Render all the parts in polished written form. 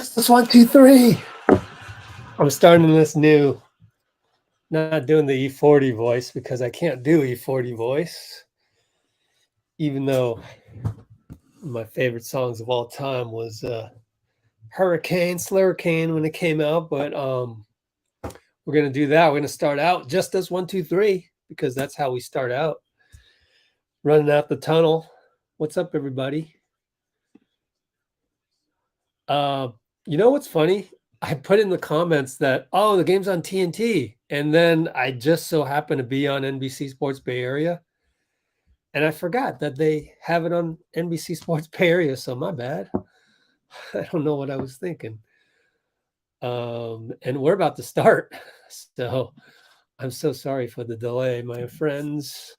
Just this 1, 2, 3. I'm starting this new, not doing the E40 voice because I can't do E40 voice, even though my favorite songs of all time was Hurricane, Slurricane when it came out. But we're going to do that. We're going to start out just as 1, 2, 3 because that's how we start out. Running out the tunnel. What's up, everybody? You know what's funny? I put in the comments that, oh, the game's on TNT. And then I just so happened to be on NBC Sports Bay Area. And I forgot that they have it on NBC Sports Bay Area. So my bad. I don't know what I was thinking. And we're about to start. So I'm so sorry for the delay, my friends.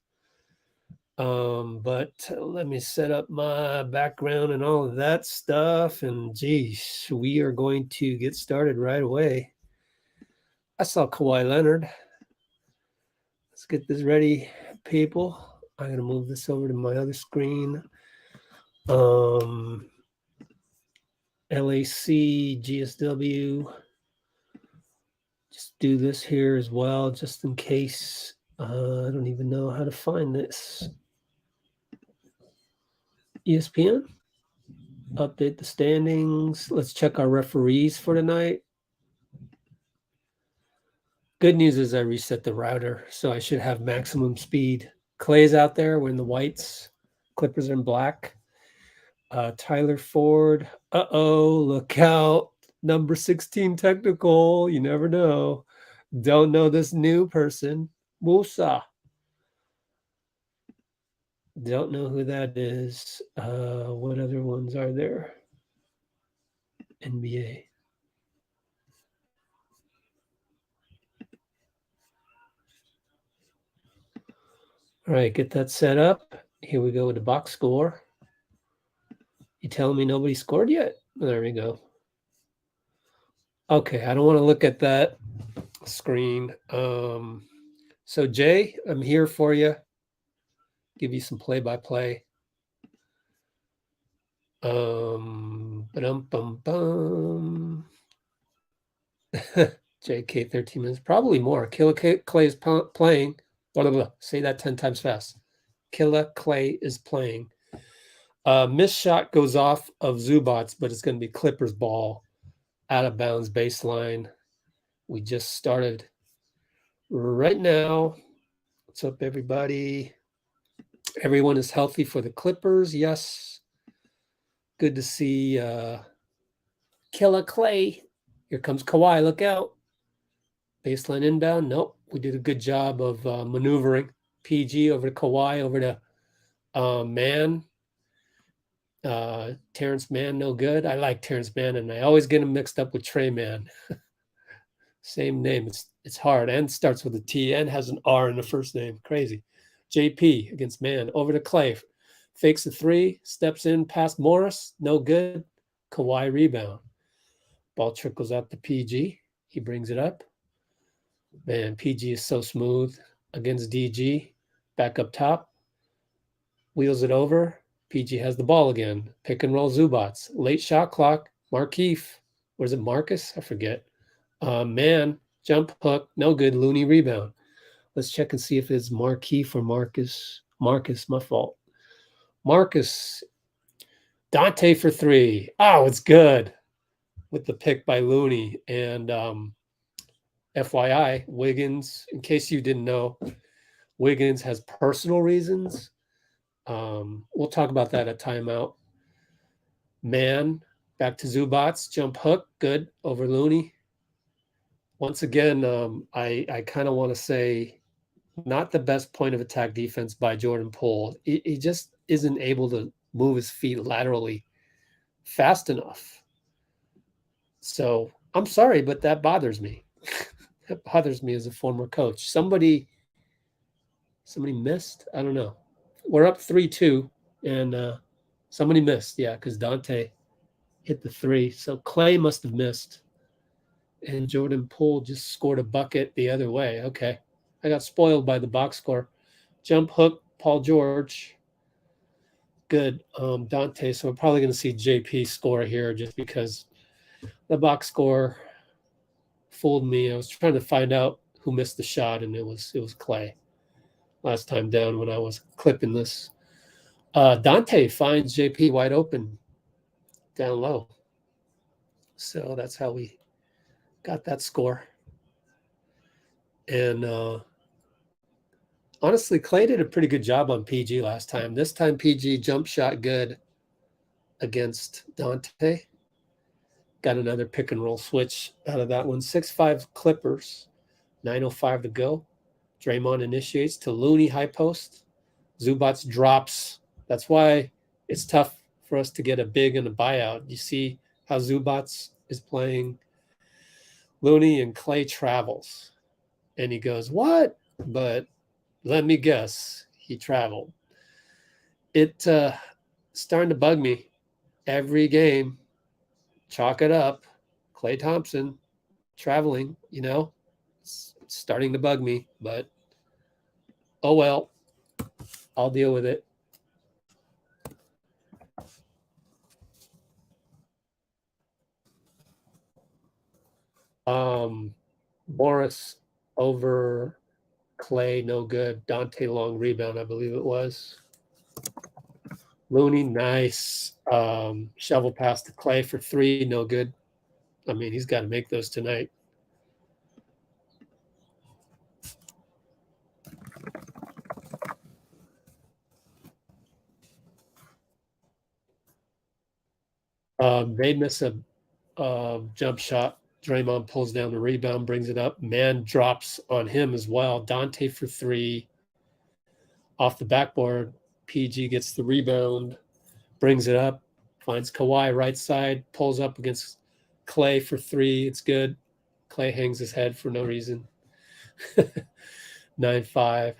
But let me set up my background and all of that stuff. And geez, we are going to get started right away. I saw Kawhi Leonard. Let's get this ready, people. I'm going to move this over to my other screen. LAC, GSW. Just do this here as well, just in case. I don't even know how to find this. ESPN. Update the standings. Let's check our referees for tonight. Good news is I reset the router, so I should have maximum speed. Klay's out there. We're in the whites. Clippers are in black. Tyler Ford. Uh-oh, look out. Number 16 technical. You never know. Don't know this new person. Musa. Don't know who that is. What other ones are there? NBA. All right, get that set up. Here we go with the box score. You telling me nobody scored yet? There we go. Okay, I don't want to look at that screen. So Jay, I'm here for you. Give you some play-by-play. JK 13 minutes, probably more. Killer Klay is playing. Blah, blah, blah. Say that 10 times fast. Killer Klay is playing. Missed shot goes off of Zubats, but it's going to be Clippers ball. Out of bounds baseline. We just started right now. What's up, everybody? Everyone is healthy for the Clippers. Yes. Good to see Killer Klay. Here comes Kawhi. Look out. Baseline inbound. Nope. We did a good job of maneuvering. PG over to Kawhi, over to Mann. Terrence Mann, no good. I like Terrence Mann, and I always get him mixed up with Trey Mann. Same name. It's hard and starts with a T and has an R in the first name. Crazy. JP against Mann. Over to Klay. Fakes a three. Steps in past Morris. No good. Kawhi rebound. Ball trickles out to PG. He brings it up. Man, PG is so smooth against DG. Back up top. Wheels it over. PG has the ball again. Pick and roll Zubats. Late shot clock. Markeef. Or is it Marcus? I forget. Man, jump hook. No good. Looney rebound. Let's check and see if it's Markeef or Marcus. Marcus, my fault. Marcus. Donte for three. Oh, it's good. With the pick by Looney. And FYI, Wiggins, in case you didn't know, Wiggins has personal reasons. We'll talk about that at timeout. Man, back to Zubats, jump hook, good, over Looney. Once again, I kind of want to say not the best point of attack defense by Jordan Poole. He just isn't able to move his feet laterally fast enough. So I'm sorry, but that bothers me. That bothers me as a former coach. Somebody missed? I don't know. We're up 3-2, and somebody missed. Yeah, because Donte hit the three. So Klay must have missed. And Jordan Poole just scored a bucket the other way. Okay. I got spoiled by the box score. Jump hook, Paul George. Good. Donte. So we're probably going to see JP score here just because The box score fooled me. I was trying to find out who missed the shot, and it was Klay last time down when I was clipping this. Donte finds JP wide open down low. So that's how we got that score. And honestly, Klay did a pretty good job on PG last time. This time PG jump shot good against Donte. Got another pick and roll switch out of that one. 6-5 Clippers, 9:05 to go. Draymond initiates to Looney high post. Zubac drops. That's why it's tough for us to get a big and a buyout. You see how Zubac is playing Looney, and Klay travels. And he goes, what? But let me guess, he traveled. It starting to bug me. Every game, chalk it up. Klay Thompson traveling, it's starting to bug me, but oh well, I'll deal with it. Morris over Klay, no good. Donte long rebound, I believe it was. Looney, nice. Shovel pass to Klay for 3, no good. I mean, he's got to make those tonight. They miss a jump shot. Draymond pulls down the rebound, brings it up. Man drops on him as well. Donte for 3. Off the backboard, PG gets the rebound, brings it up, finds Kawhi right side, pulls up against Klay for 3. It's good. Klay hangs his head for no reason. 9-5.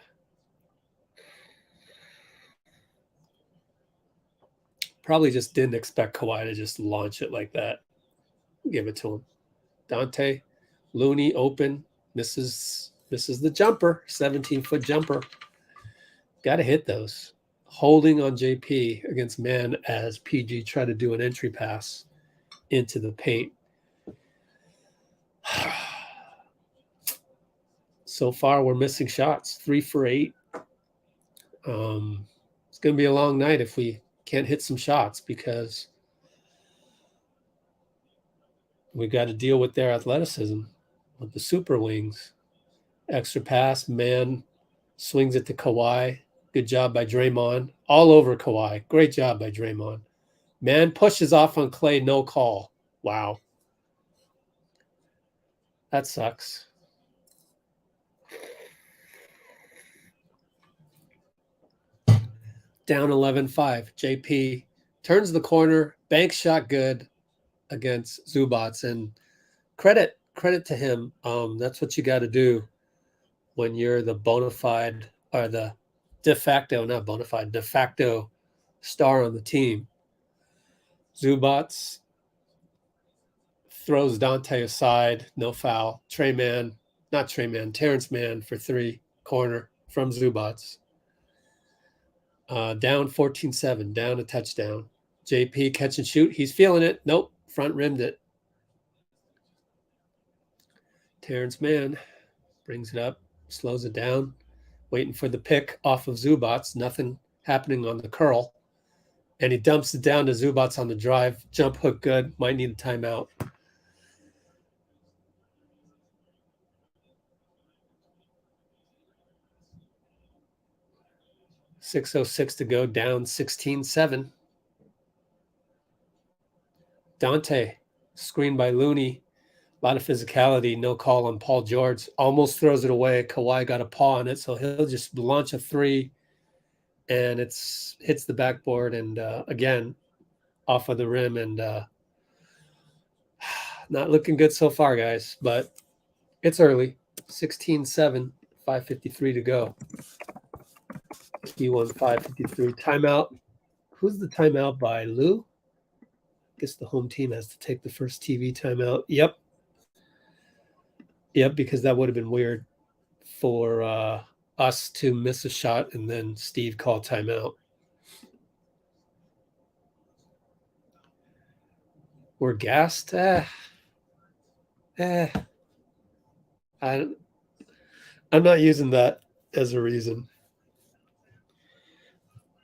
Probably just didn't expect Kawhi to just launch it like that. Give it to him. Donte, Looney open, misses the jumper, 17-foot jumper. Got to hit those. Holding on JP against man as PG tried to do an entry pass into the paint. So far, we're missing shots. 3 for 8. It's going to be a long night if we can't hit some shots because we got to deal with their athleticism with the super wings. Extra pass, man swings it to Kawhi. Good job by Draymond. All over Kawhi. Great job by Draymond. Man pushes off on Klay, no call. Wow. That sucks. Down 11-5. JP turns the corner, bank shot good against Zubac, and credit to him. That's what you got to do when you're the bona fide or the de facto star on the team. Zubac throws Donte aside, no foul. Terrence Mann for 3, corner from Zubac. Down 14-7, down a touchdown. JP catch and shoot. He's feeling it. Nope, front rimmed it. Terrence Mann brings it up, slows it down, waiting for the pick off of Zubac. Nothing happening on the curl. And he dumps it down to Zubac on the drive. Jump hook good. Might need a timeout. .606 to go, down 16-7. Donte, screened by Looney. A lot of physicality, no call on Paul George. Almost throws it away. Kawhi got a paw on it, so he'll just launch a 3, and hits the backboard, and again, off of the rim, and not looking good so far, guys, but it's early. 16-7, 5:53 to go. Q1 5:53. Timeout. Who's the timeout by? Lou? Guess the home team has to take the first TV timeout. Yep, because that would have been weird for us to miss a shot and then Steve call timeout. We're gassed. I'm not using that as a reason.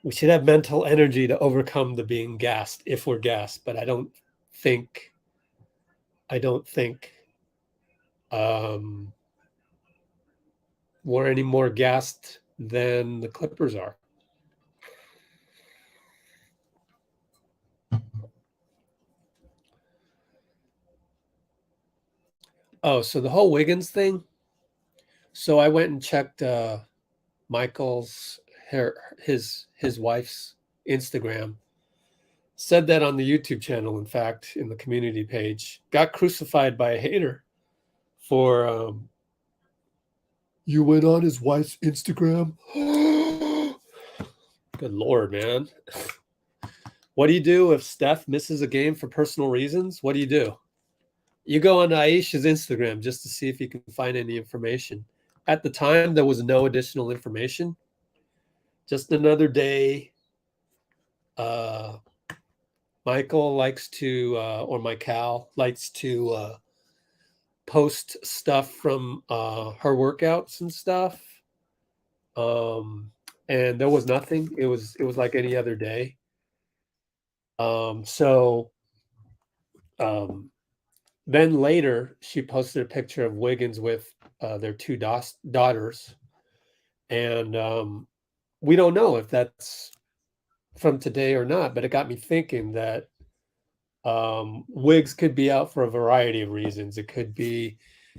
We should have mental energy to overcome the being gassed if we're gassed, but I don't think we're any more gassed than the Clippers are. Oh, so the whole Wiggins thing. So I went and checked Michael's his wife's Instagram. Said that on the YouTube channel, in fact, in the community page. Got crucified by a hater for you went on his wife's Instagram. Good Lord, man. What do you do if Steph misses a game for personal reasons? What do? You go on Aisha's Instagram just to see if you can find any information. At the time, there was no additional information. Just another day. Michael likes to, or Michael likes to post stuff from her workouts and stuff. And there was nothing. It was like any other day. Then later, she posted a picture of Wiggins with their two daughters. And we don't know if that's from today or not, but it got me thinking that Wiggs could be out for a variety of reasons. It could be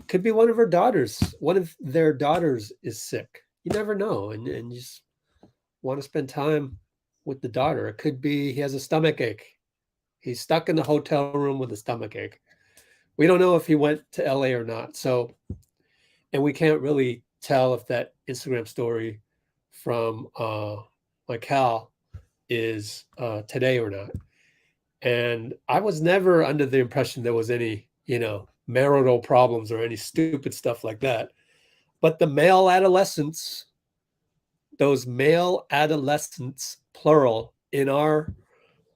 one of her daughters. One of their daughters is sick. You never know, and you just want to spend time with the daughter. It could be he has a stomach ache. He's stuck in the hotel room with a stomach ache. We don't know if he went to LA or not. So, and we can't really tell if that Instagram story from Michael is today or not. And I was never under the impression there was any, marital problems or any stupid stuff like that. But the male adolescents, those male adolescents, plural, in our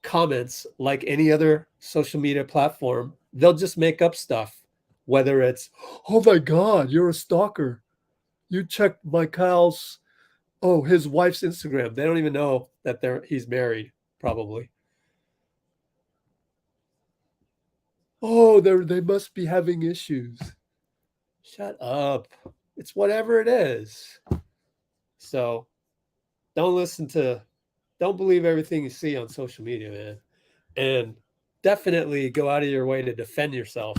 comments, like any other social media platform, they'll just make up stuff, whether it's, oh my God, you're a stalker. You checked Michael's, his wife's Instagram. They don't even know that he's married, probably. Oh, they must be having issues. Shut up. It's whatever it is. So don't believe everything you see on social media, man. And definitely go out of your way to defend yourself.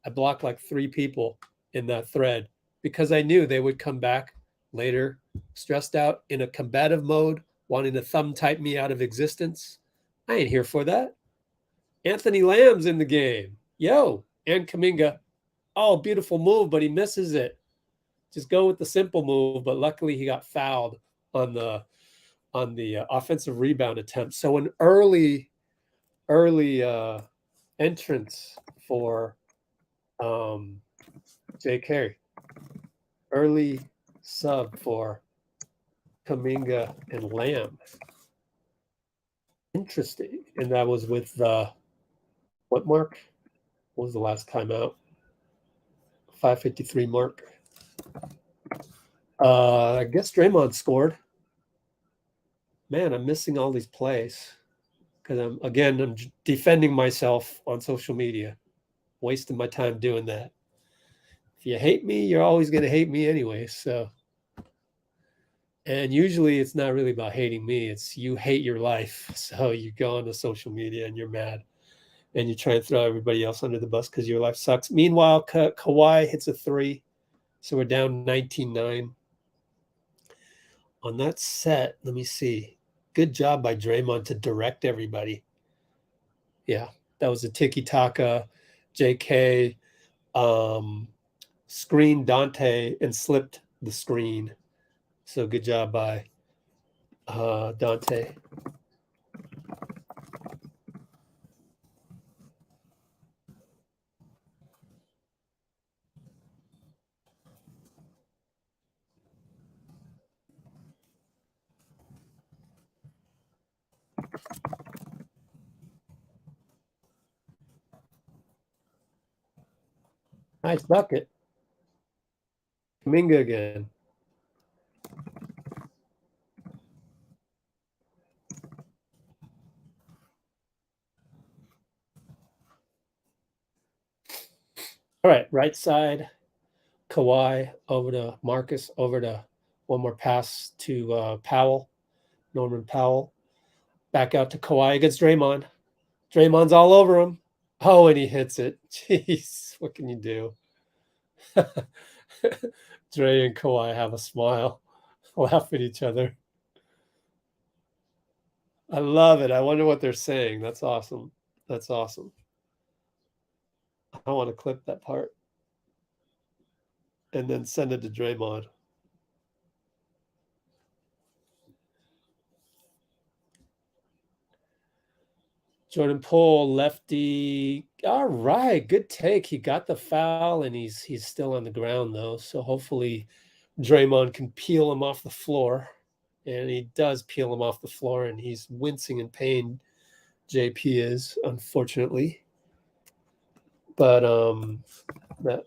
I blocked like 3 people in that thread because I knew they would come back later, stressed out, in a combative mode, wanting to thumb type me out of existence. I ain't here for that. Anthony Lamb's in the game. Yo, and Kuminga. Oh, beautiful move, but he misses it. Just go with the simple move, but luckily he got fouled on the offensive rebound attempt. So an early entrance for JK. Early sub for Kuminga and Lamb. Interesting. And that was with what mark? What was the last time out? 5:53 mark. I guess Draymond scored. Man, I'm missing all these plays because I'm defending myself on social media, wasting my time doing that. If you hate me, you're always going to hate me anyway. So, and usually it's not really about hating me. It's you hate your life. So you go onto social media and you're mad and you try and throw everybody else under the bus because your life sucks. Meanwhile, Kawhi hits a 3. So we're down 19-9. On that set, let me see. Good job by Draymond to direct everybody. Yeah, that was a tiki-taka. JK screened Donte and slipped the screen. So good job by Donte. Nice bucket. Kuminga again. All right, right side, Kawhi over to Marcus, over to one more pass to Powell, Norman Powell. Back out to Kawhi against Draymond. Draymond's all over him. Oh, and he hits it. Jeez, what can you do? Dray and Kawhi have a smile, laugh at each other. I love it. I wonder what they're saying. That's awesome. That's awesome. I want to clip that part and then send it to Draymond. Jordan Poole, lefty. All right, good take. He got the foul, and he's still on the ground though. So hopefully, Draymond can peel him off the floor, and he does peel him off the floor, and he's wincing in pain. JP is, unfortunately, but that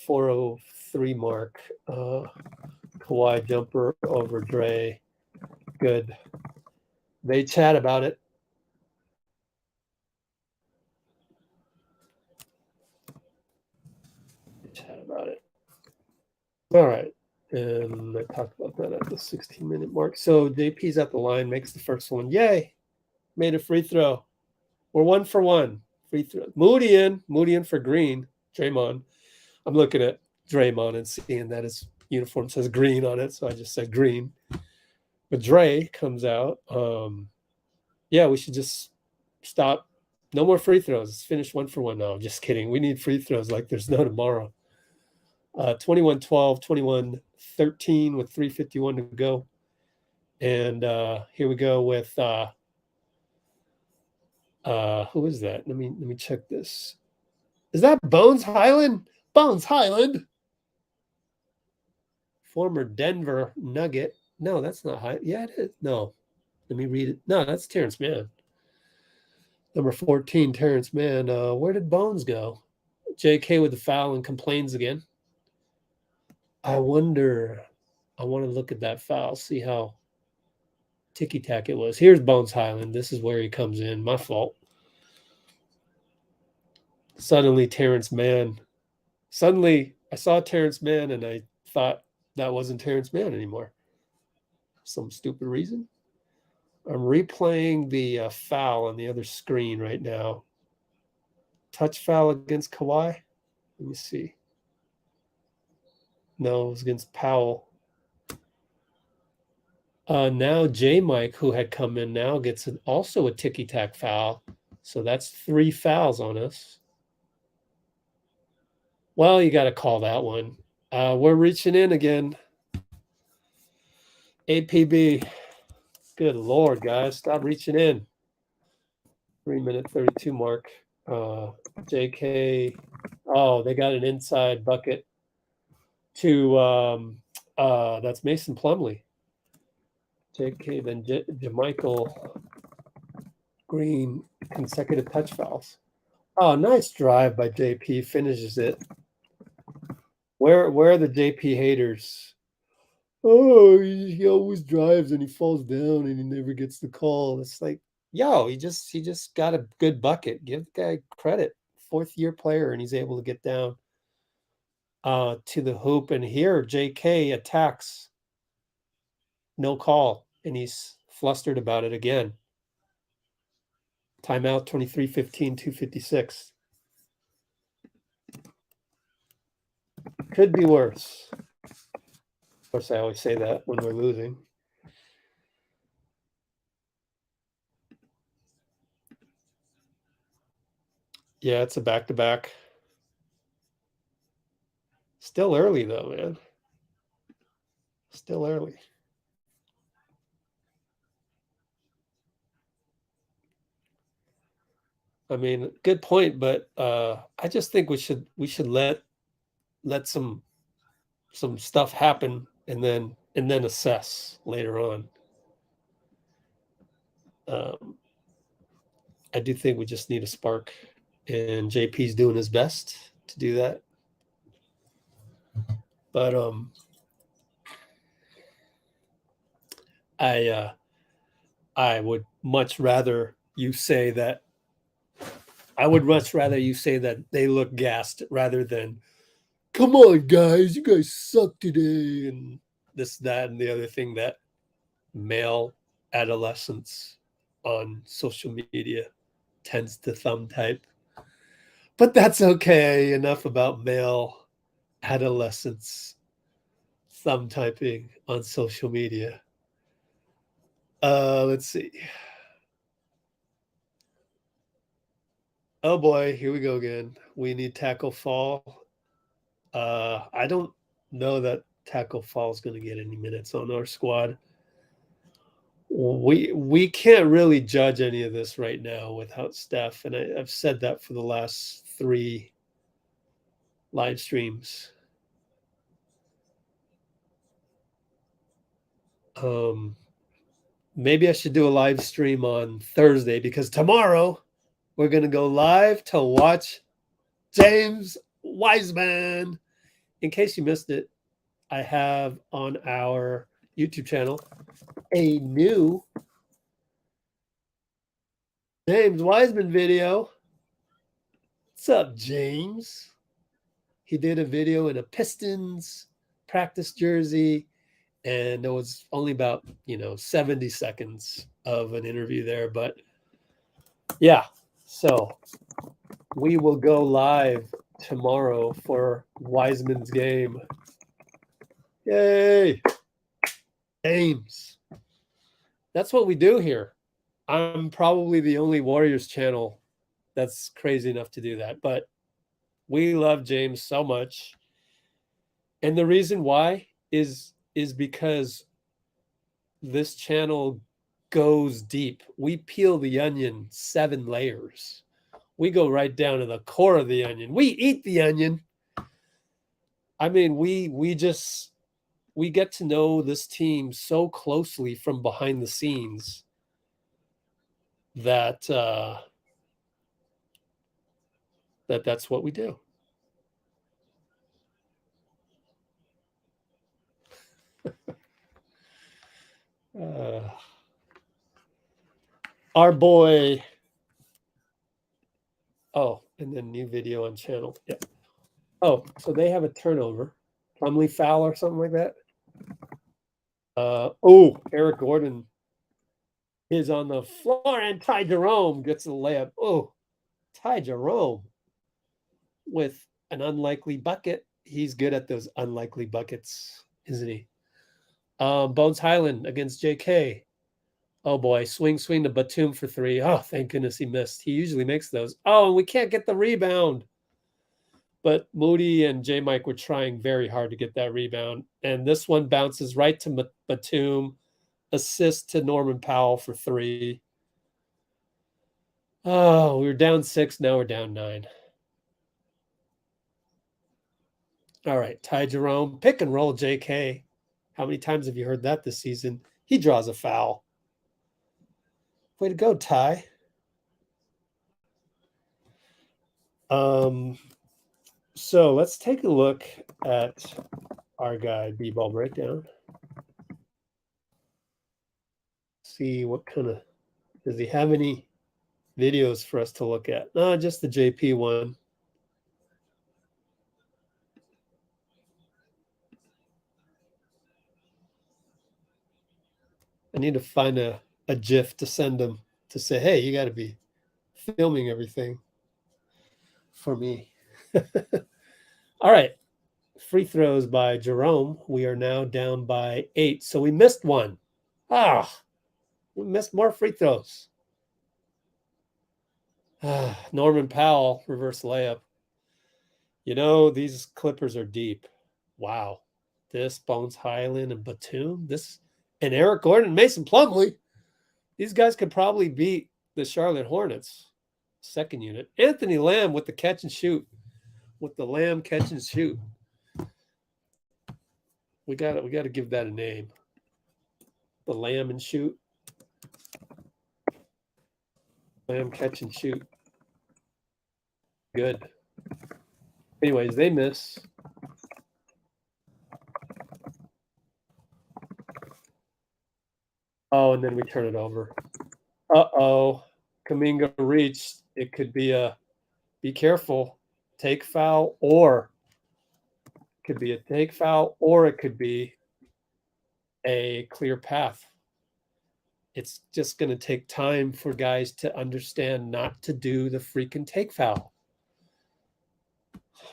4:03 mark, Kawhi jumper over Dray, good. They chat about it. About it. All right. And I talked about that at the 16-minute mark. So JP's at the line, makes the first one. Yay. Made a free throw. We're 1 for 1. Free throw. Moody in for Green. Draymond. I'm looking at Draymond and seeing that his uniform says Green on it. So I just said Green. But Dray comes out. Yeah, we should just stop. No more free throws. It's finished 1 for 1 now. Just kidding. We need free throws like there's no tomorrow. 21-12, 21-13 with 3:51 to go. And here we go with who is that? Let me check this. Is that Bones Hyland? Bones Hyland. Former Denver Nugget. No, that's not Hyland. Yeah, it is. No. Let me read it. No, that's Terrence Mann. Number 14, Terrence Mann. Where did Bones go? JK with the foul and complains again. I wonder. I want to look at that foul, see how tiki-taka it was. Here's Bones Hyland. This is where he comes in. My fault. Suddenly, Terrence Mann. Suddenly, I saw Terrence Mann, and I thought that wasn't Terrence Mann anymore. Some stupid reason. I'm replaying the foul on the other screen right now. Touch foul against Kawhi. Let me see. No, it was against Powell. Now JaMychal, who had come in now, gets also a tiki-taka foul. So that's 3 fouls on us. Well, you got to call that one. We're reaching in again. APB. Good Lord, guys. Stop reaching in. 3-minute 32 mark. JK. Oh, they got an inside bucket to that's Mason Plumlee. JK, then JaMychal Green, consecutive touch fouls. Oh, nice drive by JP. Finishes it. Where are the JP haters? Oh, he always drives and he falls down and he never gets the call. It's like, yo, he just got a good bucket. Give the guy credit. 4th-year player, and he's able to get down to the hoop. And here, JK attacks. No call, and he's flustered about it again. Timeout, 23-15, 2:56. Could be worse. Of course, I always say that when we're losing. Yeah, it's a back-to-back. Still early, though, man. Still early. I mean, good point, but I just think we should let some stuff happen and then assess later on. I do think we just need a spark, and JP's doing his best to do that. But I would much rather you say that. I would much rather you say that they look gassed rather than, come on, guys, you guys suck today, and this, that, and the other thing that male adolescents on social media tends to thumb type. But that's okay. Enough about male adolescents thumb typing on social media. Let's see. Oh boy, here we go again. We need tackle fall. I don't know that tackle fall is going to get any minutes on our squad. We can't really judge any of this right now without Steph, and I've said that for the last 3 live streams. Maybe I should do a live stream on Thursday, because tomorrow we're going to go live to watch James Wiseman. In case you missed it, I have on our YouTube channel a new James Wiseman video. What's up, James? He did a video in a Pistons practice jersey, and it was only about 70 seconds of an interview there. But yeah, so we will go live tomorrow for Wiseman's game. Yay, James. That's what we do here. I'm probably the only Warriors channel that's crazy enough to do that, but we love James so much. And the reason why is because this channel goes deep. We peel the onion 7 layers. We go right down to the core of the onion. We eat the onion. I mean, we get to know this team so closely from behind the scenes that that's what we do. Our boy. Oh, and then new video on channel. Yeah. Oh, so they have a turnover. Plumlee foul or something like that. Eric Gordon is on the floor, and Ty Jerome gets a layup. Oh, Ty Jerome with an unlikely bucket. He's good at those unlikely buckets, isn't he? Bones Hyland against JK. Oh boy, swing to Batum for 3. Oh, thank goodness he missed. He usually makes those. Oh, and we can't get the rebound. But Moody and JaMychal were trying very hard to get that rebound. And this one bounces right to Batum. Assist to Norman Powell for 3. Oh, we were down 6. Now we're down 9. All right, Ty Jerome. Pick and roll JK. How many times have you heard that this season? He draws a foul. Way to go, Ty. So let's take a look at our guy, B-ball breakdown. See what kind of, does he have any videos for us to look at? No, just the JP one. I need to find a GIF to send him to say, hey, you got to be filming everything for me. All right. Free throws by Jerome. We are now down by 8. So we missed one. We missed more free throws. Norman Powell, reverse layup. These Clippers are deep. Wow. This Bones Hyland and Batum, this and Eric Gordon, Mason Plumlee. These guys could probably beat the Charlotte Hornets second unit. Anthony Lamb with the catch and shoot. With the Lamb catch and shoot. We got to give that a name. The Lamb and shoot. Lamb catch and shoot. Good. Anyways, they miss. Oh, and then we turn it over. Uh-oh. Kuminga reached. It could be a, be careful, take foul, or it could be a take foul, or it could be a clear path. It's just going to take time for guys to understand not to do the freaking take foul.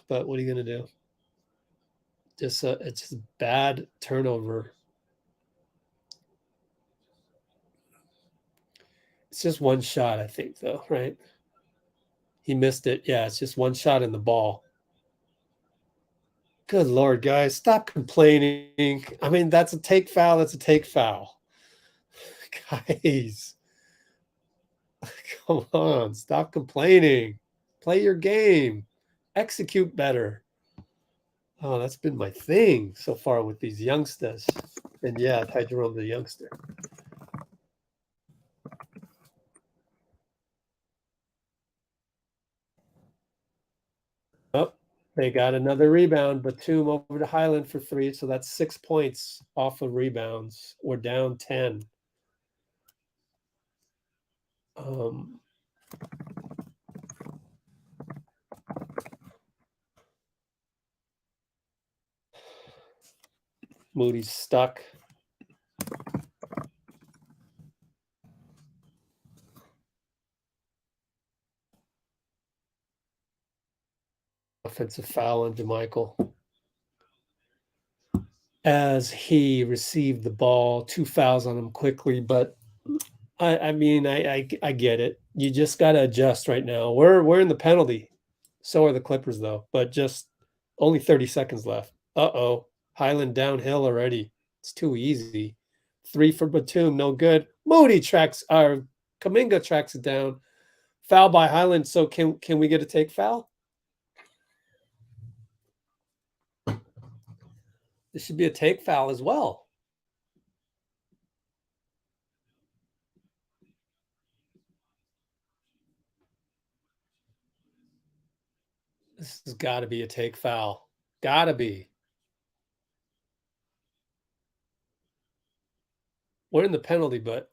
But what are you going to do? Just it's a bad turnover. It's just one shot, I think, though, right? He missed it. Yeah, it's just one shot in the ball. Good Lord, guys, stop complaining. I mean, that's a take foul. That's a take foul. Guys, come on, stop complaining. Play your game. Execute better. Oh, that's been my thing so far with these youngsters. And yeah, Ty Jerome, the youngster. Oh, they got another rebound. Batum over to Hyland for 3. So that's 6 points off of rebounds. We're down 10. Moody's stuck. Offensive foul on JaMychal as he received the ball. 2 fouls on him quickly, but I mean, I get it. You just got to adjust right now. We're in the penalty. So are the Clippers, though, but just only 30 seconds left. Uh-oh. Hyland downhill already. It's too easy. 3 for Batum, no good. Moody tracks, our Kuminga tracks it down. Foul by Hyland. So can we get a take foul? This should be a take foul as well. This has got to be a take foul. Got to be. We're in the penalty, but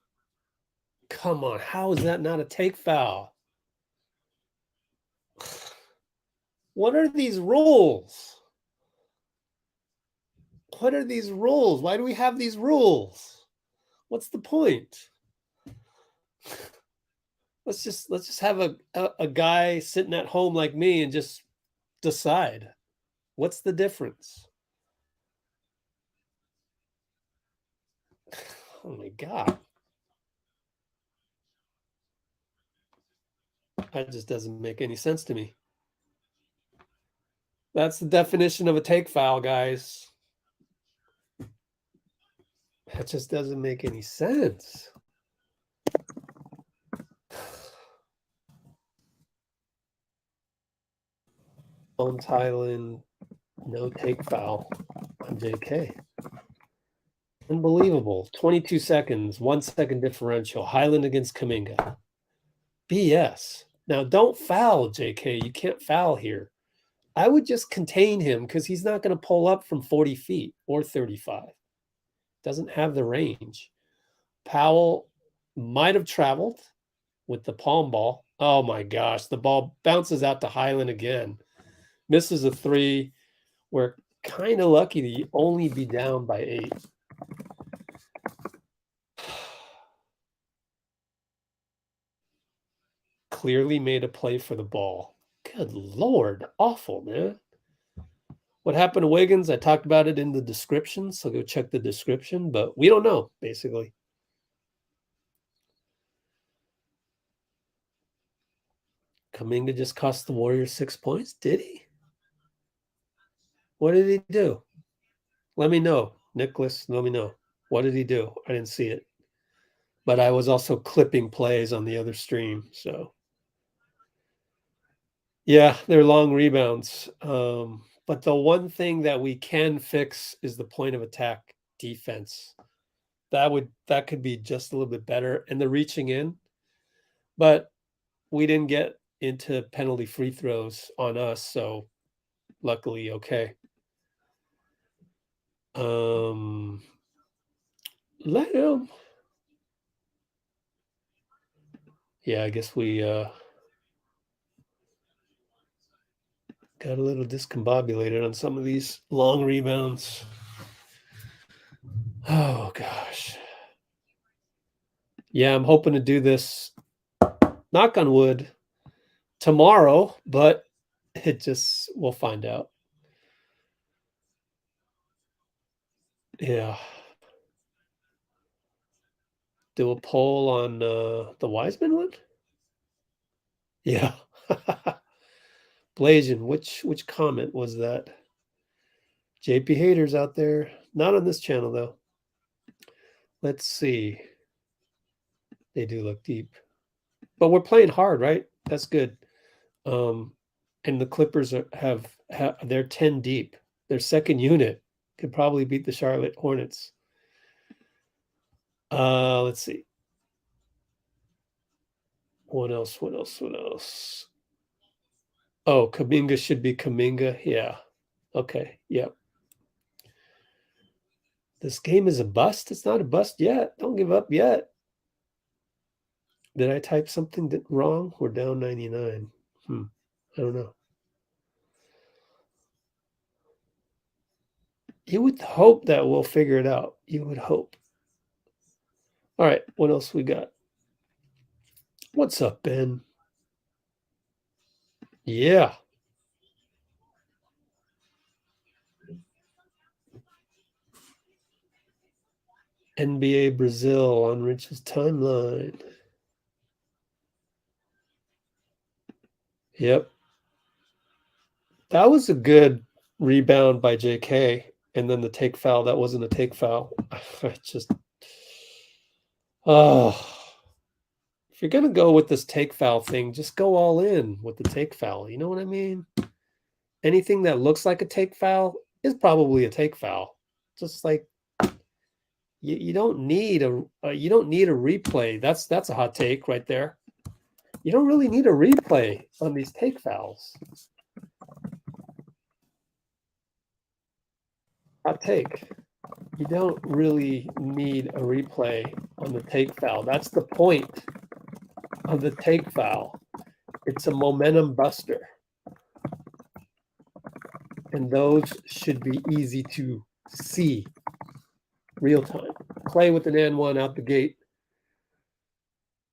come on. How is that not a take foul? What are these rules? What are these rules? Why do we have these rules? What's the point? Let's just have a guy sitting at home like me and just decide. What's the difference? Oh my God. That just doesn't make any sense to me. That's the definition of a take foul, guys. That just doesn't make any sense. Bones Hyland, no take foul on JK. Unbelievable. 22 seconds, 1 second differential. Hyland against Kuminga. BS. Now, don't foul, JK. You can't foul here. I would just contain him because he's not going to pull up from 40 feet or 35. Doesn't have the range. Powell might have traveled with the palm ball. Oh my gosh. The ball bounces out to Hyland again. Misses a 3. We're kind of lucky to only be down by 8. Clearly made a play for the ball. Good Lord. Awful, man. What happened to Wiggins? I talked about it in the description, so go check the description, but we don't know, basically. Kuminga just cost the Warriors 6 points? Did he? What did he do? Let me know. Nicholas, let me know. What did he do? I didn't see it. But I was also clipping plays on the other stream, so. Yeah, they're long rebounds. But the one thing that we can fix is the point of attack defense. That could be just a little bit better. And the reaching in. But we didn't get into penalty free throws on us, so luckily okay. Let him. Yeah, I guess we got a little discombobulated on some of these long rebounds. Oh, gosh. Yeah, I'm hoping to do this, knock on wood, tomorrow, but we'll find out. Yeah. Do a poll on the Wiseman one? Yeah. Blasian, which comment was that? JP haters out there. Not on this channel, though. Let's see. They do look deep. But we're playing hard, right? That's good. And the Clippers have they're 10 deep. Their second unit could probably beat the Charlotte Hornets. Let's see. What else? Oh, Kuminga should be Kuminga. Yeah. Okay. Yep. This game is a bust. It's not a bust yet. Don't give up yet. Did I type something wrong? We're down 99. I don't know. You would hope that we'll figure it out. You would hope. All right. What else we got? What's up, Ben? Yeah. NBA Brazil on Rich's timeline. Yep. That was a good rebound by JK. And then the take foul. That wasn't a take foul. If you're going to go with this take foul thing, just go all in with the take foul. You know what I mean? Anything that looks like a take foul is probably a take foul. Just like you don't need a replay. That's a hot take right there. You don't really need a replay on these take fouls. Hot take. You don't really need a replay on the take foul. That's the point of the take foul. It's a momentum buster. And those should be easy to see real time. Klay with an and one out the gate.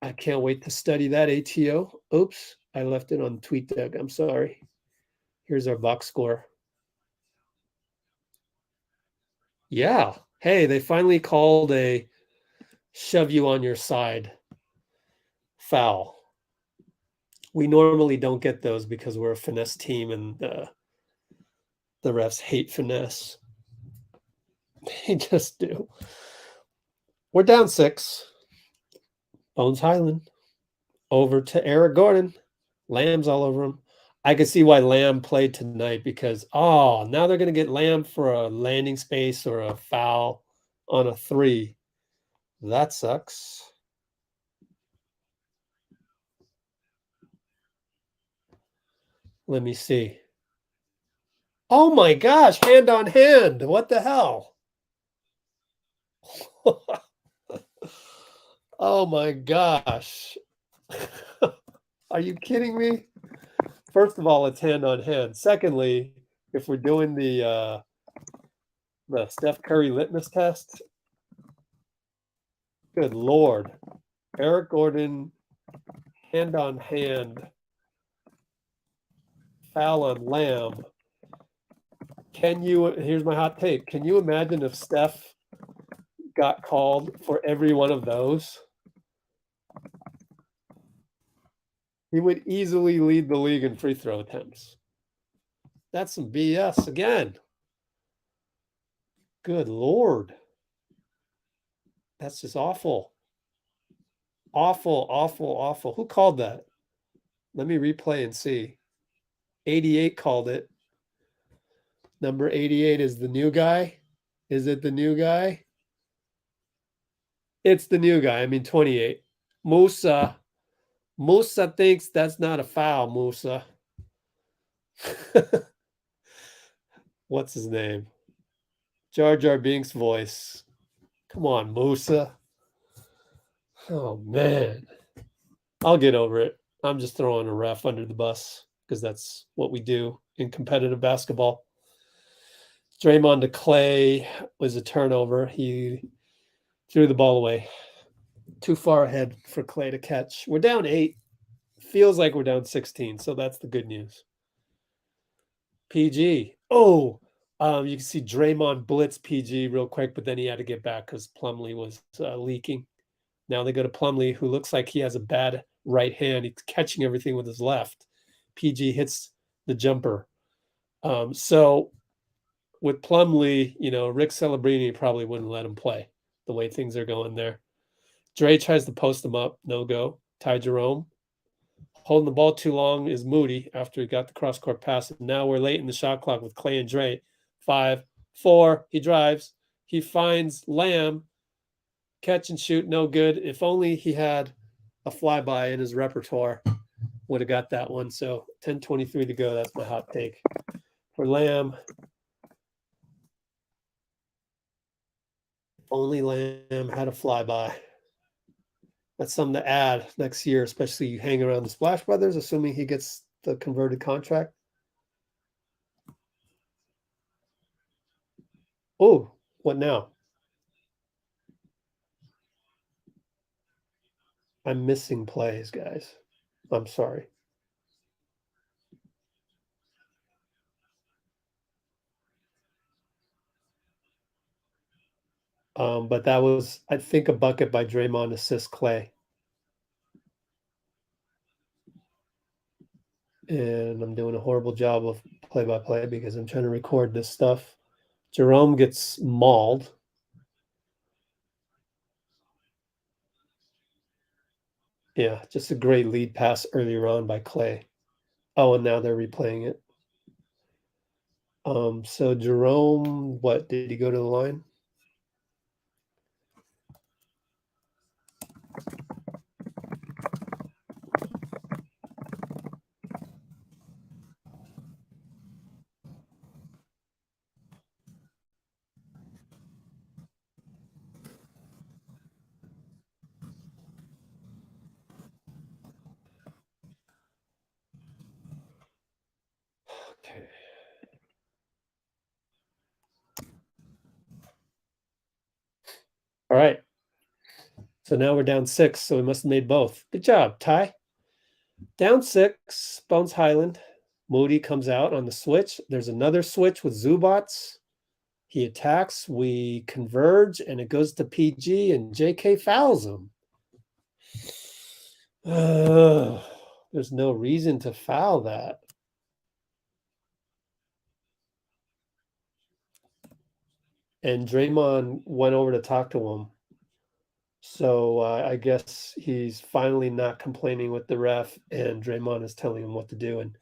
I can't wait to study that ATO. Oops, I left it on TweetDeck. I'm sorry. Here's our box score. Yeah. Hey, they finally called a shove you on your side foul. We normally don't get those because we're a finesse team and the refs hate finesse. They just do. We're down 6. Bones Hyland over to Eric Gordon. Lamb's all over him. I could see why Lamb played tonight because, now they're going to get Lamb for a landing space or a foul on a 3. That sucks. Let me see. Oh my gosh, hand on hand. What the hell? Oh my gosh. Are you kidding me? First of all, it's hand on hand. Secondly, if we're doing the Steph Curry litmus test, good Lord. Eric Gordon, hand on hand, foul on Lamb. Here's my hot take. Can you imagine if Steph got called for every one of those? He would easily lead the league in free throw attempts. That's some BS again. Good Lord. That's just awful. Awful. Who called that? Let me replay and see. 88 called it. Number 88 is the new guy. Is it the new guy? It's the new guy. I mean, 28. Musa thinks that's not a foul, Musa. What's his name? Jar Jar Binks' voice. Come on, Musa. Oh, man. I'll get over it. I'm just throwing a ref under the bus because that's what we do in competitive basketball. Draymond to Klay was a turnover. He threw the ball away. Too far ahead for Klay to catch. We're down 8. Feels like we're down 16, so that's the good news. PG. Oh, you can see Draymond blitz PG real quick, but then he had to get back because Plumlee was leaking. Now they go to Plumlee, who looks like he has a bad right hand. He's catching everything with his left. PG hits the jumper. So with Plumlee, Rick Celebrini probably wouldn't let him play the way things are going there. Dray tries to post him up. No go. Ty Jerome. Holding the ball too long is Moody after he got the cross-court pass. And now we're late in the shot clock with Klay and Dray. 5, 4. He drives. He finds Lamb. Catch and shoot, no good. If only he had a flyby in his repertoire, would have got that one. So 10:23 to go. That's my hot take. For Lamb, only Lamb had a flyby. That's something to add next year, especially you hang around the Splash Brothers, assuming he gets the converted contract. Oh, what now? I'm missing plays, guys. I'm sorry. But that was, I think, a bucket by Draymond, assist Klay. And I'm doing a horrible job of play-by-play because I'm trying to record this stuff. Jerome gets mauled. Yeah, just a great lead pass earlier on by Klay. Oh, and now they're replaying it. So Jerome, what, did he go to the line? Okay. All right. So now we're down 6, so we must have made both. Good job, Ty. Down 6, Bones Hyland. Moody comes out on the switch. There's another switch with Zubats. He attacks. We converge, and it goes to PG, and JK fouls him. There's no reason to foul that. And Draymond went over to talk to him. So I guess he's finally not complaining with the ref, and Draymond is telling him what to do. And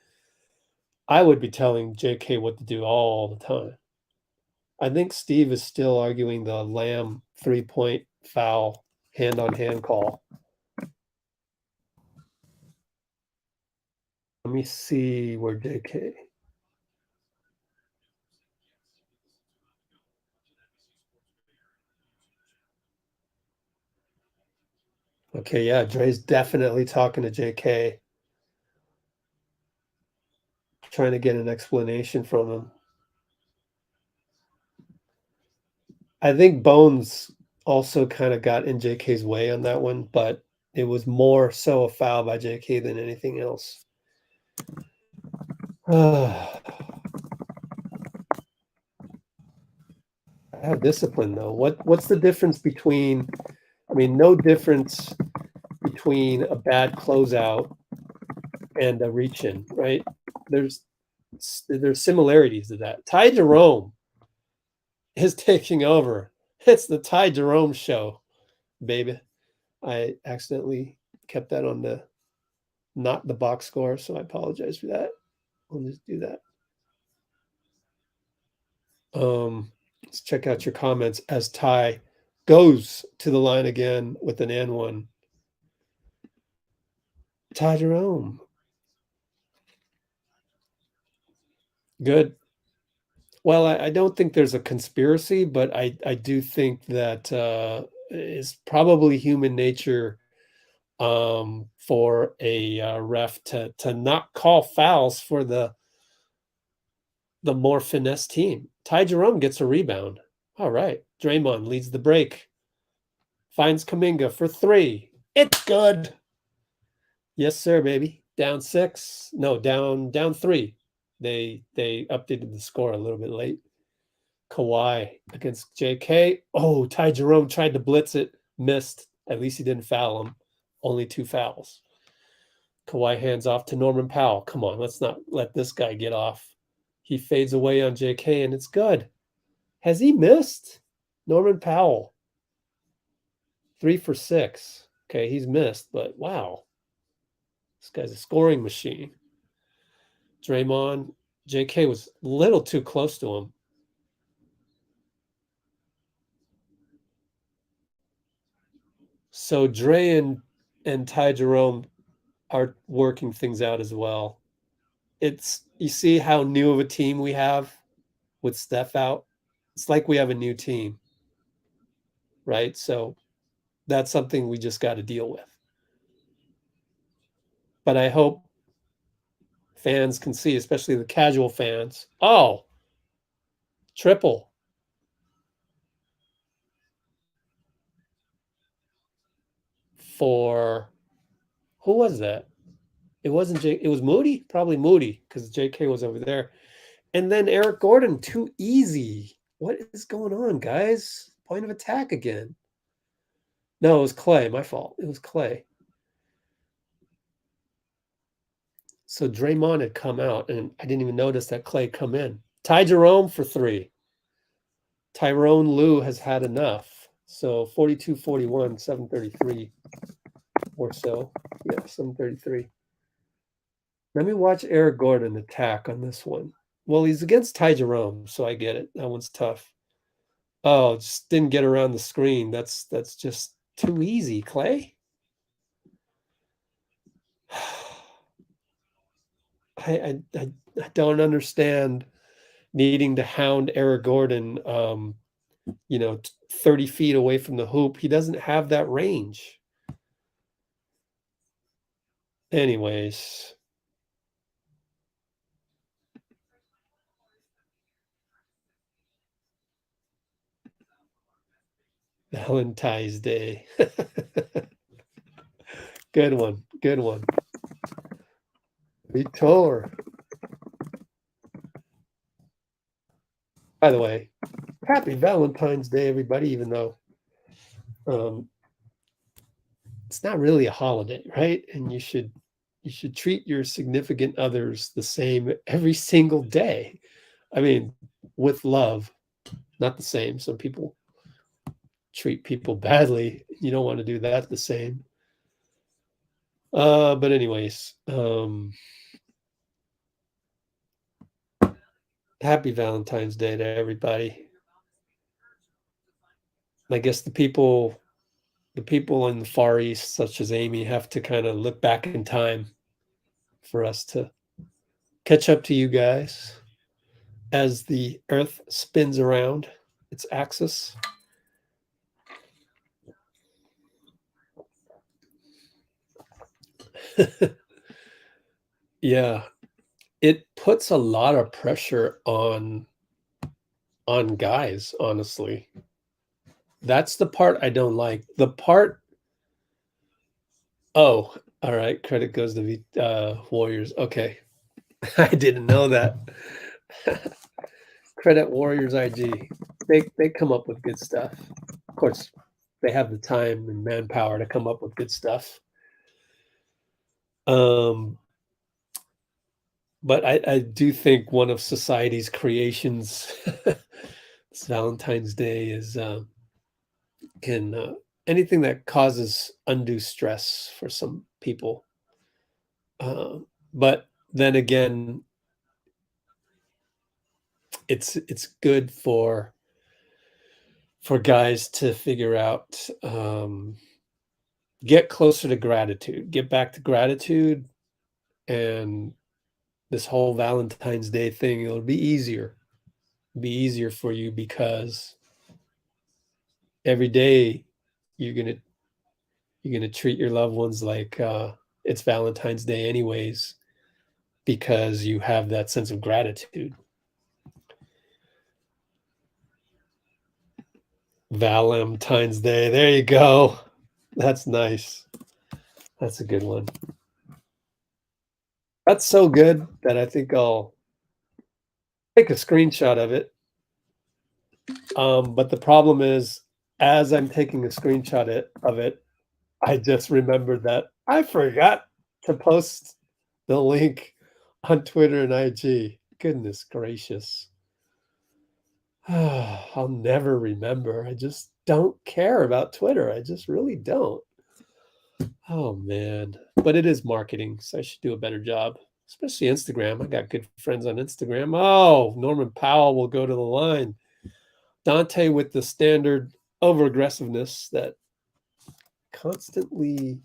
I would be telling JK what to do all the time. I think Steve is still arguing the Lamb 3-point foul hand-on-hand call. Let me see where JK. Okay, yeah, Dre's definitely talking to JK, trying to get an explanation from him. I think Bones also kind of got in JK's way on that one, but it was more so a foul by JK than anything else. How disciplined though. What's the difference between, no difference between a bad closeout and a reach in, right? There's similarities to that. Ty Jerome is taking over. It's the Ty Jerome show, baby. I accidentally kept that on the not the box score, so I apologize for that. I'll just do that. Let's check out your comments as Ty goes to the line again with an and one. Ty Jerome. Good. Well, I don't think there's a conspiracy, but I do think that is probably human nature for a ref to not call fouls for the more finesse team. Ty Jerome gets a rebound. All right. Draymond leads the break. Finds Kuminga for 3. It's good. Yes, sir, baby. Down 6. No, down 3. They updated the score a little bit late. Kawhi against JK. Oh, Ty Jerome tried to blitz it. Missed. At least he didn't foul him. Only 2 fouls. Kawhi hands off to Norman Powell. Come on, let's not let this guy get off. He fades away on JK, and it's good. Has he missed? Norman Powell. 3 for 6. Okay, he's missed, but wow. This guy's a scoring machine. Draymond. JK was a little too close to him. So Dray and Ty Jerome are working things out as well. You see how new of a team we have with Steph out? It's like we have a new team, right? So that's something we just got to deal with. But I hope fans can see, especially the casual fans. Oh, triple. For who was that? It wasn't Jake. It was Moody, probably Moody, because JK was over there. And then Eric Gordon, too easy. What is going on, guys? Point of attack again. No, it was Klay. My fault. It was Klay. So Draymond had come out, and I didn't even notice that Klay come in. Ty Jerome for 3. Tyrone Lue has had enough. So 42-41, 7:33 or so. Yeah, 7:33. Let me watch Eric Gordon attack on this one. Well, he's against Ty Jerome, so I get it. That one's tough. Oh, just didn't get around the screen. That's just too easy, Klay. I don't understand needing to hound Eric Gordon, 30 feet away from the hoop. He doesn't have that range. Anyways. Valen-Ty's Day. Good one. Good one. Vitor. By the way, happy Valentine's Day, everybody, even though it's not really a holiday, right? And you should treat your significant others the same every single day. I mean, with love, not the same. Some people treat people badly. You don't want to do that the same. But anyways, happy Valentine's Day to everybody. I guess the people in the Far East, such as Amy, have to kind of look back in time for us to catch up to you guys as the Earth spins around its axis. Yeah, it puts a lot of pressure on guys, honestly. That's the part I don't like. The part, oh, all right, credit goes to the Warriors. Okay. I didn't know that. Credit Warriors IG. They come up with good stuff. Of course, they have the time and manpower to come up with good stuff. But I do think one of society's creations, this Valentine's Day, is anything that causes undue stress for some people. But then again, it's good for guys to figure out, get closer to gratitude, get back to gratitude, and this whole Valentine's Day thing, it'll be easier. Be easier for you because every day you're You're going to treat your loved ones like it's Valentine's Day anyways, because you have that sense of gratitude. Valentine's Day. There you go. That's nice. That's a good one. That's so good that I think I'll take a screenshot of it. But the problem is, as I'm taking a screenshot of it, I just remembered that I forgot to post the link on Twitter and IG. Goodness gracious. I'll never remember. I just don't care about Twitter. I just really don't. Oh, man. But it is marketing, so I should do a better job, especially Instagram. I got good friends on Instagram. Oh, Norman Powell will go to the line. Donte with the standard over-aggressiveness that constantly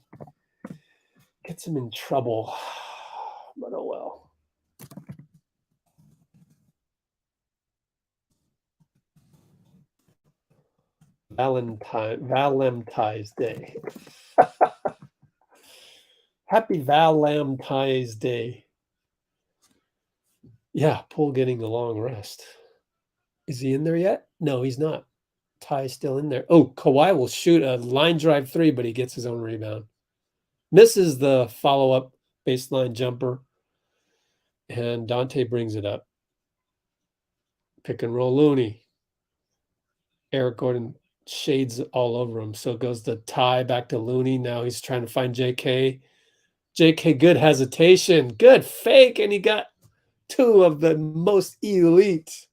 gets him in trouble. But oh well. VaLambTy's Day. Happy VaLambTy's Day. Yeah, Poole getting a long rest. Is he in there yet? No, he's not. Ty's still in there. Oh, Kawhi will shoot a line drive 3, but he gets his own rebound. Misses the follow-up baseline jumper. And Donte brings it up. Pick and roll Looney. Eric Gordon shades all over him. So it goes the Ty back to Looney. Now he's trying to find JK. JK, good hesitation. Good fake. And he got 2 of the most elite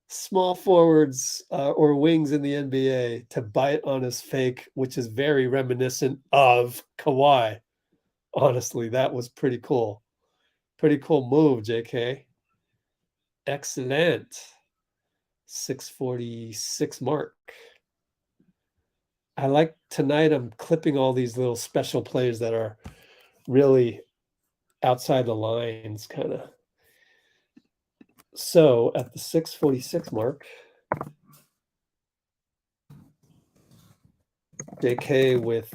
small forwards or wings in the NBA to bite on his fake, which is very reminiscent of Kawhi. Honestly, that was pretty cool. Pretty cool move, JK. Excellent. 6:46 mark. I like tonight, I'm clipping all these little special plays that are really outside the lines, kind of. So at the 6:46 mark, JK with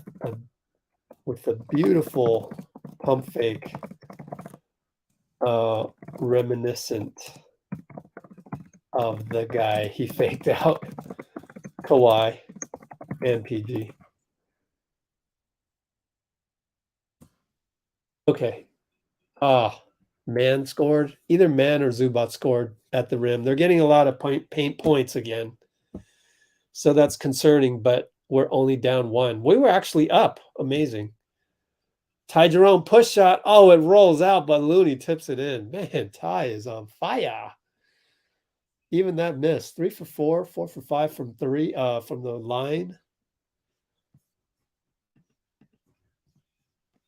a beautiful pump fake, reminiscent of the guy he faked out, Kawhi and PG. Okay. Man scored. Either Man or Zubac scored at the rim. They're getting a lot of paint points again. So that's concerning, but we're only down 1. We were actually up. Amazing. Ty Jerome push shot. Oh, it rolls out, but Looney tips it in. Man, Ty is on fire. Even that miss. 3 for 4, 4 for 5 from 3 from the line.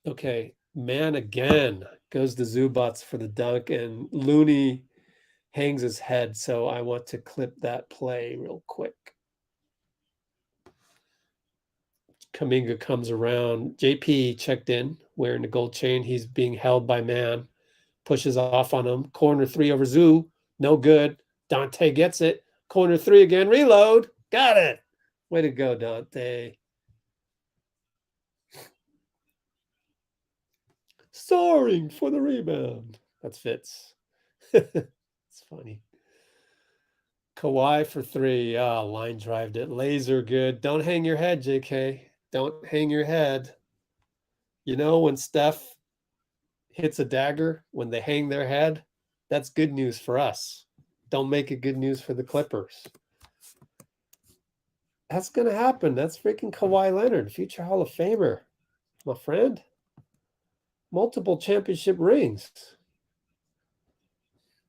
Okay, Man again goes to Zubac for the dunk, and Looney hangs his head. So I want to clip that play real quick. Kuminga comes around. JP checked in, wearing the gold chain. He's being held by Man. Pushes off on him. Corner 3 over Zoo. No good. Donte gets it. Corner 3 again. Reload. Got it. Way to go, Donte. Soaring for the rebound. That's Fitz. It's funny. Kawhi for 3. Line drived it. Laser good. Don't hang your head, JK. Don't hang your head. You know, when Steph hits a dagger, when they hang their head, that's good news for us. Don't make it good news for the Clippers. That's going to happen. That's freaking Kawhi Leonard, future Hall of Famer, my friend. Multiple championship rings.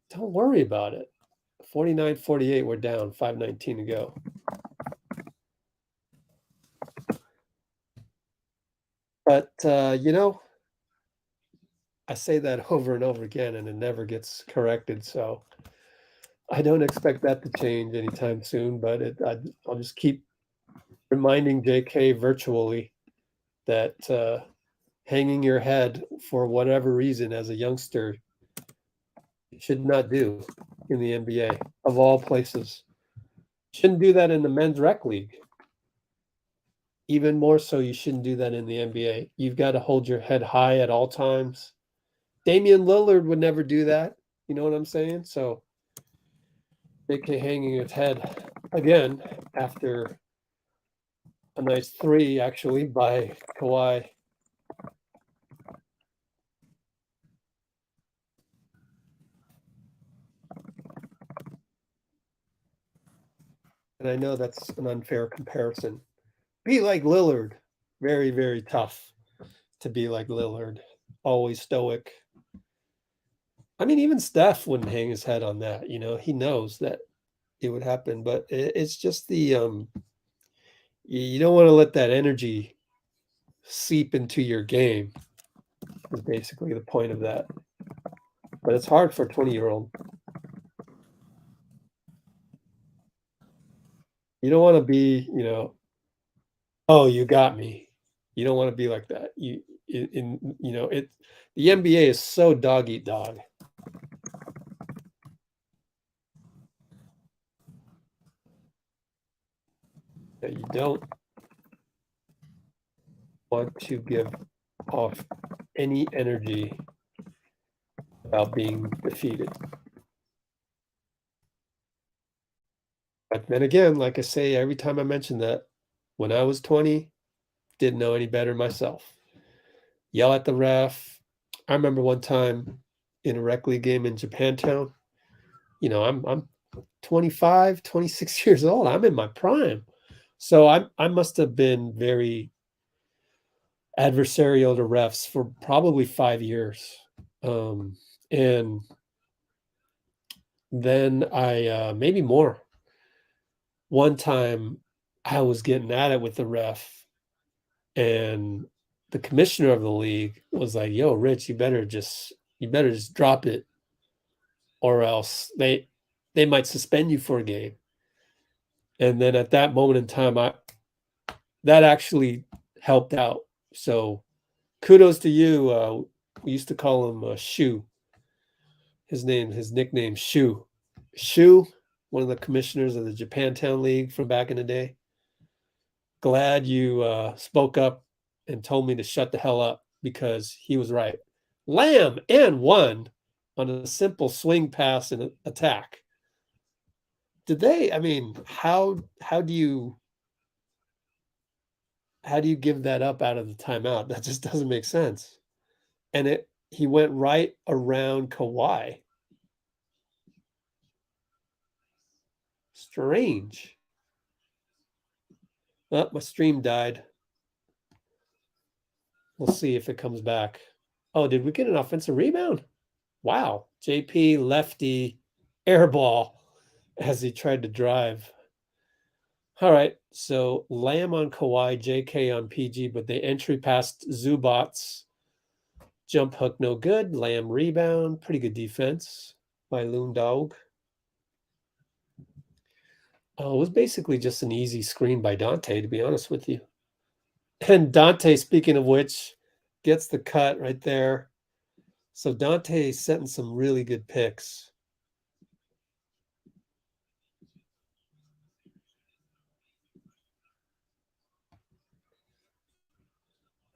Don't worry about it. 49-48, we're down. 5:19 to go. But, you know, I say that over and over again, and it never gets corrected. So I don't expect that to change anytime soon. But I'll just keep reminding JK virtually that hanging your head for whatever reason as a youngster should not do in the NBA, of all places. Shouldn't do that in the men's rec league. even more so, you shouldn't do that in the NBA. You've got to hold your head high at all times. Damian Lillard would never do that. You know what I'm saying? So JK hanging his head again after a nice three, actually, by Kawhi. And I know that's an unfair comparison. Be like Lillard. Very, very tough to be like Lillard. Always stoic. I mean, even Steph wouldn't hang his head on that. You know, he knows that it would happen, but it's just the you don't want to let that energy seep into your game. Is basically the point of that. But it's hard for a 20-year-old. You don't want to be, oh, you got me. You don't want to be like that. The NBA is so dog eat dog. That you don't want to give off any energy about being defeated. But then again, like I say, every time I mention that, when I was 20, didn't know any better myself. Yell at the ref. I remember one time in a rec league game in Japantown, I'm 25, 26 years old. I'm in my prime. So I must have been very adversarial to refs for probably 5 years. And then maybe more. One time I was getting at it with the ref, and the commissioner of the league was like, "Yo, Rich, you better just drop it, or else they might suspend you for a game." And then at that moment in time, that actually helped out. So kudos to you. We used to call him Shoe. His nickname, Shoe. Shoe, one of the commissioners of the Japantown League from back in the day. Glad you spoke up and told me to shut the hell up, because he was right. Lamb and one on a simple swing pass and attack. Did they? I mean, how do you give that up out of the timeout? That just doesn't make sense. And he went right around Kawhi. Strange. Oh, my stream died. We'll see if it comes back. Oh, did we get an offensive rebound? Wow. JP lefty air ball as he tried to drive. All right. So Lamb on Kawhi, JK on PG, but they entry past Zubats. Jump hook, no good. Lamb rebound. Pretty good defense by Loon Dog. It was basically just an easy screen by Donte, to be honest with you. And Donte, speaking of which, gets the cut right there. So Donte setting some really good picks.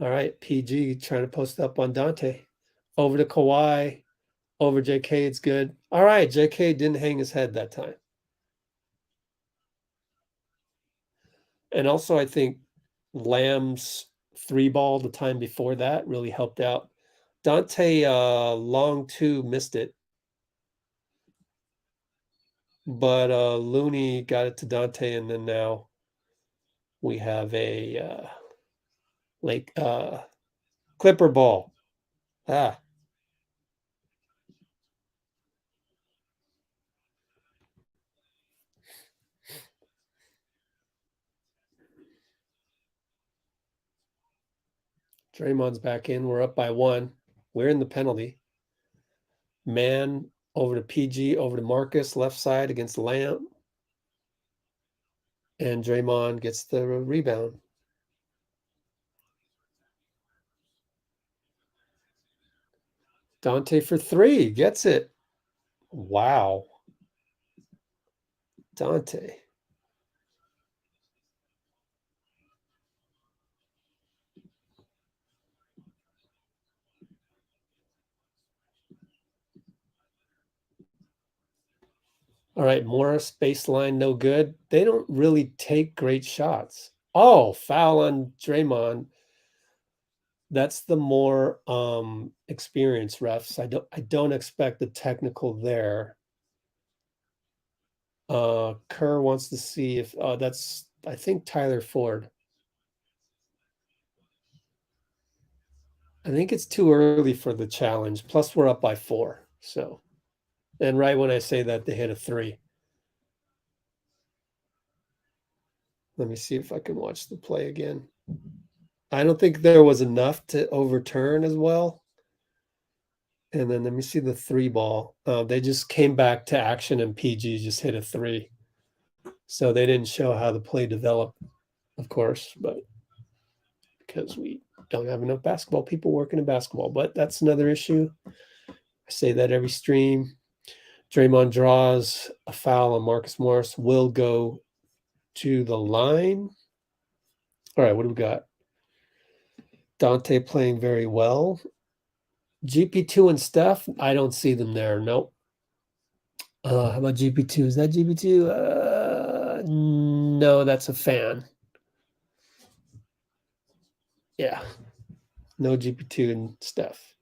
All right, PG trying to post up on Donte. Over to Kawhi. Over JK, it's good. All right, JK didn't hang his head that time. And also, I think Lamb's three ball the time before that really helped out. Donte long two missed it. But Looney got it to Donte, and then now we have a Clipper ball. Draymond's back in. We're up by 1. We're in the penalty. Man over to PG, over to Marcus, left side against Lamb. And Draymond gets the rebound. Donte for 3, gets it. Wow. Donte. All right, Morris, baseline, no good. They don't really take great shots. Oh, foul on Draymond. That's the more experienced refs. I don't expect the technical there. Kerr wants to see if that's, I think, Tyler Ford. I think it's too early for the challenge. Plus, we're up by 4. So, and right when I say that, they hit a 3. Let me see if I can watch the play again. I don't think there was enough to overturn as well. And then let me see the 3 ball. They just came back to action and PG just hit a 3. So they didn't show how the play developed, of course, but because we don't have enough basketball people working in basketball. But that's another issue. I say that every stream. Draymond draws a foul on Marcus Morris, will go to the line. All right, what do we got? Donte playing very well. GP2 and Steph, I don't see them there. Nope. How about GP2? Is that GP2? No, that's a fan. Yeah. No GP2 and Steph.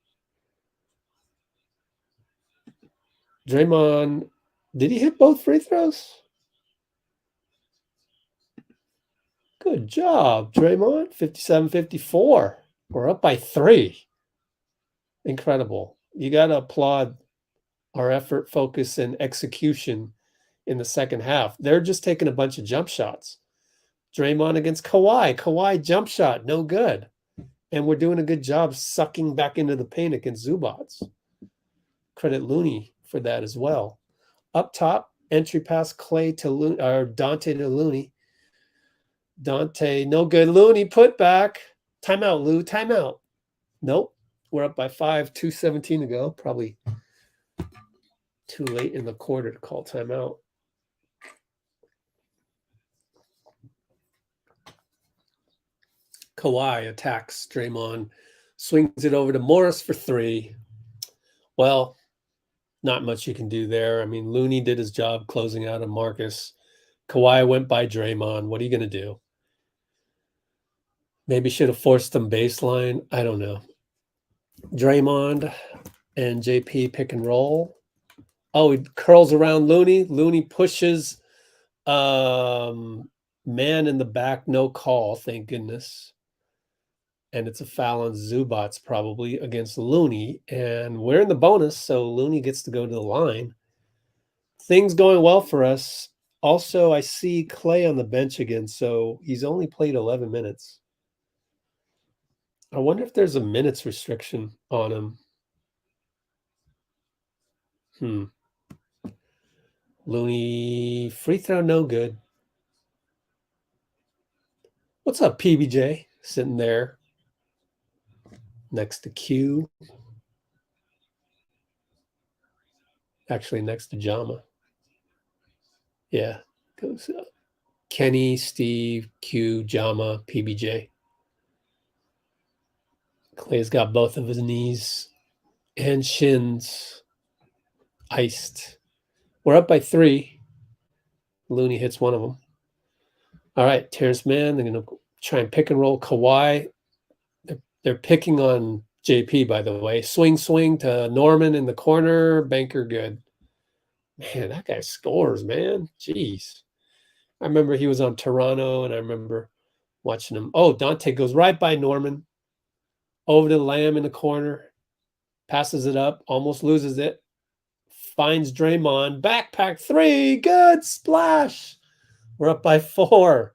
Draymond, did he hit both free throws? Good job, Draymond. 57-54. We're up by 3. Incredible. You got to applaud our effort, focus, and execution in the second half. They're just taking a bunch of jump shots. Draymond against Kawhi. Kawhi jump shot, no good. And we're doing a good job sucking back into the paint against Zubats. Credit Looney for that as well. Up top, entry pass Klay to Looney, or Donte to Looney. Donte, no good. Looney put back. Timeout, Lou. Timeout. Nope. We're up by 5, 2:17 to go. Probably too late in the quarter to call timeout. Kawhi attacks Draymond, swings it over to Morris for 3. Well, not much you can do there. I mean, Looney did his job closing out on Marcus. Kawhi went by Draymond. What are you going to do? Maybe should have forced them baseline. I don't know. Draymond and JP pick and roll. Oh, he curls around Looney. Looney pushes man in the back, no call, thank goodness. And it's a foul on Zubats probably against Looney. And we're in the bonus, so Looney gets to go to the line. Things going well for us. Also, I see Klay on the bench again, so he's only played 11 minutes. I wonder if there's a minutes restriction on him. Looney, free throw, no good. What's up, PBJ? Sitting there next to Q. Actually, next to Jama. Yeah, goes up. Kenny, Steve, Q, Jama, PBJ. Klay's got both of his knees and shins iced. We're up by 3. Looney hits one of them. All right, Terrence Mann. They're going to try and pick and roll Kawhi. They're picking on JP, by the way. Swing to Norman in the corner. Banker good. Man, that guy scores, man. Jeez. I remember he was on Toronto, and I remember watching him. Oh, Donte goes right by Norman. Over to Lamb in the corner. Passes it up. Almost loses it. Finds Draymond. Backpack 3. Good splash. We're up by 4.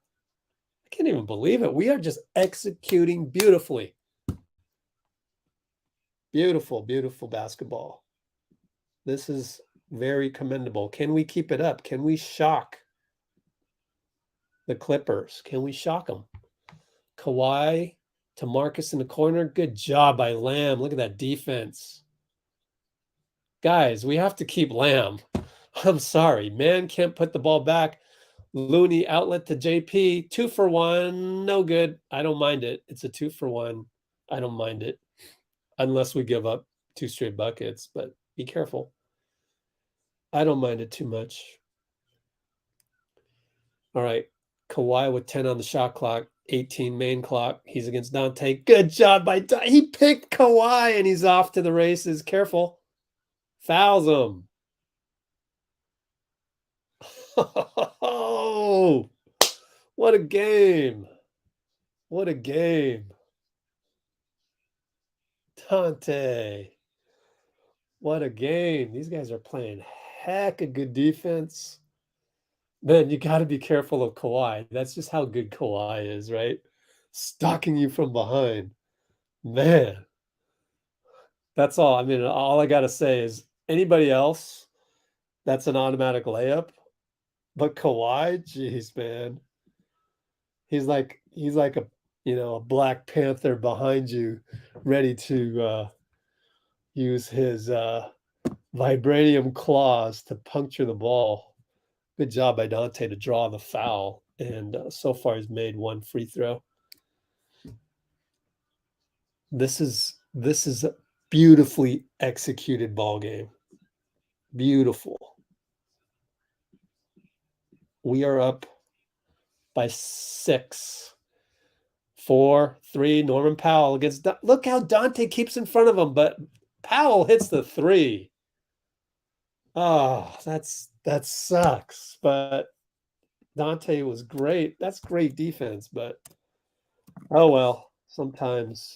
I can't even believe it. We are just executing beautifully. Beautiful, beautiful basketball. This is very commendable. Can we keep it up? Can we shock the Clippers? Can we shock them? Kawhi to Marcus in the corner. Good job by Lamb. Look at that defense. Guys, we have to keep Lamb. I'm sorry. Man can't put the ball back. Looney outlet to JP. 2 for 1. No good. I don't mind it. It's a 2 for 1. I don't mind it. Unless we give up 2 straight buckets, but be careful. I don't mind it too much. All right. Kawhi with 10 on the shot clock, 18 main clock. He's against Donte. Good job by Donte. He picked Kawhi and he's off to the races. Careful. Fouls him. Oh, what a game. What a game. Donte. What a game. These guys are playing heck of good defense. Man, you got to be careful of Kawhi. That's just how good Kawhi is, right? Stalking you from behind. Man, that's all. I mean, all I got to say is anybody else, that's an automatic layup. But Kawhi, geez, man. He's like a Black Panther behind you, ready to use his vibranium claws to puncture the ball. Good job by Donte to draw the foul. And so far he's made one free throw. This is a beautifully executed ball game. Beautiful. We are up by 6. 4-3. Norman Powell against. Look how Donte keeps in front of him, but Powell hits the 3. Oh, that sucks. But Donte was great. That's great defense, but oh well. Sometimes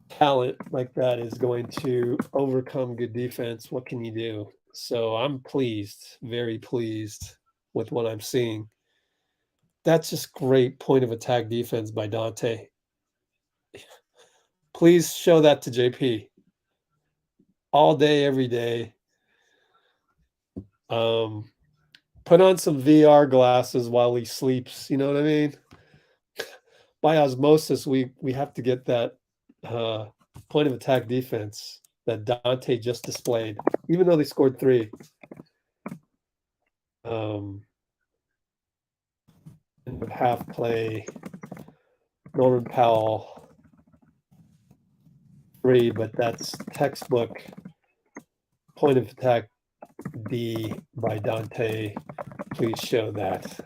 talent like that is going to overcome good defense. What can you do? So I'm pleased, very pleased with what I'm seeing. That's just great point of attack defense by Donte. Please show that to JP all day, every day. Put on some VR glasses while he sleeps. You know what I mean? By osmosis, we have to get that point of attack defense that Donte just displayed, even though they scored 3. Half play, Norman Powell 3, but that's textbook point of attack D by Donte. Please show that.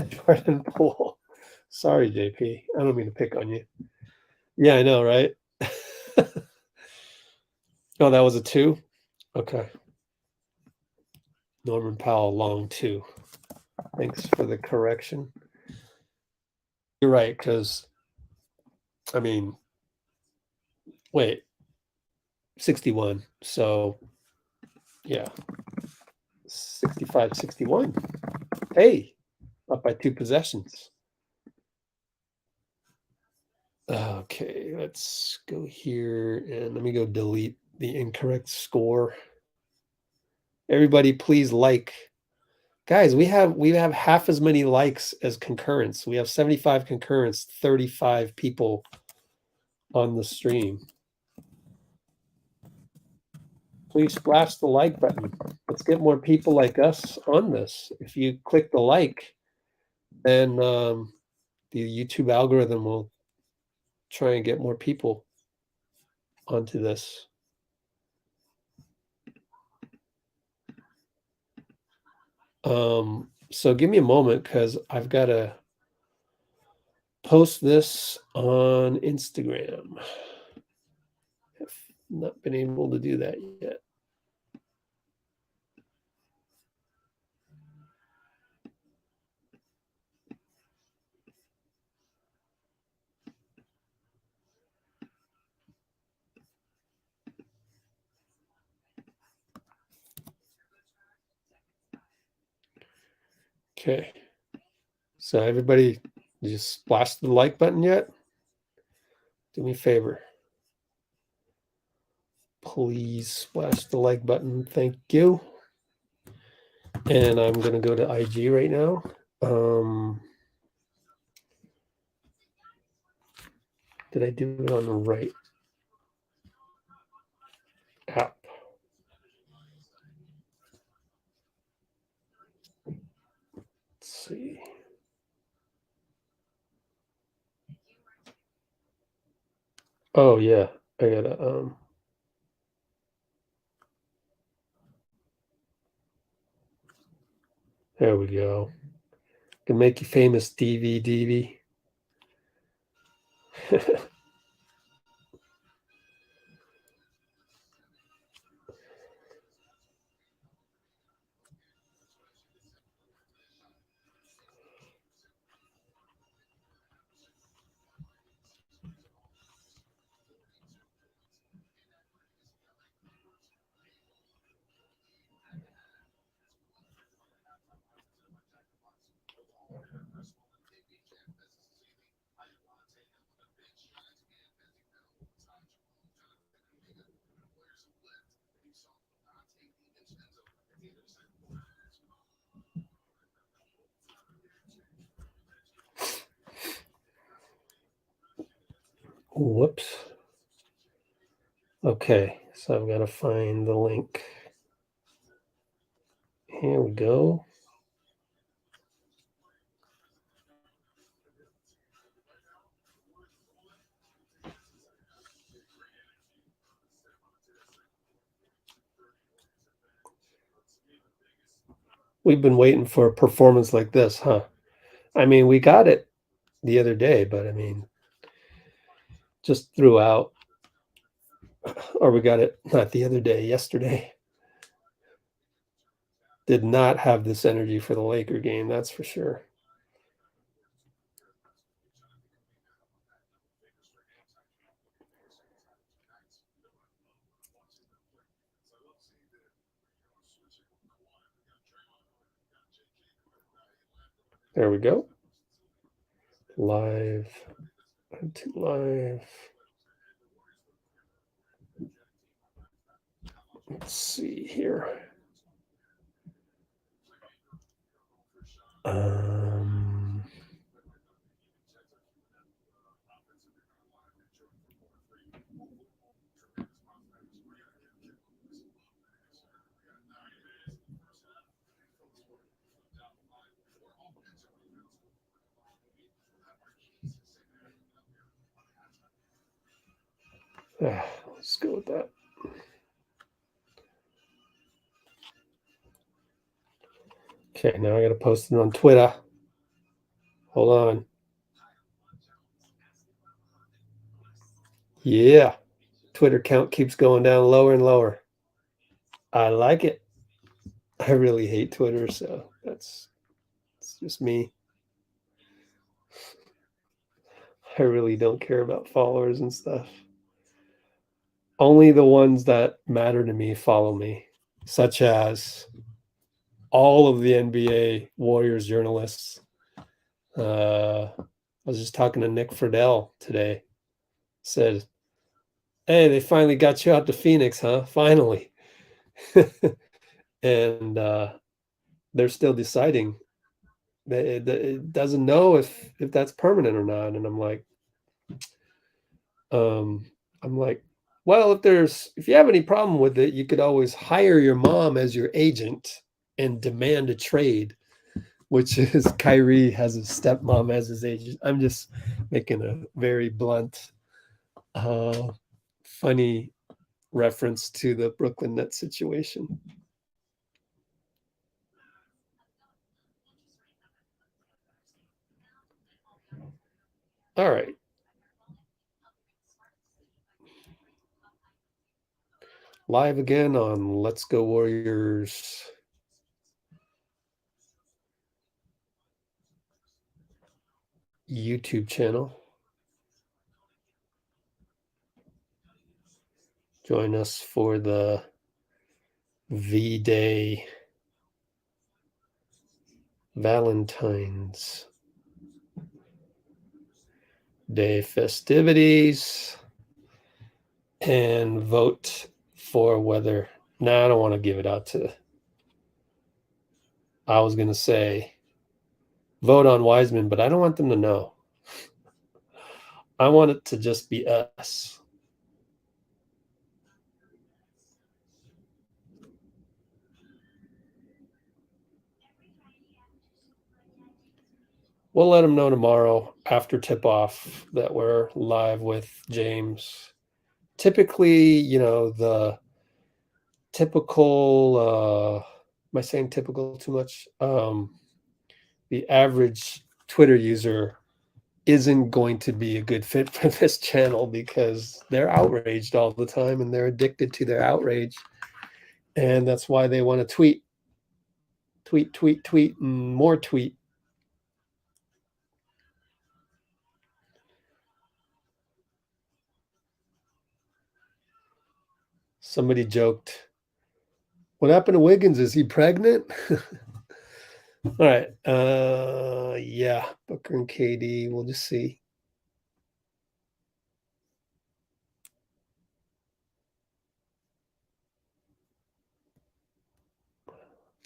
Jordan Poole. Sorry, JP. I don't mean to pick on you. Yeah, I know, right? Oh, that was a 2? Okay. Norman Powell, long 2. Thanks for the correction. You're right, because, I mean, wait, 61. So, yeah, 65-61. Hey, up by 2 possessions. Okay, let's go here and let me go delete the incorrect score. Everybody, please like. Guys, we have half as many likes as concurrents. We have 75 concurrents, 35 people on the stream. Please splash the like button. Let's get more people like us on this. If you click the like, then the YouTube algorithm will try and get more people onto this. So give me a moment because I've got to post this on Instagram. I've not been able to do that yet. Okay. So everybody, just splash the like button yet? Do me a favor. Please splash the like button. Thank you. And I'm going to go to IG right now. Did I do it on the right app? Let's see. Oh yeah, I gotta There we go. Can make you famous, DVDv. Whoops. Okay, so I've got to find the link. Here we go. We've been waiting for a performance like this, huh? I mean, we got it the other day, but I mean, just throughout, or we got it not the other day, yesterday. Did not have this energy for the Laker game, that's for sure. There we go. Live. Live. Let's see here. Let's go with that. Okay, now I got to post it on Twitter. Hold on. Yeah. Twitter count keeps going down lower and lower. I like it. I really hate Twitter, so it's just me. I really don't care about followers and stuff. Only the ones that matter to me follow me, such as all of the NBA Warriors journalists. I was just talking to Nick Friedel today. Said, hey, they finally got you out to Phoenix, huh? Finally. And they're still deciding. It doesn't know if that's permanent or not. And I'm like, well, if you have any problem with it, you could always hire your mom as your agent and demand a trade, which is Kyrie has his stepmom as his agent. I'm just making a very blunt, funny reference to the Brooklyn Nets situation. All right. Live again on Let's Go Warriors YouTube channel. Join us for the V-Day Valentine's Day festivities and vote for whether. I don't want to give it out to. I was going to say vote on Wiseman, but I don't want them to know. I want it to just be us. We'll let them know tomorrow after tip-off that we're live with James. Typically, the typical Am I saying typical too much? The average Twitter user isn't going to be a good fit for this channel because they're outraged all the time and they're addicted to their outrage. And that's why they want to tweet, and more tweet. Somebody joked, what happened to Wiggins? Is he pregnant? All right. Yeah, Booker and KD. We'll just see. Let's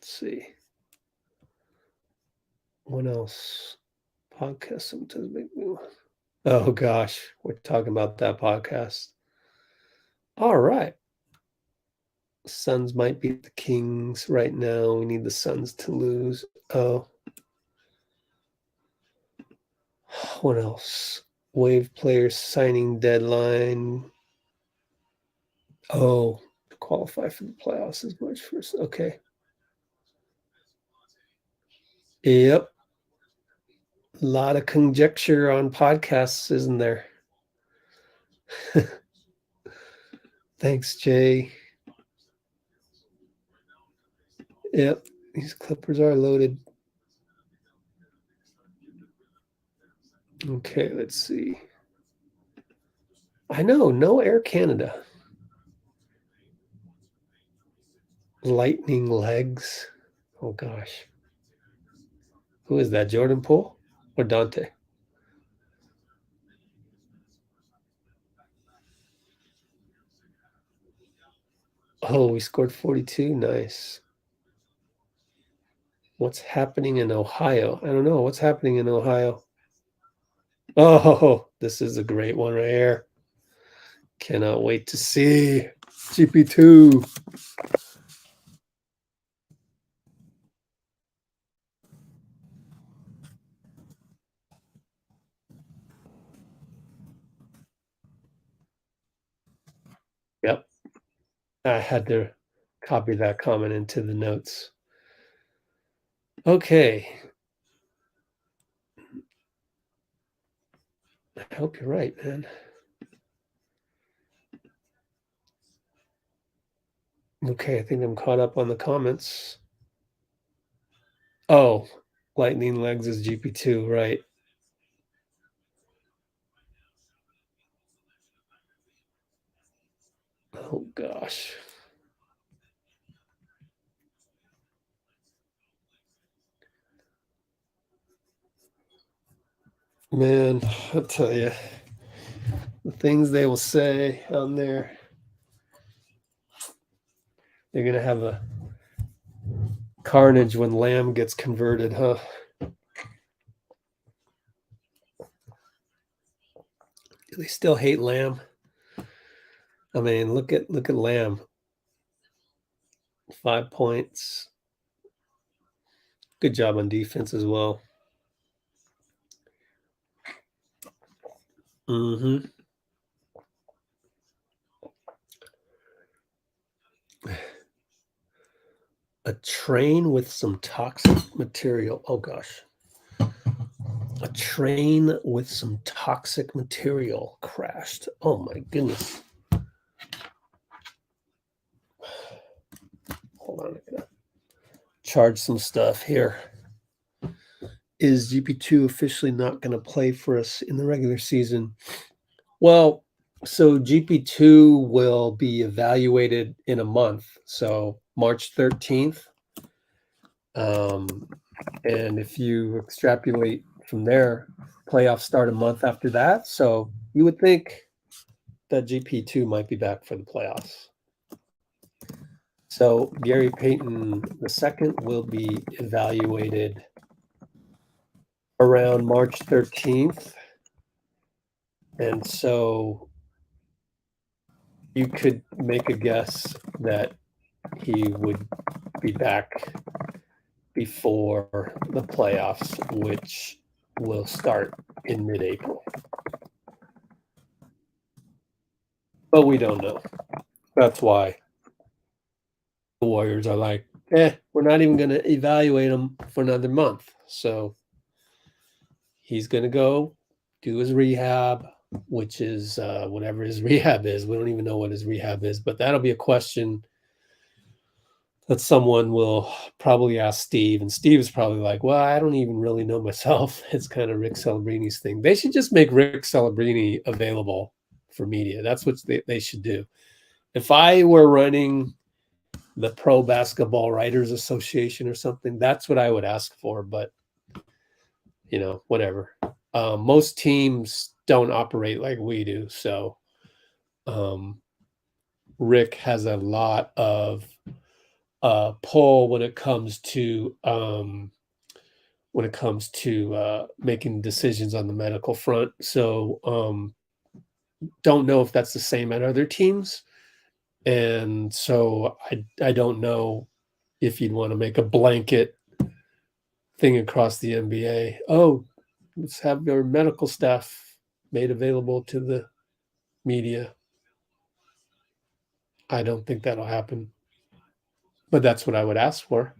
see. What else? Podcast sometimes make me. Oh gosh, we're talking about that podcast. All right. Suns might beat the Kings right now. We need the Suns to lose. Oh. What else? Wave players signing deadline. Oh, to qualify for the playoffs is March 1st. Okay. Yep. A lot of conjecture on podcasts, isn't there? Thanks, Jay. Yep. These Clippers are loaded. Okay, let's see. I know, no Air Canada. Lightning legs. Oh gosh. Who is that? Jordan Poole or Donte? Oh, we scored 42. Nice. What's happening in Ohio? I don't know. What's happening in Ohio? Oh, this is a great one right here. Cannot wait to see GP2. Yep. I had to copy that comment into the notes. Okay. I hope you're right, man. Okay, I think I'm caught up on the comments. Oh, Lightning Legs is GP2, right? Oh, gosh. Man, I'll tell you, the things they will say on there, they're going to have a carnage when Lamb gets converted, huh? Do they still hate Lamb? I mean, look at Lamb. 5 points. Good job on defense as well. Mm-hmm. A train with some toxic material. Oh gosh. A train with some toxic material crashed. Oh my goodness. Hold on, I gotta charge some stuff here. Is GP2 officially not going to play for us in the regular season? Well, so GP2 will be evaluated in a month, so March 13th. And if you extrapolate from there, playoffs start a month after that. So you would think that GP2 might be back for the playoffs. So Gary Payton II will be evaluated around March 13th. And so you could make a guess that he would be back before the playoffs, which will start in mid-April. But we don't know. That's why the Warriors are like, we're not even going to evaluate him for another month. So he's going to go do his rehab, which is whatever his rehab is. We don't even know what his rehab is, but that'll be a question that someone will probably ask Steve. And Steve is probably like, well, I don't even really know myself. It's kind of Rick Celebrini's thing. They should just make Rick Celebrini available for media. That's what they should do. If I were running the Pro Basketball Writers Association or something, that's what I would ask for. But, you know, whatever. Most teams don't operate like we do. So Rick has a lot of pull when it comes to making decisions on the medical front. So don't know if that's the same at other teams. And so I don't know if you'd want to make a blanket thing across the NBA. Oh, let's have your medical staff made available to the media. I don't think that'll happen. But that's what I would ask for.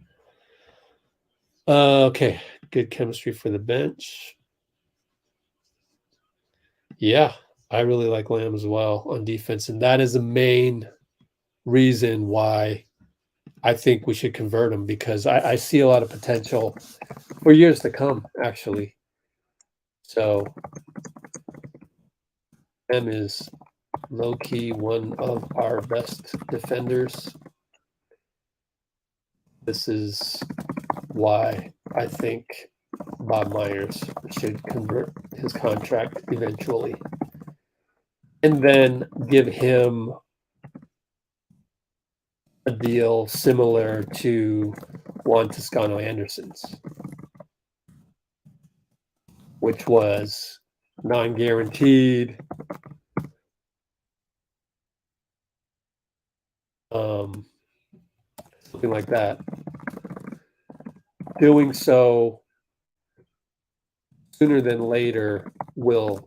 Okay, good chemistry for the bench. Yeah, I really like Lamb as well on defense. And that is the main reason why I think we should convert him, because I see a lot of potential for years to come, actually. So Lamb is low-key one of our best defenders. This is why I think Bob Myers should convert his contract eventually, and then give him a deal similar to Juan Toscano Anderson's, which was non-guaranteed. Something like that. Doing so sooner than later will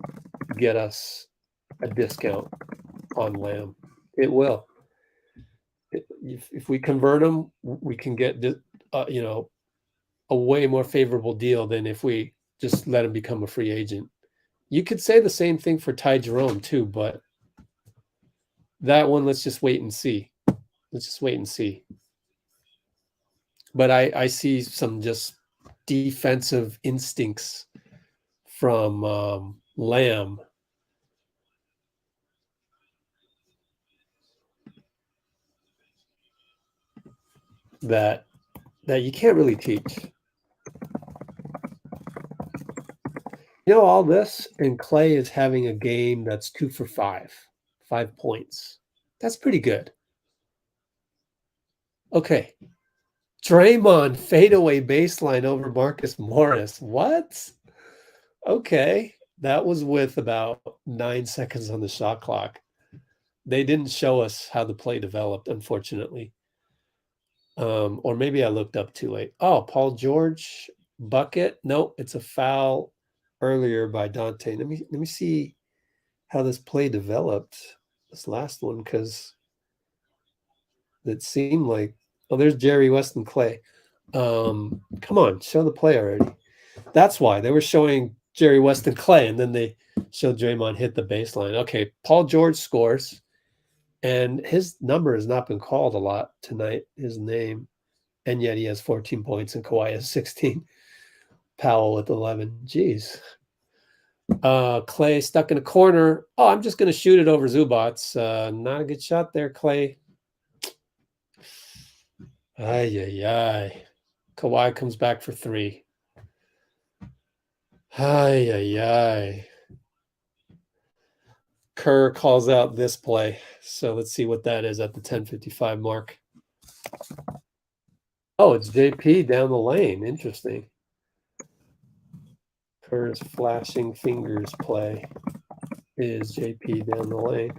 get us a discount on Lamb. It will. If we convert him, we can get a way more favorable deal than if we just let him become a free agent. You could say the same thing for Ty Jerome too, but that one, let's just wait and see. But I see some just defensive instincts from Lamb that you can't really teach. You know, all this, and Klay is having a game that's 2 for 5 points. That's pretty good. Okay. Draymond fadeaway baseline over Marcus Morris. What? Okay. That was with about 9 seconds on the shot clock. They didn't show us how the play developed, unfortunately. Or maybe I looked up too late. Oh, Paul George bucket. No, it's a foul earlier by Donte. Let me see how this play developed, this last one, because it seemed like, oh, there's Jerry Weston Klay. Come on, show the play already. That's why they were showing Jerry Weston Klay, and then they showed Draymond hit the baseline. Okay, Paul George scores, and his number has not been called a lot tonight, his name, and yet he has 14 points and Kawhi has 16. Powell with 11. Jeez. Klay stuck in a corner. Oh, I'm just going to shoot it over Zubats. Not a good shot there, Klay. Ay. Kawhi comes back for 3. Ay. Kerr calls out this play. So let's see what that is at the 10:55 mark. Oh, it's JP down the lane. Interesting. Kerr's flashing fingers play is JP down the lane.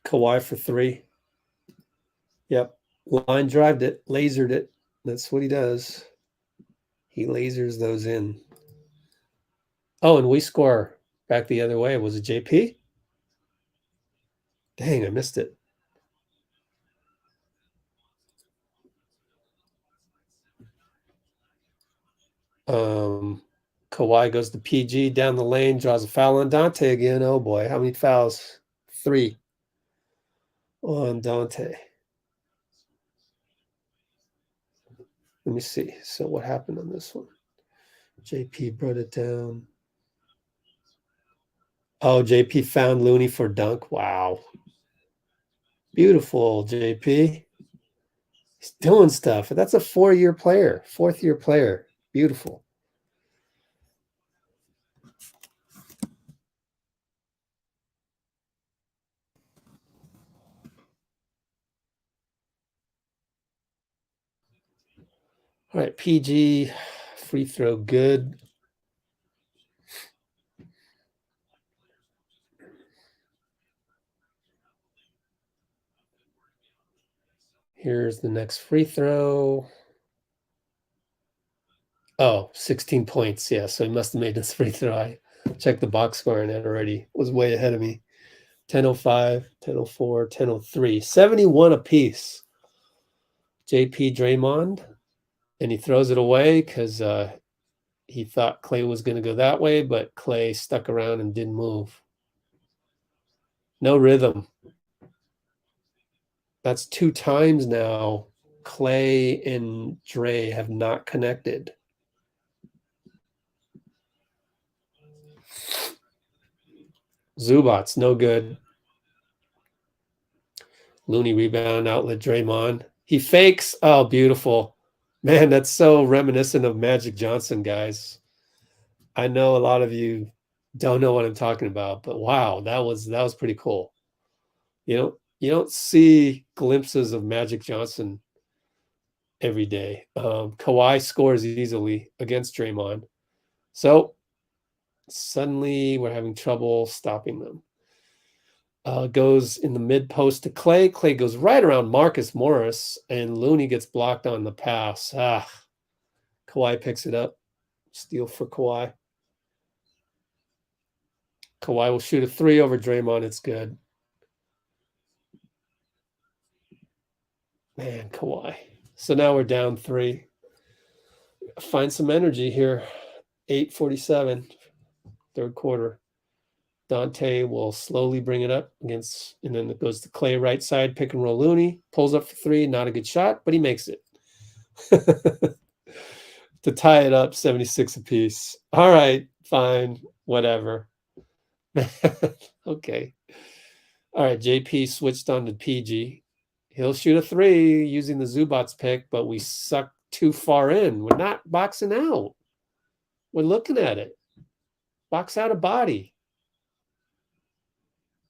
Kawhi for 3. Yep. Line drived it, lasered it. That's what he does. He lasers those in. Oh, and we score Back the other way. Was it JP? Dang, I missed it. Kawhi goes to PG down the lane, draws a foul on Donte again. Oh boy, how many fouls? 3 on Donte. Let me see. So what happened on this one? JP brought it down. Oh, JP found Looney for dunk. Wow. Beautiful, JP. He's doing stuff. That's a 4-year player, 4th-year player. Beautiful. All right, PG, free throw, good. Here's the next free throw. Oh, 16 points. Yeah, so he must have made this free throw. I checked the box score and it already was way ahead of me. 10:05, 10:04, 10:03. 71 apiece. JP Draymond. And he throws it away because he thought Klay was going to go that way, but Klay stuck around and didn't move. No rhythm. That's 2 times now Klay and Dray have not connected. Zubac's no good. Looney rebound, outlet Draymond. He fakes. Oh, beautiful. Man, that's so reminiscent of Magic Johnson, guys. I know a lot of you don't know what I'm talking about, but wow, that was pretty cool. You don't see glimpses of Magic Johnson every day. Kawhi scores easily against Draymond. So suddenly we're having trouble stopping them. Goes in the mid post to Klay. Klay goes right around Marcus Morris, and Looney gets blocked on the pass. Kawhi picks it up. Steal for Kawhi. Kawhi will shoot a 3 over Draymond. It's good. Man, Kawhi. So now we're down 3. Find some energy here. 8:47, 3rd quarter. Donte will slowly bring it up against, and then it goes to Klay right side, pick and roll Looney, pulls up for 3, not a good shot, but he makes it. To tie it up, 76 apiece. All right, fine, whatever. Okay. All right, JP switched on to PG. He'll shoot a 3 using the Zubac's pick, but we suck too far in. We're not boxing out. We're looking at it. Box out a body.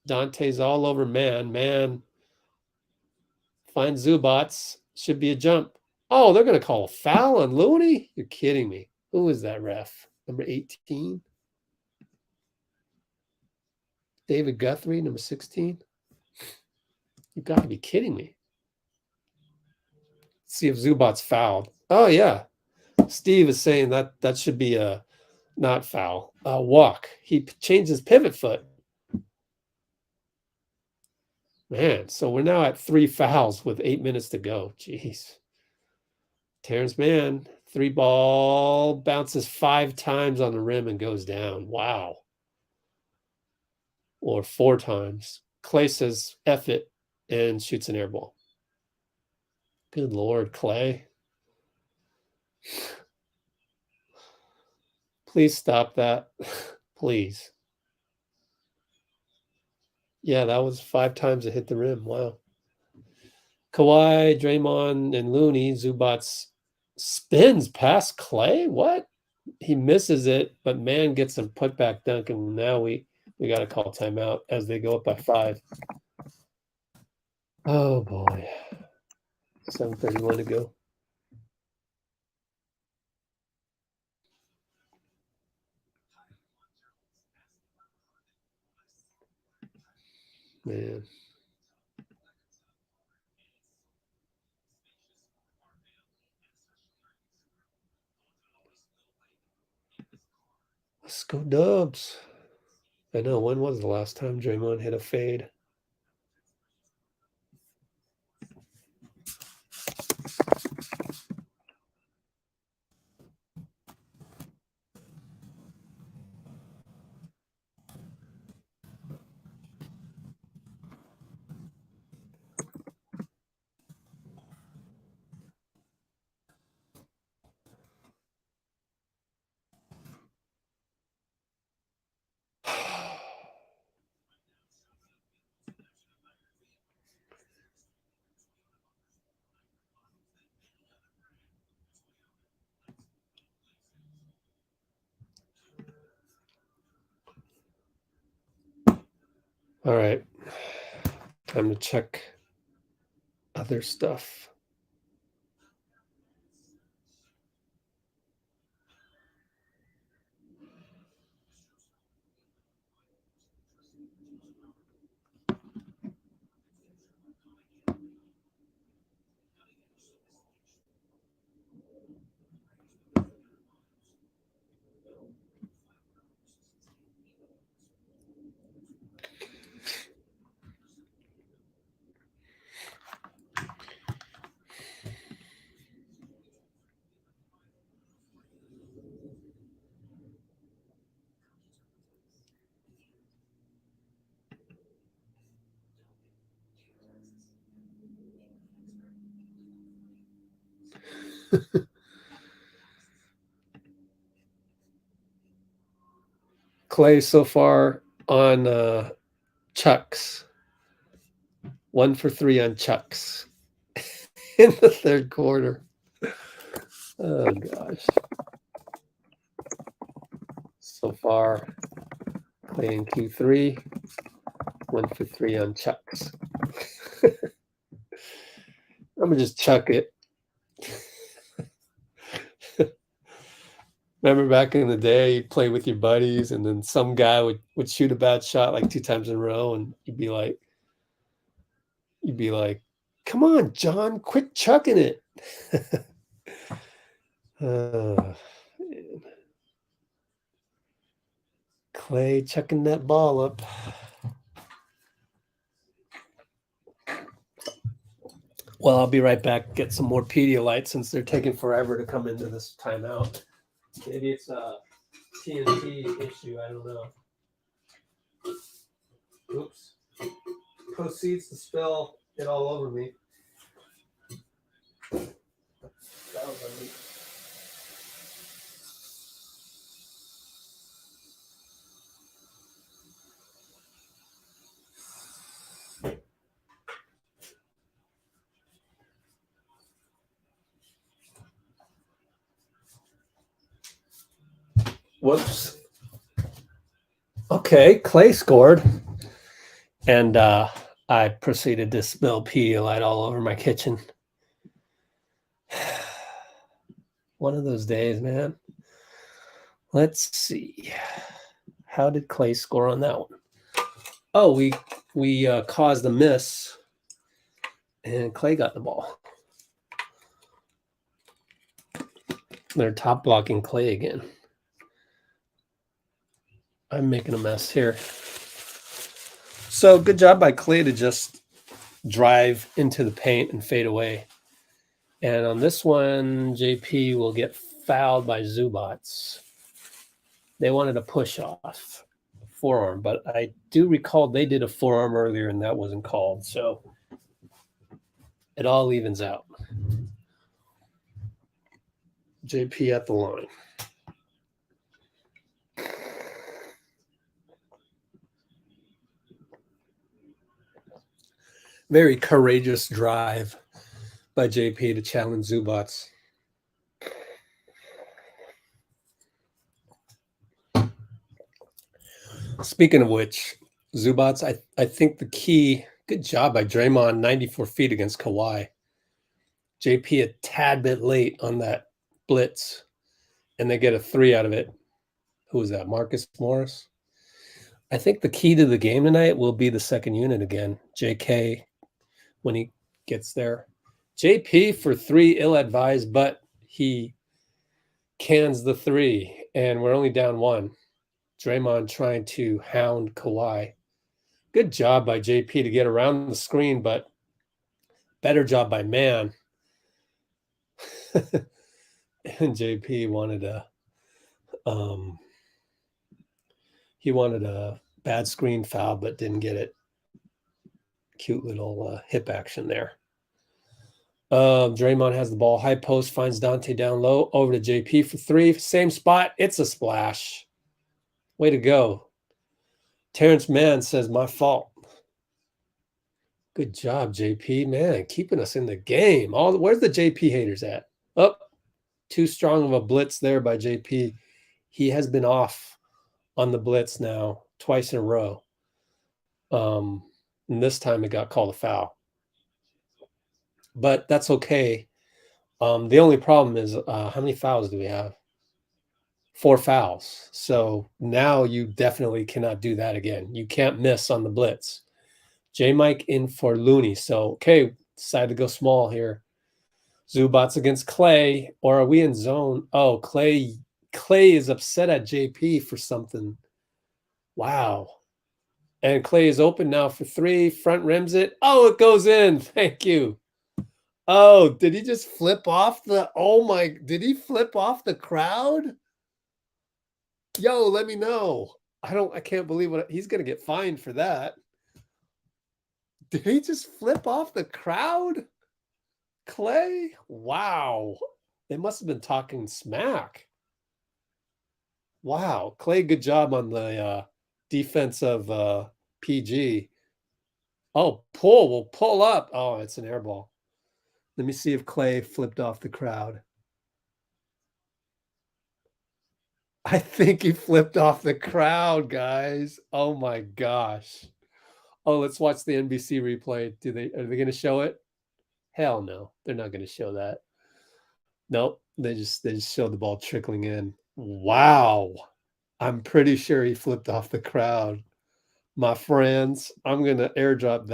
Dante's all over man. Man finds Zubac's. Should be a jump. Oh, they're going to call a foul on Looney? You're kidding me. Who is that ref? Number 18? David Guthrie, number 16? You've got to be kidding me. Let's see if Zubac's fouled. Oh, yeah. Steve is saying that should be a not foul. Walk. He changed his pivot foot. Man, so we're now at 3 fouls with 8 minutes to go. Jeez. Terrence Mann, 3 ball, bounces 5 times on the rim and goes down. Wow. Or 4 times. Klay says, F it, and shoots an air ball. Good Lord, Klay. Please stop that. Please. Yeah, that was 5 times it hit the rim. Wow. Kawhi, Draymond, and Looney. Zubac's spins past Klay. What? He misses it, but man gets a putback dunk, and now we got to call timeout as they go up by 5. Oh boy. 7:31 to go. Man. Let's go Dubs. I know. When was the last time Draymond hit a fade? All right. Time to check other stuff. Klay so far on chucks. 1 for 3 on chucks in the third quarter. Oh, gosh. So far, Klay in Q3, 1 for 3 on chucks. I'm going to just chuck it. Remember back in the day, you'd play with your buddies, and then some guy would shoot a bad shot like 2 times in a row, and you'd be like, come on, John, quit chucking it. Man. Klay chucking that ball up. Well, I'll be right back. Get some more Pedialyte since they're taking forever to come into this timeout. Maybe it's a TNT issue. I don't know. Oops. Proceeds to spill it all over me. That was ugly. Whoops. Okay, Klay scored. And I proceeded to spill Pedialyte all over my kitchen. One of those days, man. Let's see. How did Klay score on that one? Oh, we caused a miss, and Klay got the ball. They're top blocking Klay again. I'm making a mess here. So good job by Klay to just drive into the paint and fade away. And on this one, JP will get fouled by Zubats. They wanted a push-off forearm, but I do recall they did a forearm earlier and that wasn't called. So it all evens out. JP at the line. Very courageous drive by JP to challenge Zubats. Speaking of which, Zubats, I think the key, good job by Draymond, 94 feet against Kawhi. JP a tad bit late on that blitz, and they get a 3 out of it. Who was that, Marcus Morris? I think the key to the game tonight will be the second unit again, JK, when he gets there. JP for 3, ill-advised, but he cans the 3, and we're only down 1. Draymond trying to hound Kawhi. Good job by JP to get around the screen, but better job by Man. And JP wanted a bad screen foul, but didn't get it. Cute little hip action there. Draymond has the ball, high post, finds Donte down low, over to JP for three, same spot. It's a splash. Way to go. Terrence Mann says, my fault. Good job, JP, man, keeping us in the game. Where's the JP haters at? Oh, too strong of a blitz there by JP. He has been off on the blitz now twice in a row. And this time it got called a foul. But that's okay. The only problem is how many fouls do we have? 4 fouls. So now you definitely cannot do that again. You can't miss on the blitz. JaMychal in for Looney. So, okay, decided to go small here. Zubats against Klay. Or are we in zone? Oh, Klay is upset at JP for something. Wow. And Klay is open now for 3. Front rims it. Oh, it goes in. Thank you. Oh, did he just flip off the... Oh, my... Did he flip off the crowd? Yo, let me know. I can't believe what... He's going to get fined for that. Did he just flip off the crowd? Klay? Wow. They must have been talking smack. Wow. Klay, good job on the defense of PG. Oh, Poole will pull up. Oh, it's an air ball. Let me see if Klay flipped off the crowd. I think he flipped off the crowd, guys. Oh my gosh. Oh, let's watch the NBC replay. Are they going to show it? Hell no. They're not going to show that. Nope. They just showed the ball trickling in. Wow. I'm pretty sure he flipped off the crowd. My friends, I'm going to airdrop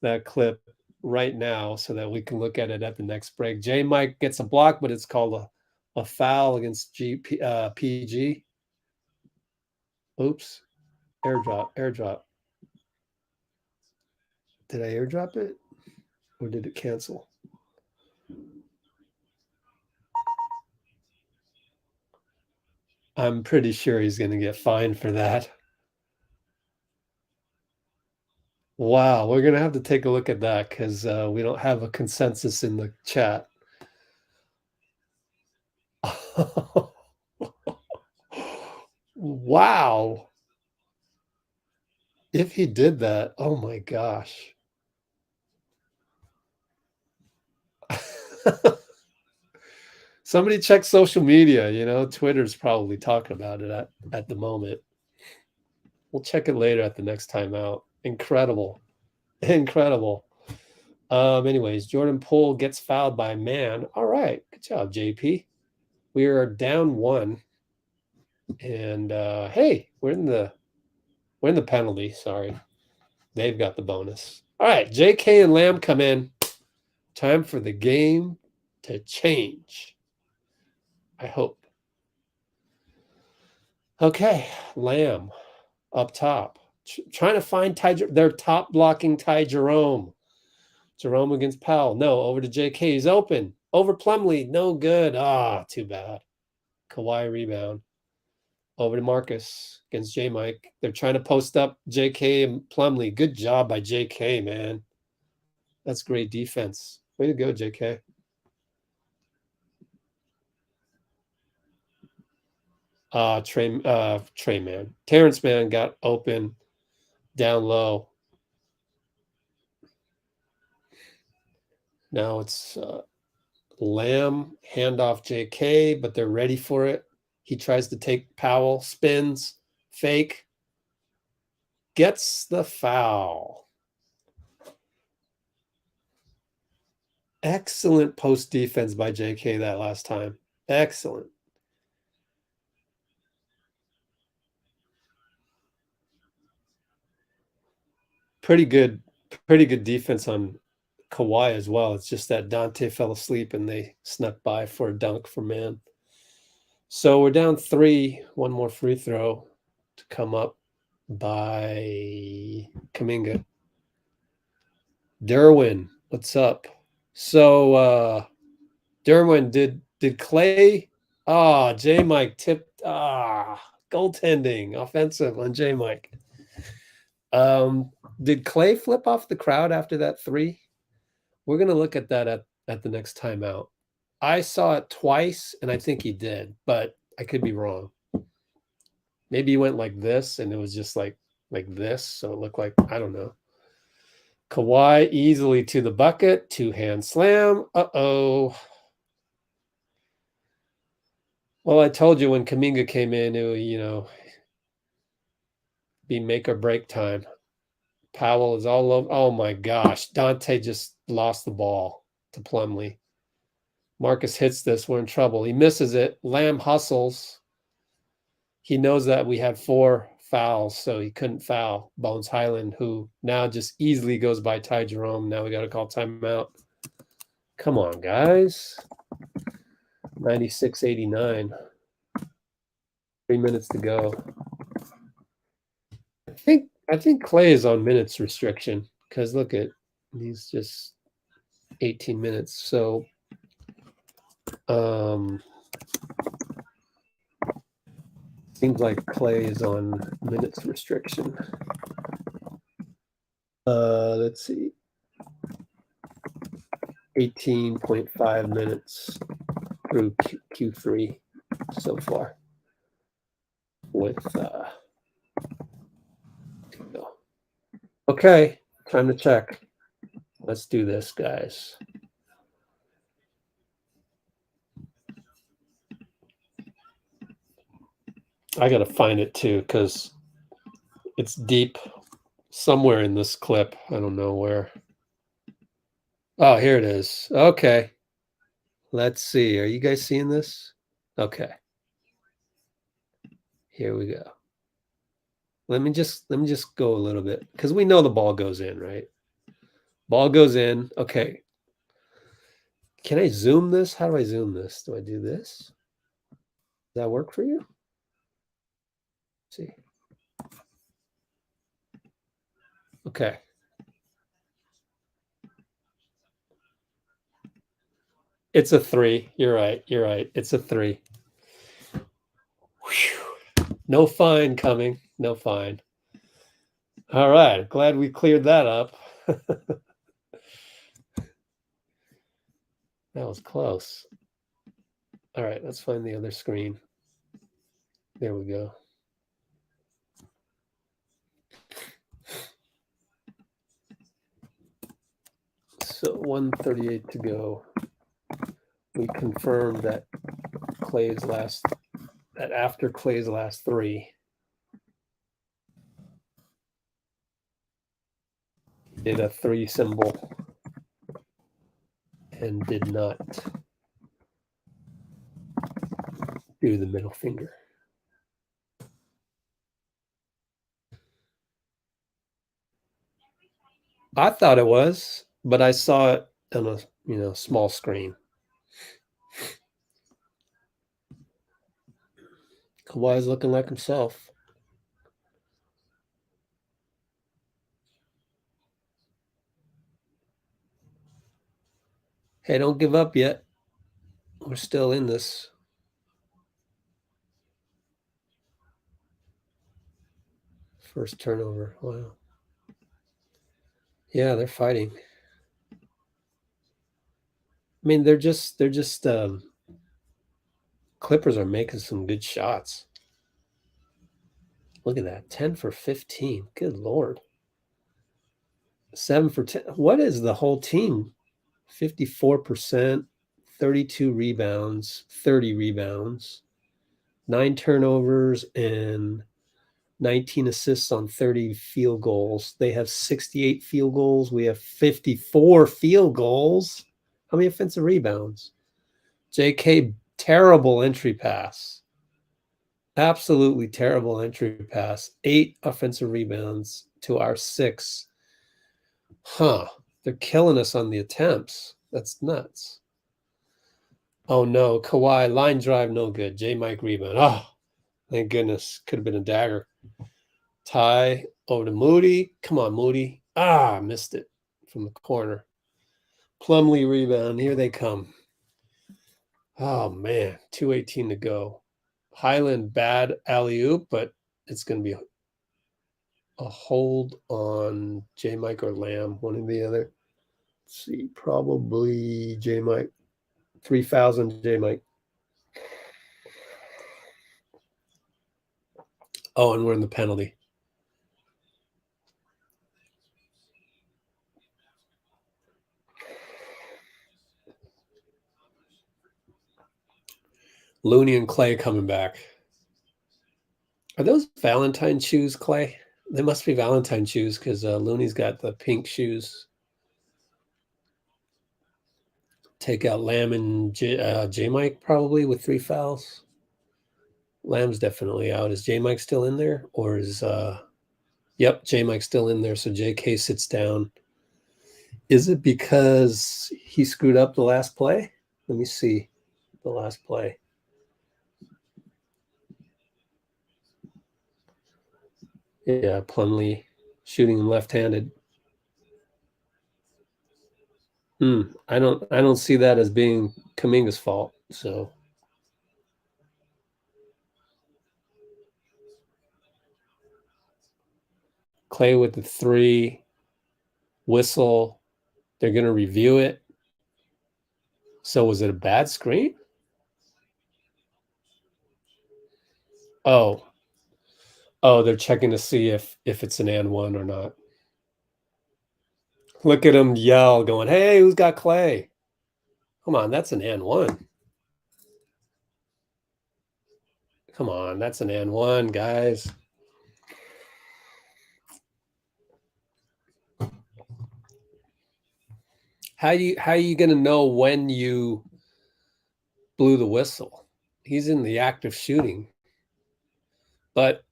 that clip right now so that we can look at it at the next break. JaMychal gets a block, but it's called a foul against PG. Oops. Airdrop. Did I airdrop it? Or did it cancel? I'm pretty sure he's going to get fined for that. Wow, we're going to have to take a look at that because we don't have a consensus in the chat. Wow. If he did that, oh my gosh. Somebody check social media, Twitter's probably talking about it at the moment. We'll check it later at the next time out. Incredible. Anyways, Jordan Poole gets fouled by Man. All right. Good job, JP. We are down 1. And hey, we're in the penalty. Sorry. They've got the bonus. All right, JK and Lamb come in. Time for the game to change. I hope. Okay, Lamb up top. Trying to find their top blocking Ty Jerome. Jerome against Powell. No, over to JK. He's open. Over Plumlee. No good. Too bad. Kawhi rebound. Over to Marcus against JaMychal. They're trying to post up JK and Plumlee. Good job by JK, man. That's great defense. Way to go, JK. Trey Man. Terrence Man got open down low. Now it's Lamb, handoff JK, but they're ready for it. He tries to take Powell, spins, fake, gets the foul. Excellent post defense by JK that last time. Excellent. Pretty good defense on Kawhi as well. It's just that Donte fell asleep and they snuck by for a dunk for Man. So we're down 3. One more free throw to come up by Kuminga. Derwin, what's up? So Derwin, did Klay? J-Mike tipped. Goaltending, offensive on J-Mike. Did Klay flip off the crowd after that 3? We're gonna look at that at the next timeout. I saw it twice, and I think he did, but I could be wrong. Maybe he went like this, and it was just like this, so it looked like, I don't know. Kawhi easily to the bucket, 2-hand slam. Uh-oh. Well, I told you when Kuminga came in, it would, be make or break time. Powell is all over. Oh my gosh. Donte just lost the ball to Plumlee. Marcus hits this. We're in trouble. He misses it. Lamb hustles. He knows that we had 4 fouls, so he couldn't foul Bones Hyland, who now just easily goes by Ty Jerome. Now we got to call timeout. Come on, guys. 96-89. 3 minutes to go. I think Klay is on minutes restriction because look at, he's just 18 minutes. So seems like Klay is on minutes restriction. Let's see. 18.5 minutes through Q3 so far with okay, time to check. Let's do this, guys. I gotta find it too because it's deep somewhere in this clip. I don't know where. Oh, here it is. Okay. Let's see. Are you guys seeing this? Okay. Here we go. Let me just go a little bit because we know the ball goes in, right? Ball goes in. Okay. Can I zoom this? How do I zoom this? Do I do this? Does that work for you? Let's see. Okay. It's a 3. You're right. You're right. It's a 3. Whew. No fine coming. No fine. All right. Glad we cleared that up. That was close. All right. Let's find the other screen. There we go. So 1:38 to go. We confirmed that after Klay's last 3, he did a 3 symbol and did not do the middle finger. I thought it was, but I saw it on a small screen. Kawhi's looking like himself. Hey, don't give up yet. We're still in this. First turnover. Wow. Yeah, they're fighting. I mean, they're just Clippers are making some good shots. Look at that. 10 for 15. Good Lord. 7 for 10. What is the whole team? 54%, 32 rebounds, 30 rebounds, 9 turnovers, and 19 assists on 30 field goals. They have 68 field goals. We have 54 field goals. How many offensive rebounds? JK, terrible entry pass. Absolutely terrible entry pass. 8 offensive rebounds to our 6. Huh. They're killing us on the attempts. That's nuts. Oh no, Kawhi line drive, no good. JaMychal rebound. Oh, thank goodness. Could have been a dagger. Ty over to Moody. Come on, Moody. Ah, missed it from the corner. Plumlee rebound. Here they come. Oh man, 2:18 to go. Hyland bad alley-oop, but it's going to be a hold on JaMychal or Lamb, one or the other. Let's see, probably JaMychal. 3,000 JaMychal. Oh, and we're in the penalty. Looney and Klay coming back. Are those Valen-Ty shoes, Klay? They must be Valen-Ty shoes because Looney's got the pink shoes. Take out Lamb and JaMychal probably with 3 fouls. Lamb's definitely out. Is JaMychal still in there? Or is yep, JaMychal still in there, so JK sits down. Is it because he screwed up the last play? Let me see the last play. Yeah, Plumlee shooting him left-handed. I don't see that as being Kuminga's fault. So Klay with the 3, whistle. They're going to review it. So was it a bad screen? Oh, they're checking to see if it's an and one or not. Look at him yell, going, "Hey, who's got Klay?" Come on, that's an and one. Come on, that's an and one, guys. How are you going to know when you blew the whistle? He's in the act of shooting. But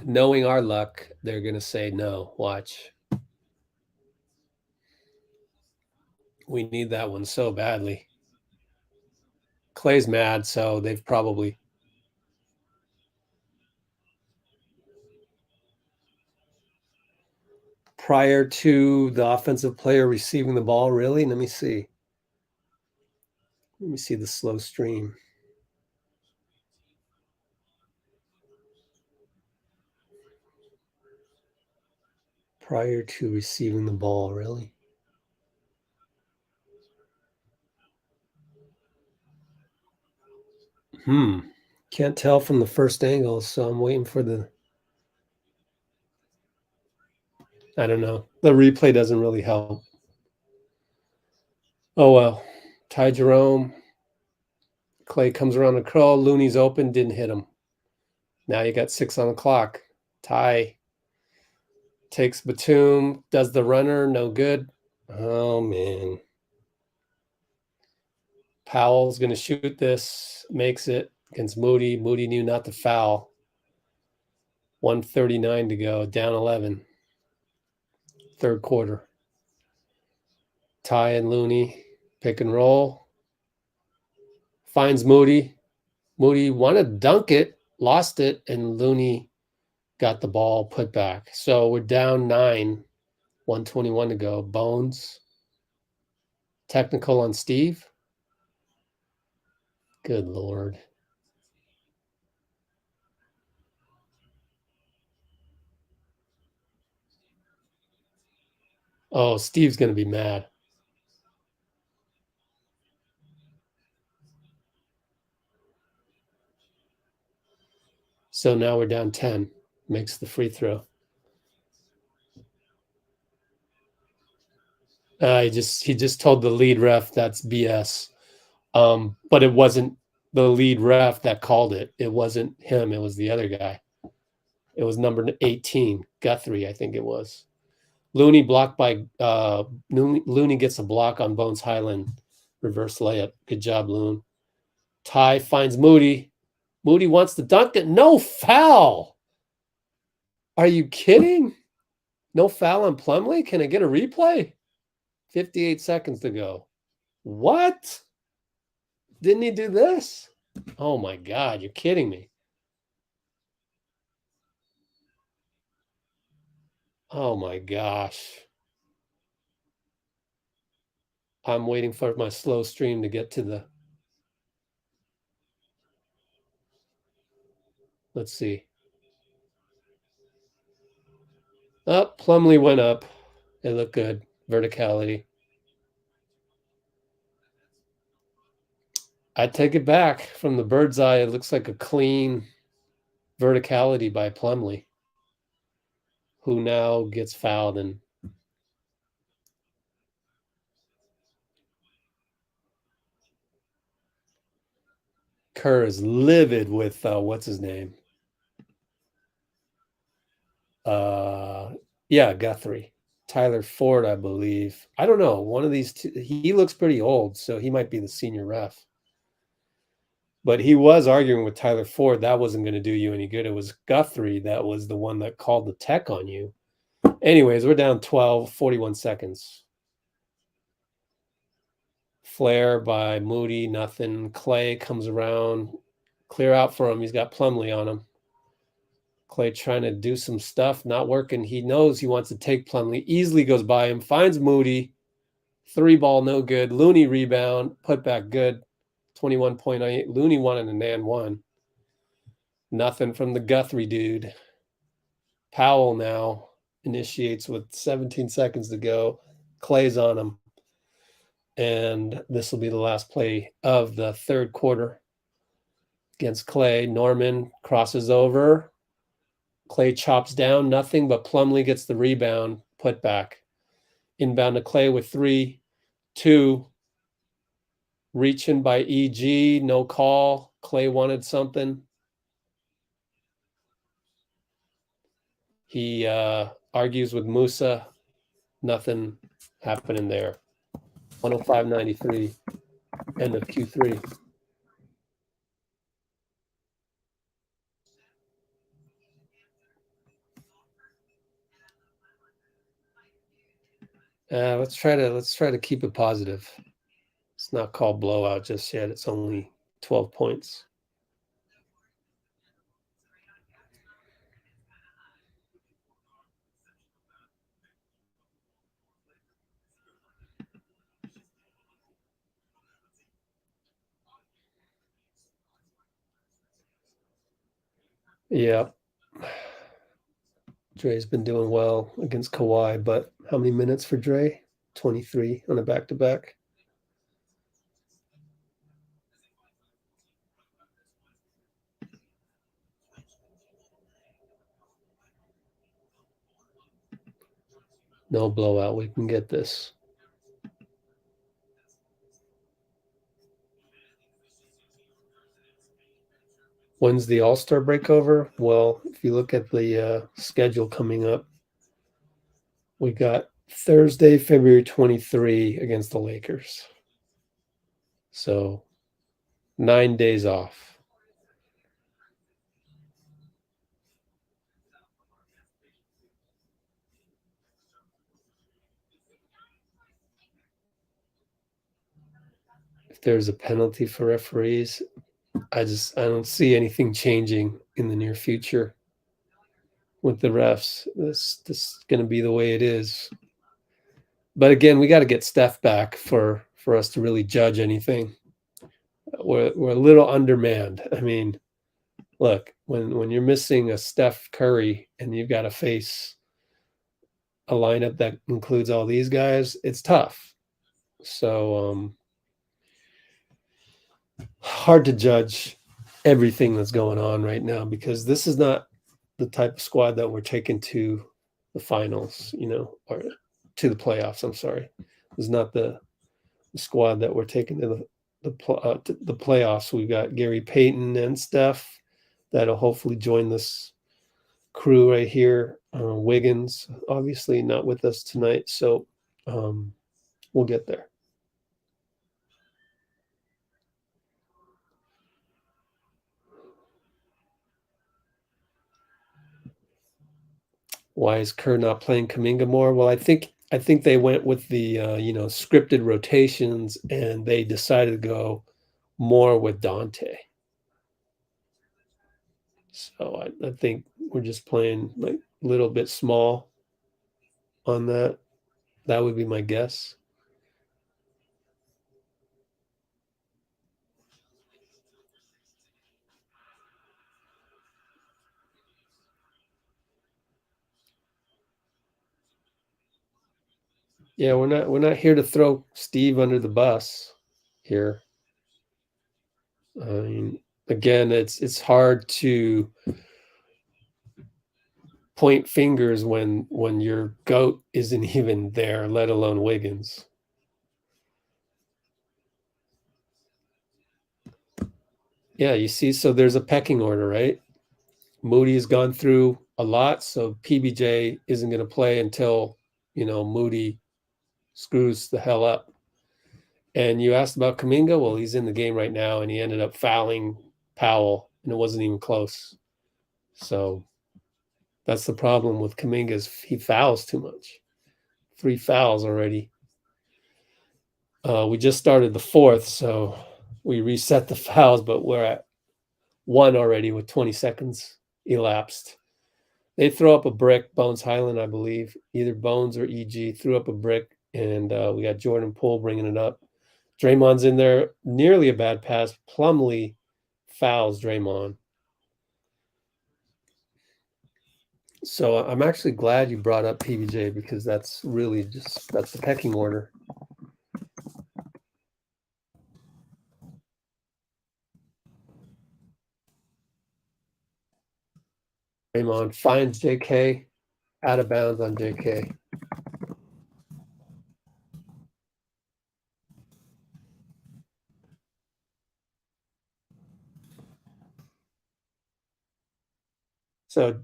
knowing our luck, they're going to say no. Watch. We need that one so badly. Klay's mad, so they've probably prior to the offensive player receiving the ball, really? Let me see. Let me see the slow stream. Prior to receiving the ball, really? Can't tell from the first angle, so I'm waiting for the... I don't know. The replay doesn't really help. Oh, well. Ty Jerome. Klay comes around the curl. Looney's open. Didn't hit him. Now you got 6 on the clock. Ty takes Batum. Does the runner. No good. Oh, man. Powell's going to shoot this. Makes it against Moody. Moody knew not to foul. 1:39 to go. Down 11. Third quarter. Ty and Looney. Pick and roll. Finds Moody. Moody wanted to dunk it. Lost it. And Looney got the ball put back. So we're down 9. 1:21 to go. Bones. Technical on Steve. Good Lord. Oh, Steve's going to be mad. So now we're down 10. Makes the free throw. He just told the lead ref that's BS. But it wasn't the lead ref that called it. It wasn't him. It was the other guy. It was number 18, Guthrie, I think it was. Looney blocked by Looney gets a block on Bones Hyland. Reverse layup. Good job, Loon. Ty finds Moody. Moody wants to dunk it. No foul. Are you kidding? No foul on Plumlee? Can I get a replay? 58 seconds to go. What? Didn't he do this? Oh my God, you're kidding me. Oh my gosh. I'm waiting for my slow stream to get to the. Let's see. Oh, Plumlee went up. It looked good. Verticality. I take it back. From the bird's eye, it looks like a clean verticality by Plumlee, who now gets fouled. And Kerr is livid with what's his name? Yeah, Guthrie. Tyler Ford, I believe. I don't know. One of these two. He looks pretty old, so he might be the senior ref. But he was arguing with Tyler Ford. That wasn't going to do you any good. It was Guthrie that was the one that called the tech on you. Anyways, we're down 12, 41 seconds. Flare by Moody, nothing. Klay comes around. Clear out for him. He's got Plumlee on him. Klay trying to do some stuff, not working. He knows he wants to take Plumlee. Easily goes by him, finds Moody. 3-ball, no good. Looney rebound, put back good. 21.8. Looney wanted an and one. Nothing from the Guthrie dude. Powell now initiates with 17 seconds to go. Klay's on him. And this will be the last play of the third quarter against Klay. Norman crosses over. Klay chops down, nothing, but Plumlee gets the rebound, put back. Inbound to Klay with 3, 2. Reaching by EG, no call. Klay wanted something. He argues with Musa. Nothing happening there. 105.93, end of Q3. Let's try to keep it positive. It's not called blowout just yet. It's only 12 points. Yeah. Dray's been doing well against Kawhi, but how many minutes for Dray? 23 on a back-to-back. No blowout. We can get this. When's the All-Star break over? Well, if you look at the schedule coming up, we got Thursday, February 23 against the Lakers. So 9 days off. If there's a penalty for referees, I don't see anything changing in the near future with the refs. This is going to be the way it is. But again, we got to get Steph back for us to really judge anything. We're a little undermanned. I mean, look, when you're missing a Steph Curry and you've got to face a lineup that includes all these guys, it's tough. So hard to judge everything that's going on right now because this is not the type of squad that we're taking to the finals, or to the playoffs. I'm sorry. It's not the squad that we're taking to the playoffs. We've got Gary Payton and Steph that'll hopefully join this crew right here. Wiggins, obviously not with us tonight, so we'll get there. Why is Kerr not playing Kuminga more? Well, I think they went with the scripted rotations, and they decided to go more with Donte. So I think we're just playing like a little bit small on that. That would be my guess. Yeah, we're not here to throw Steve under the bus here. I mean, again, it's hard to point fingers when your GOAT isn't even there, let alone Wiggins. Yeah, you see, so there's a pecking order, right? Moody has gone through a lot, so PBJ isn't going to play until, Moody screws the hell up. And you asked about Kuminga. Well, he's in the game right now, and he ended up fouling Powell, and it wasn't even close. So that's the problem with Kuminga is he fouls too much. 3 fouls already. We just started the 4th, so we reset the fouls, but we're at 1 already with 20 seconds elapsed. They throw up a brick, Bones Hyland, I believe. Either Bones or EG threw up a brick, and we got Jordan Poole bringing it up. Draymond's in there, nearly a bad pass. Plumlee fouls Draymond. So I'm actually glad you brought up PBJ because that's really that's the pecking order. Draymond finds JK, out of bounds on JK. So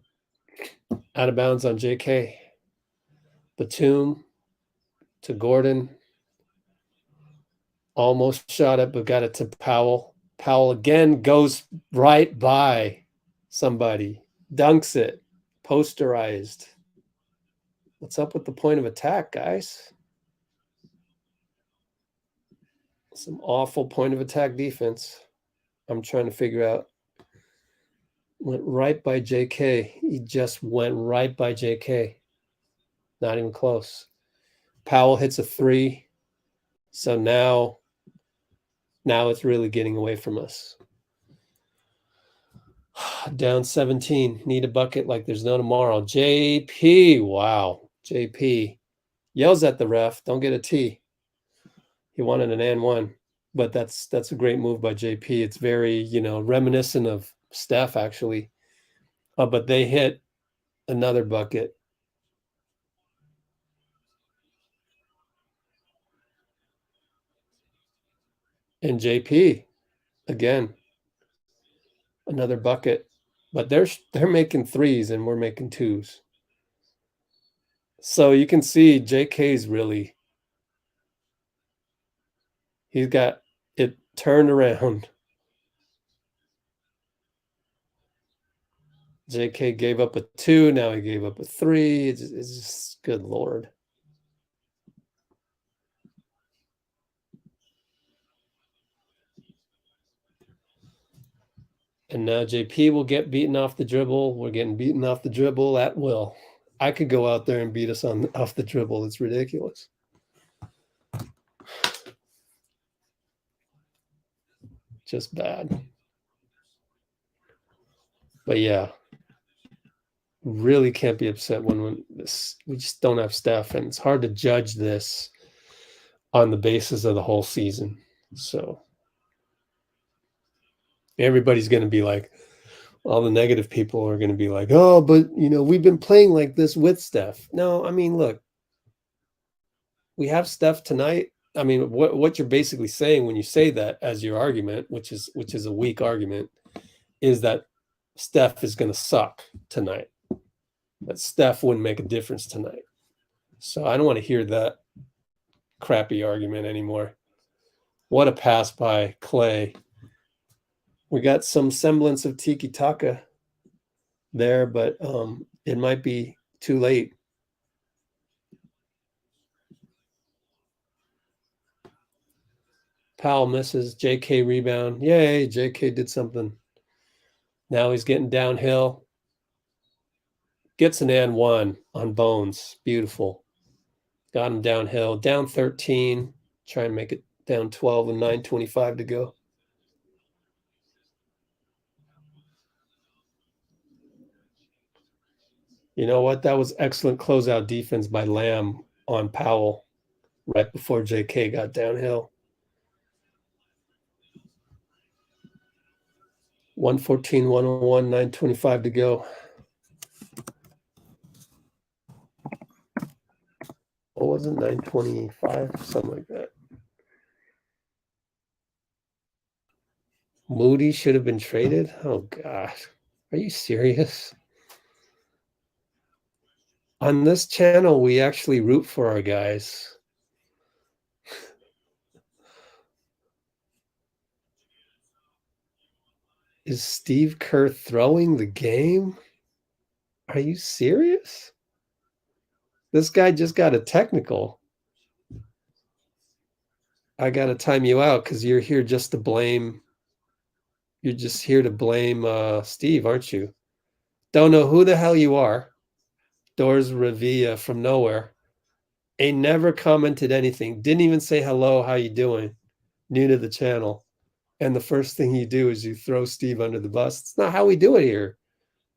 out of bounds on JK. Batum to Gordon. Almost shot it, but got it to Powell. Powell again goes right by somebody. Dunks it. Posterized. What's up with the point of attack, guys? Some awful point of attack defense. I'm trying to figure out. Went right by JK. He just went right by JK. Not even close. Powell hits a 3. So now it's really getting away from us. Down 17. Need a bucket like there's no tomorrow. JP. Wow. JP yells at the ref. Don't get a T. He wanted an and 1. But that's a great move by JP. It's very, reminiscent of Steph, actually. But they hit another bucket. And JP, again, another bucket. But they're making 3s and we're making 2s. So you can see JK's really, he's got it turned around. JK gave up a 2, now he gave up a 3. It's just good Lord. And now JP will get beaten off the dribble. We're getting beaten off the dribble at will. I could go out there and beat us off the dribble. It's ridiculous. Just bad. But yeah, really can't be upset when we just don't have Steph, and it's hard to judge this on the basis of the whole season. So everybody's going to be like, all the negative people are going to be like, oh, but we've been playing like this with Steph. No, I mean, look, we have Steph tonight. I mean, what you're basically saying when you say that as your argument, which is a weak argument, is that Steph is going to suck tonight. That Steph wouldn't make a difference tonight. So I don't want to hear that crappy argument anymore. What a pass by Klay. We got some semblance of tiki-taka there, but it might be too late. Powell misses. JK rebound. Yay, JK did something. Now he's getting downhill. Gets an and one on Bones. Beautiful. Got him downhill. Down 13. Try and make it down 12 and 9:25 to go. You know what? That was excellent closeout defense by Lamb on Powell right before JK got downhill. 114, 101, 9:25 to go. What was it? 9:25, something like that. Moody should have been traded? Oh, God. Are you serious? On this channel, we actually root for our guys. Is Steve Kerr throwing the game? Are you serious? This guy just got a technical. I got to time you out because you're here just to blame. You're just here to blame Steve, aren't you? Don't know who the hell you are. Doors Revilla from nowhere. Ain't never commented anything. Didn't even say hello, how you doing? New to the channel. And the first thing you do is you throw Steve under the bus. It's not how we do it here.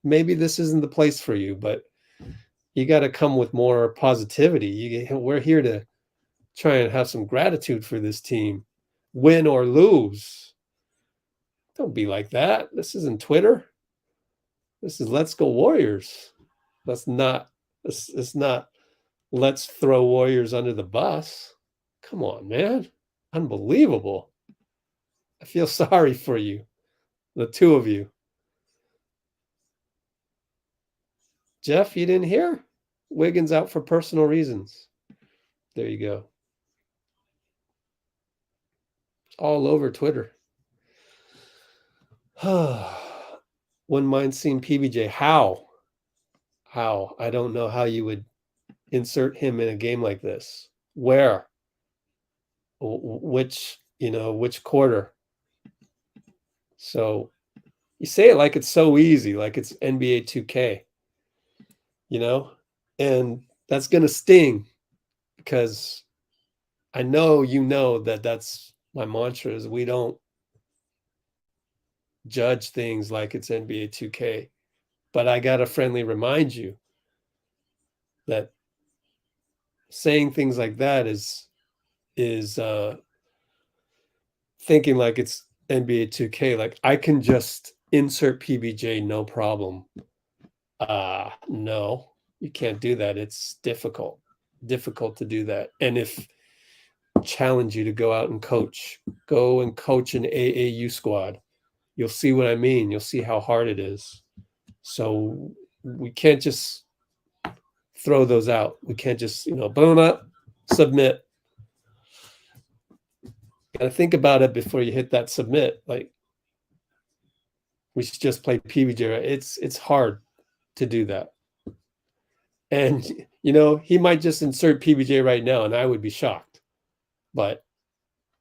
Maybe this isn't the place for you, but you got to come with more positivity. We're here to try and have some gratitude for this team, win or lose. Don't be like that. This isn't Twitter. This is Let's Go Warriors. It's not let's throw Warriors under the bus. Come on, man. Unbelievable. I feel sorry for you, the two of you. Jeff, you didn't hear? Wiggins out for personal reasons. There you go. All over Twitter. Wouldn't mind seeing PBJ. How? I don't know how you would insert him in a game like this. Where? Which quarter? So you say it like it's so easy, like it's NBA 2K, and that's going to sting because I know that's my mantra is we don't judge things like it's NBA 2K. But I got to friendly remind you that saying things like that is thinking like it's NBA 2K. Like I can just insert PBJ, no problem. No, you can't do that. It's difficult to do that. And if challenge you to go out and coach an AAU squad, you'll see what I mean. You'll see how hard it is. So we can't just throw those out. We can't just, boom up, submit. Gotta think about it before you hit that submit. Like we should just play PBJ. It's hard to do that. And he might just insert PBJ right now, and I would be shocked. But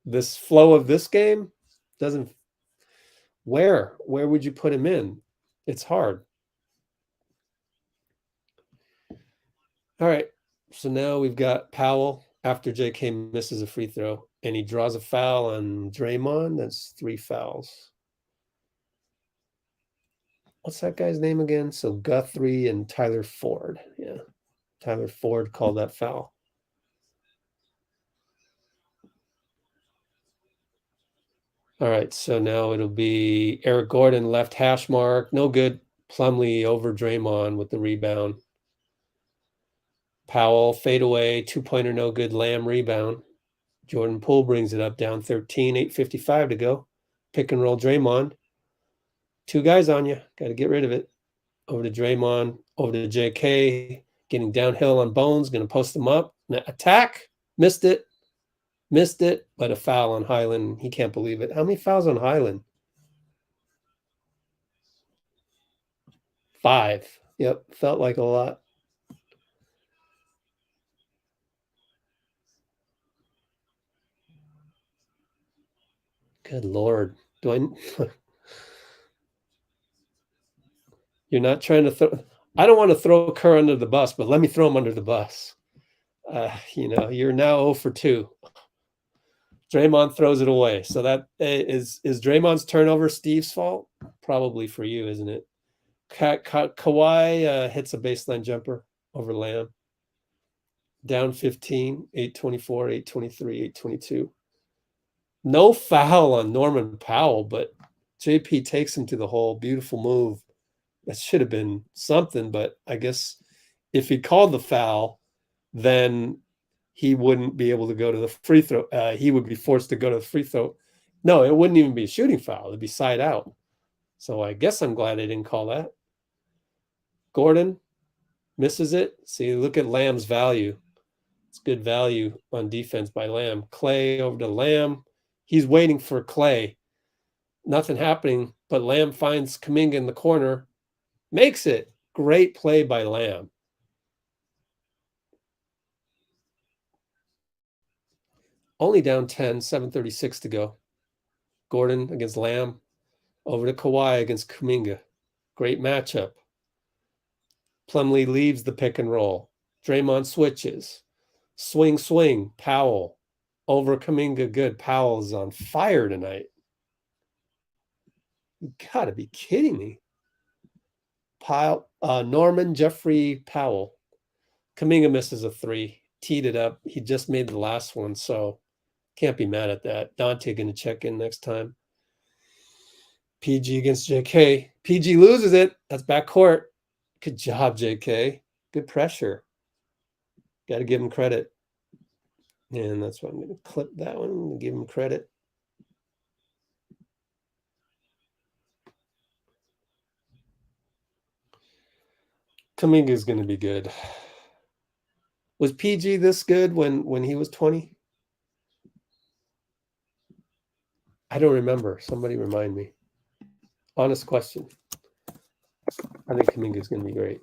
this flow of this game doesn't. Where would you put him in? It's hard. All right. So now we've got Powell after JK misses a free throw, and he draws a foul on Draymond. That's 3 fouls. What's that guy's name again? So Guthrie and Tyler Ford. Yeah. Tyler Ford called that foul. All right. So now it'll be Eric Gordon left hash mark. No good. Plumlee over Draymond with the rebound. Powell fade away. 2-pointer no good. Lamb rebound. Jordan Poole brings it up down 13. 8:55 to go. Pick and roll Draymond. 2 guys on you. Got to get rid of it. Over to Draymond. Over to JK. Getting downhill on Bones. Going to post them up. Attack. Missed it. But a foul on Hyland. He can't believe it. How many fouls on Hyland? 5. Yep. Felt like a lot. Good Lord. Do I... You're not trying to throw... I don't want to throw Kerr under the bus, but let me throw him under the bus. You're now 0 for 2. Draymond throws it away. So that is Draymond's turnover Steve's fault? Probably for you, isn't it? Kawhi hits a baseline jumper over Lamb. Down 15, 824, 823, 822. No foul on Norman Powell, but JP takes him to the hole. Beautiful move. That should have been something, but I guess if he called the foul, then he wouldn't be able to go to the free throw. He would be forced to go to the free throw. No, it wouldn't even be a shooting foul. It'd be side out. So I guess I'm glad they didn't call that. Gordon misses it. See, look at Lamb's value. It's good value on defense by Lamb. Klay over to Lamb. He's waiting for Klay. Nothing happening, but Lamb finds Kuminga in the corner. Makes it. Great play by Lamb. Only down 10, 7:36 to go. Gordon against Lamb. Over to Kawhi against Kuminga. Great matchup. Plumlee leaves the pick and roll. Draymond switches. Swing, swing. Powell. Over Kuminga. Good. Powell is on fire tonight. You gotta be kidding me. Norman Jeffrey Powell. Kuminga misses a 3. Teed it up. He just made the last one, so can't be mad at that. Donte going to check in next time. PG against JK. PG loses it. That's backcourt. Good job, JK. Good pressure. Got to give him credit. And that's why I'm going to clip that one and give him credit. Kuminga is going to be good. Was PG this good when he was 20? I don't remember. Somebody remind me. Honest question. I think Kuminga is going to be great.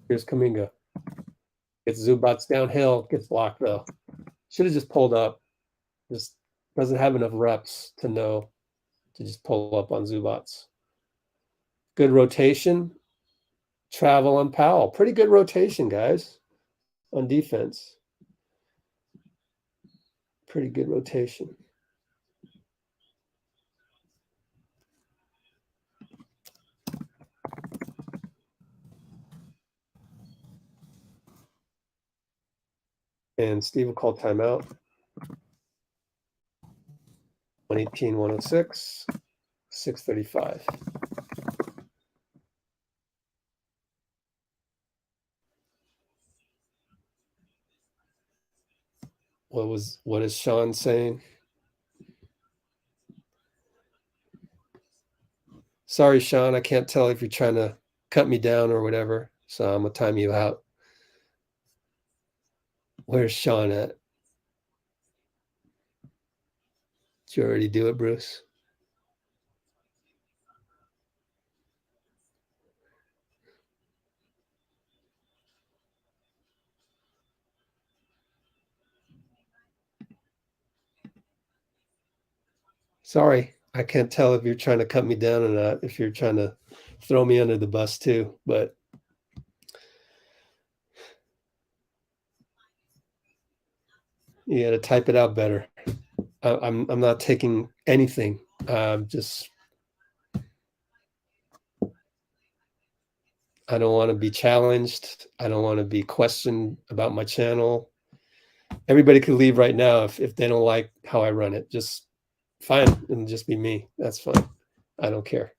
Here's Kuminga. Gets Zubats downhill. Gets blocked, though. Should have just pulled up. Just doesn't have enough reps to know to just pull up on Zubats. Good rotation. Travel on Powell. Pretty good rotation, guys, on defense. Pretty good rotation. And Steve will call timeout. 118, 106, 6:35. What is Sean saying? Sorry, Sean, I can't tell if you're trying to cut me down or whatever, so I'm gonna time you out. Where's Sean at? Did you already do it, Bruce? Sorry, I can't tell if you're trying to cut me down or not, if you're trying to throw me under the bus too, but you got to type it out better. I'm not taking anything. Just I don't want to be challenged. I don't want to be questioned about my channel. Everybody could leave right now if they don't like how I run it. Just fine, and just be me. That's fine. I don't care.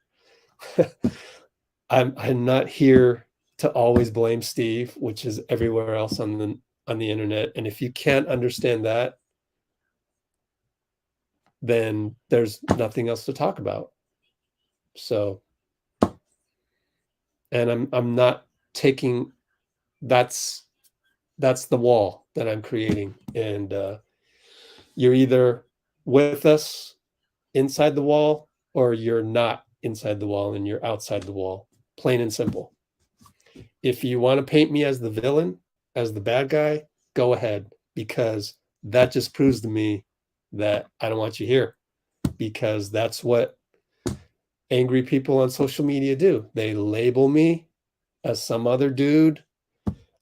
I'm not here to always blame Steve, which is everywhere else on the internet. And if you can't understand that, then there's nothing else to talk about. So, and I'm not taking, that's the wall that I'm creating. And you're either with us inside the wall or you're not inside the wall and you're outside the wall, plain and simple. If you want to paint me as the villain, as the bad guy, go ahead, because that just proves to me that I don't want you here, because that's what angry people on social media do. They label me as some other dude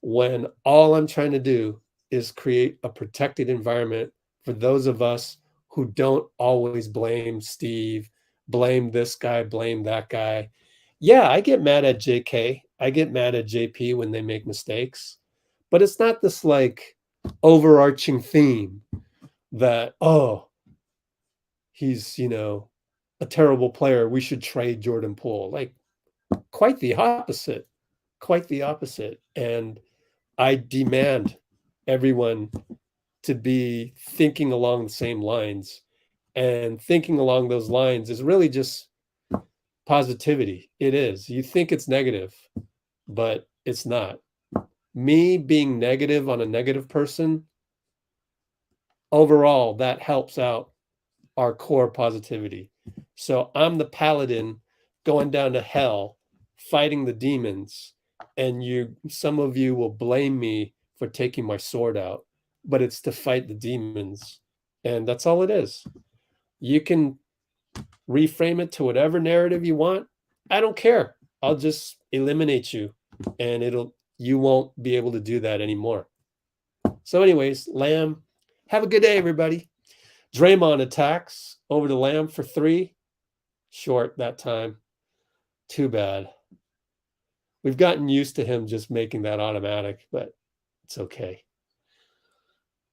when all I'm trying to do is create a protected environment for those of us who don't always blame Steve, blame this guy, blame that guy. Yeah, I get mad at JK. I get mad at JP when they make mistakes, but it's not this like overarching theme that, oh, he's, a terrible player. We should trade Jordan Poole. Like, quite the opposite. Quite the opposite. And I demand everyone to be thinking along the same lines. And thinking along those lines is really just positivity. It is. You think it's negative, but it's not. Me being negative on a negative person, overall, that helps out our core positivity. So I'm the paladin going down to hell, fighting the demons, and some of you will blame me for taking my sword out, but it's to fight the demons. And that's all it is. You can reframe it to whatever narrative you want. I don't care. I'll just eliminate you, and you won't be able to do that anymore. So anyways, Lamb, have a good day, everybody. Draymond attacks over to Lamb for 3. Short that time. Too bad. We've gotten used to him just making that automatic, but it's okay.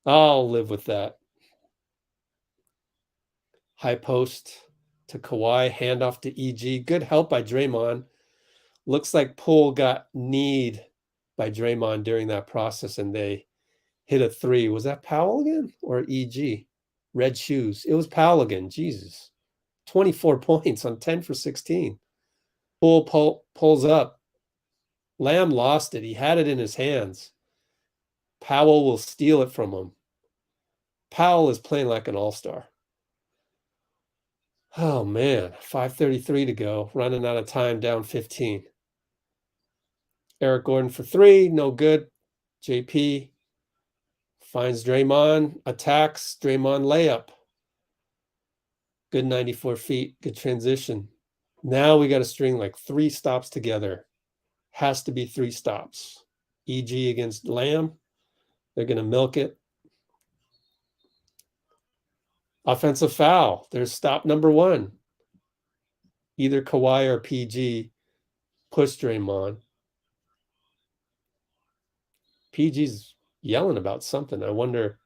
I'll live with that. High post to Kawhi, handoff to EG. Good help by Draymond. Looks like Poole got kneed by Draymond during that process, and they hit a 3. Was that Powell again or EG? Red shoes. It was Powell again. Jesus. 24 points on 10 for 16. Poole pulls up. Lamb lost it. He had it in his hands. Powell will steal it from him. Powell is playing like an all-star. Oh, man. 5:33 to go. Running out of time, down 15. Eric Gordon for 3. No good. JP finds Draymond. Attacks. Draymond layup. Good 94 feet. Good transition. Now we got to string like 3 stops together. Has to be 3 stops. EG against Lamb. They're going to milk it. Offensive foul. There's stop number 1. Either Kawhi or PG push Draymond. PG's yelling about something. I wonder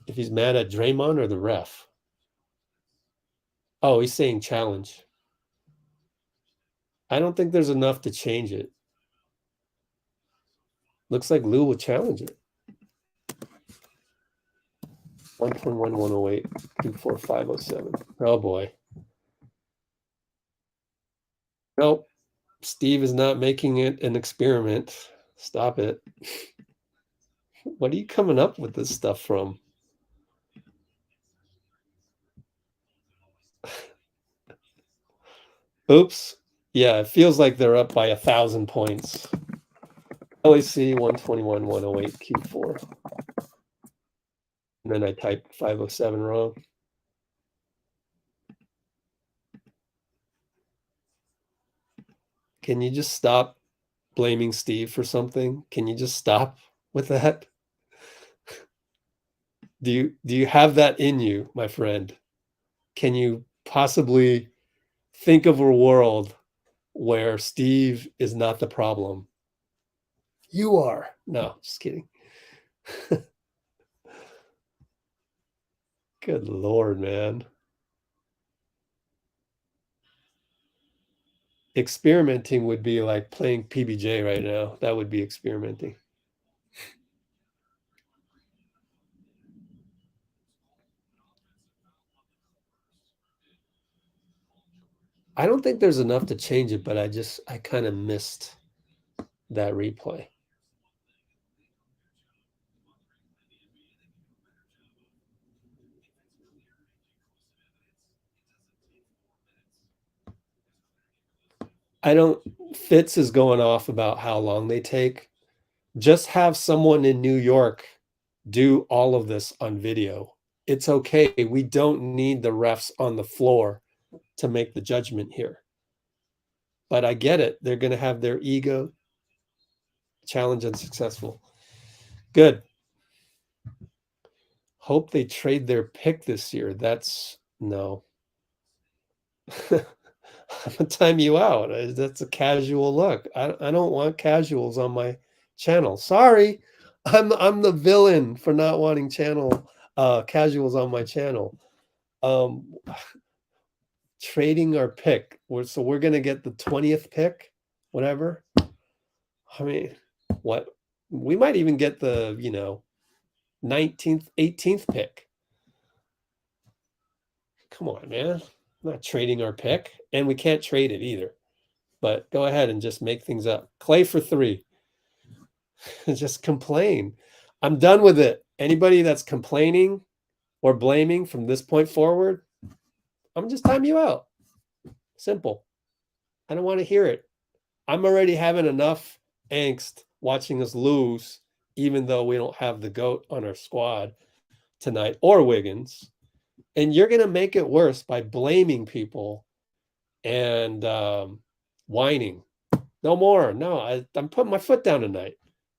if he's mad at Draymond or the ref. Oh, he's saying challenge. I don't think there's enough to change it. Looks like Lou will challenge it. 1.1108, 24507. Oh boy. Nope. Steve is not making it an experiment. Stop it. What are you coming up with this stuff from? Oops. Yeah, it feels like they're up by 1,000 points. LAC 121, 108, Q4. And then I typed 507 wrong. Can you just stop blaming Steve for something? Can you just stop with that? Do you have that in you, my friend? Can you possibly think of a world where Steve is not the problem? You are. No, just kidding. Good Lord, man. Experimenting would be like playing PBJ right now. That would be experimenting. I don't think there's enough to change it, but I kind of missed that replay. Fitz is going off about how long they take. Just have someone in New York do all of this on video. It's okay. We don't need the refs on the floor to make the judgment here. But I get it. They're going to have their ego. Challenge unsuccessful. Good. Hope they trade their pick this year. That's no. I'm gonna time you out. That's a casual look. I don't want casuals on my channel. Sorry. I'm the villain for not wanting casuals on my channel. Trading our pick. So we're gonna get the 20th pick, whatever. I mean, what? We might even get the 19th, 18th pick. Come on, man. I'm not trading our pick, and we can't trade it either. But go ahead and just make things up. Klay for 3. Just complain. I'm done with it. Anybody that's complaining or blaming from this point forward, I'm just time you out. Simple. I don't want to hear it. I'm already having enough angst watching us lose, even though we don't have the GOAT on our squad tonight or Wiggins. And you're going to make it worse by blaming people and whining. No more. No, I'm putting my foot down tonight.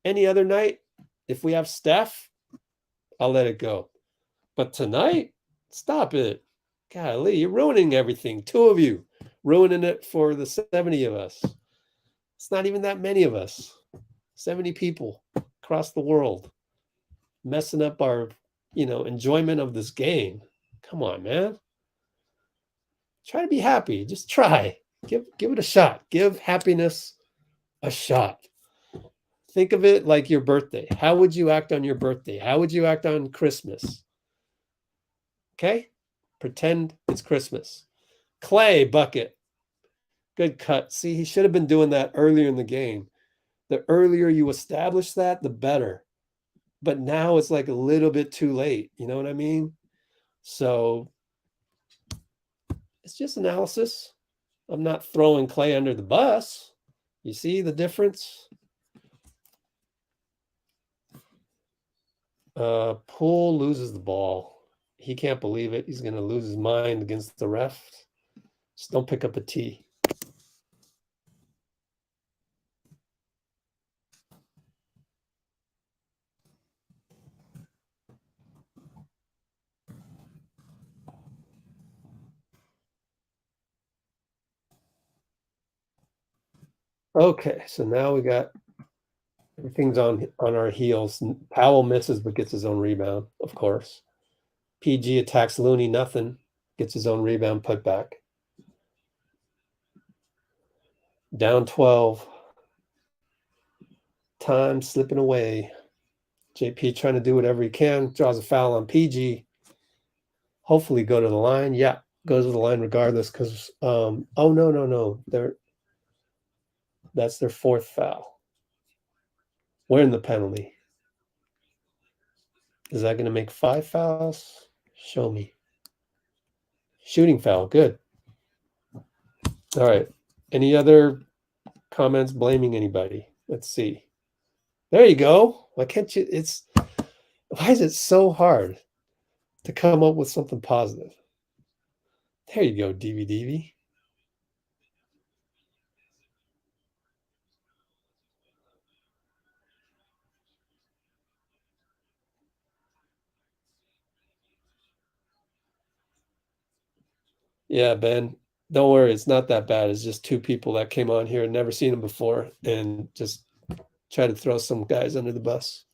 Any other night, if we have Steph, I'll let it go. But tonight, stop it. Golly, you're ruining everything. 2 of you ruining it for the 70 of us. It's not even that many of us. 70 people across the world messing up our, enjoyment of this game. Come on, man. Try to be happy. Just try. Give it a shot. Give happiness a shot. Think of it like your birthday. How would you act on your birthday? How would you act on Christmas? Okay? Pretend it's Christmas. Klay bucket. Good cut. See, he should have been doing that earlier in the game. The earlier you establish that, the better. But now it's like a little bit too late. You know what I mean? So it's just analysis. I'm not throwing Klay under the bus. You see the difference? Poole loses the ball. He can't believe it. He's going to lose his mind against the ref. Just don't pick up a tee. Okay, so now we got everything's on our heels. Powell misses but gets his own rebound, of course. PG attacks Looney, nothing. Gets his own rebound, put back. Down 12. Time slipping away. JP trying to do whatever he can. Draws a foul on PG. Hopefully go to the line. Yeah, goes to the line regardless because, oh, no. That's their 4th foul. We're in the penalty. Is that going to make 5 fouls? Show me. Shooting foul. Good. All right. Any other comments blaming anybody? Let's see. There you go. Why can't you? Why is it so hard to come up with something positive? There you go, DVDv. Yeah, Ben, don't worry. It's not that bad. It's just 2 people that came on here and never seen them before and just try to throw some guys under the bus.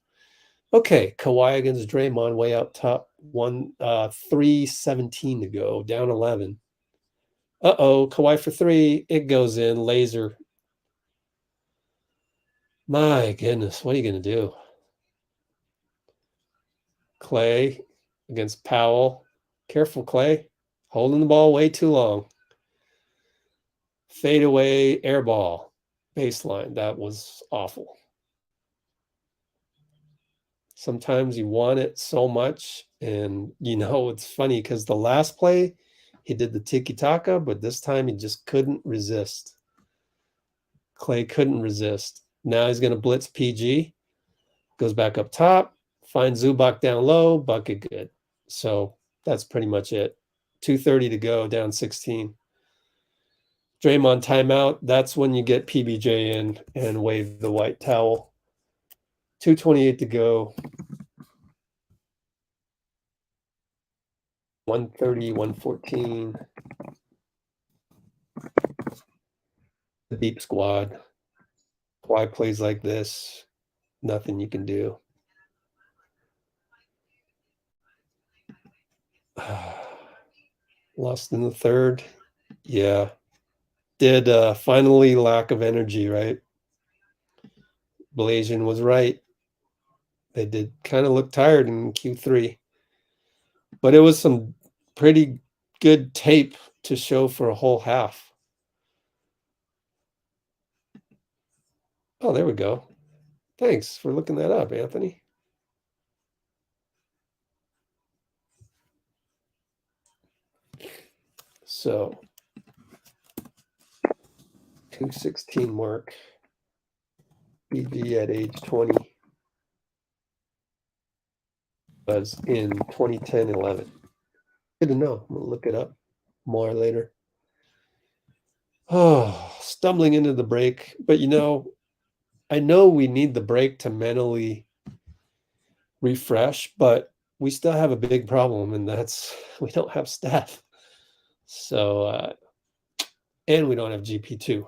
Okay, Kawhi against Draymond way out top. 3:17 to go, down 11. Uh-oh, Kawhi for 3. It goes in, laser. My goodness, what are you going to do? Klay against Powell. Careful, Klay. Holding the ball way too long. Fade away, air ball. Baseline. That was awful. Sometimes you want it so much. And, it's funny because the last play, he did the tiki-taka, but this time he just couldn't resist. Klay couldn't resist. Now he's going to blitz PG. Goes back up top, finds Zubac down low, bucket good. So that's pretty much it. 2:30 to go, down 16. Draymond timeout. That's when you get PBJ in and wave the white towel. 2:28 to go. 130, 114. The deep squad. Kawhi plays like this. Nothing you can do. Lost in the third. Yeah. Did finally lack of energy, right? Blasian was right. They did kind of look tired in Q3. But it was some pretty good tape to show for a whole half. Oh, there we go. Thanks for looking that up, Anthony. So 216 mark. PG at age 20 was in 2010-11. Good to know. I'm going to look it up more later. Oh, stumbling into the break. But, I know we need the break to mentally refresh, but we still have a big problem, and that's we don't have Steph. So, and we don't have GP2.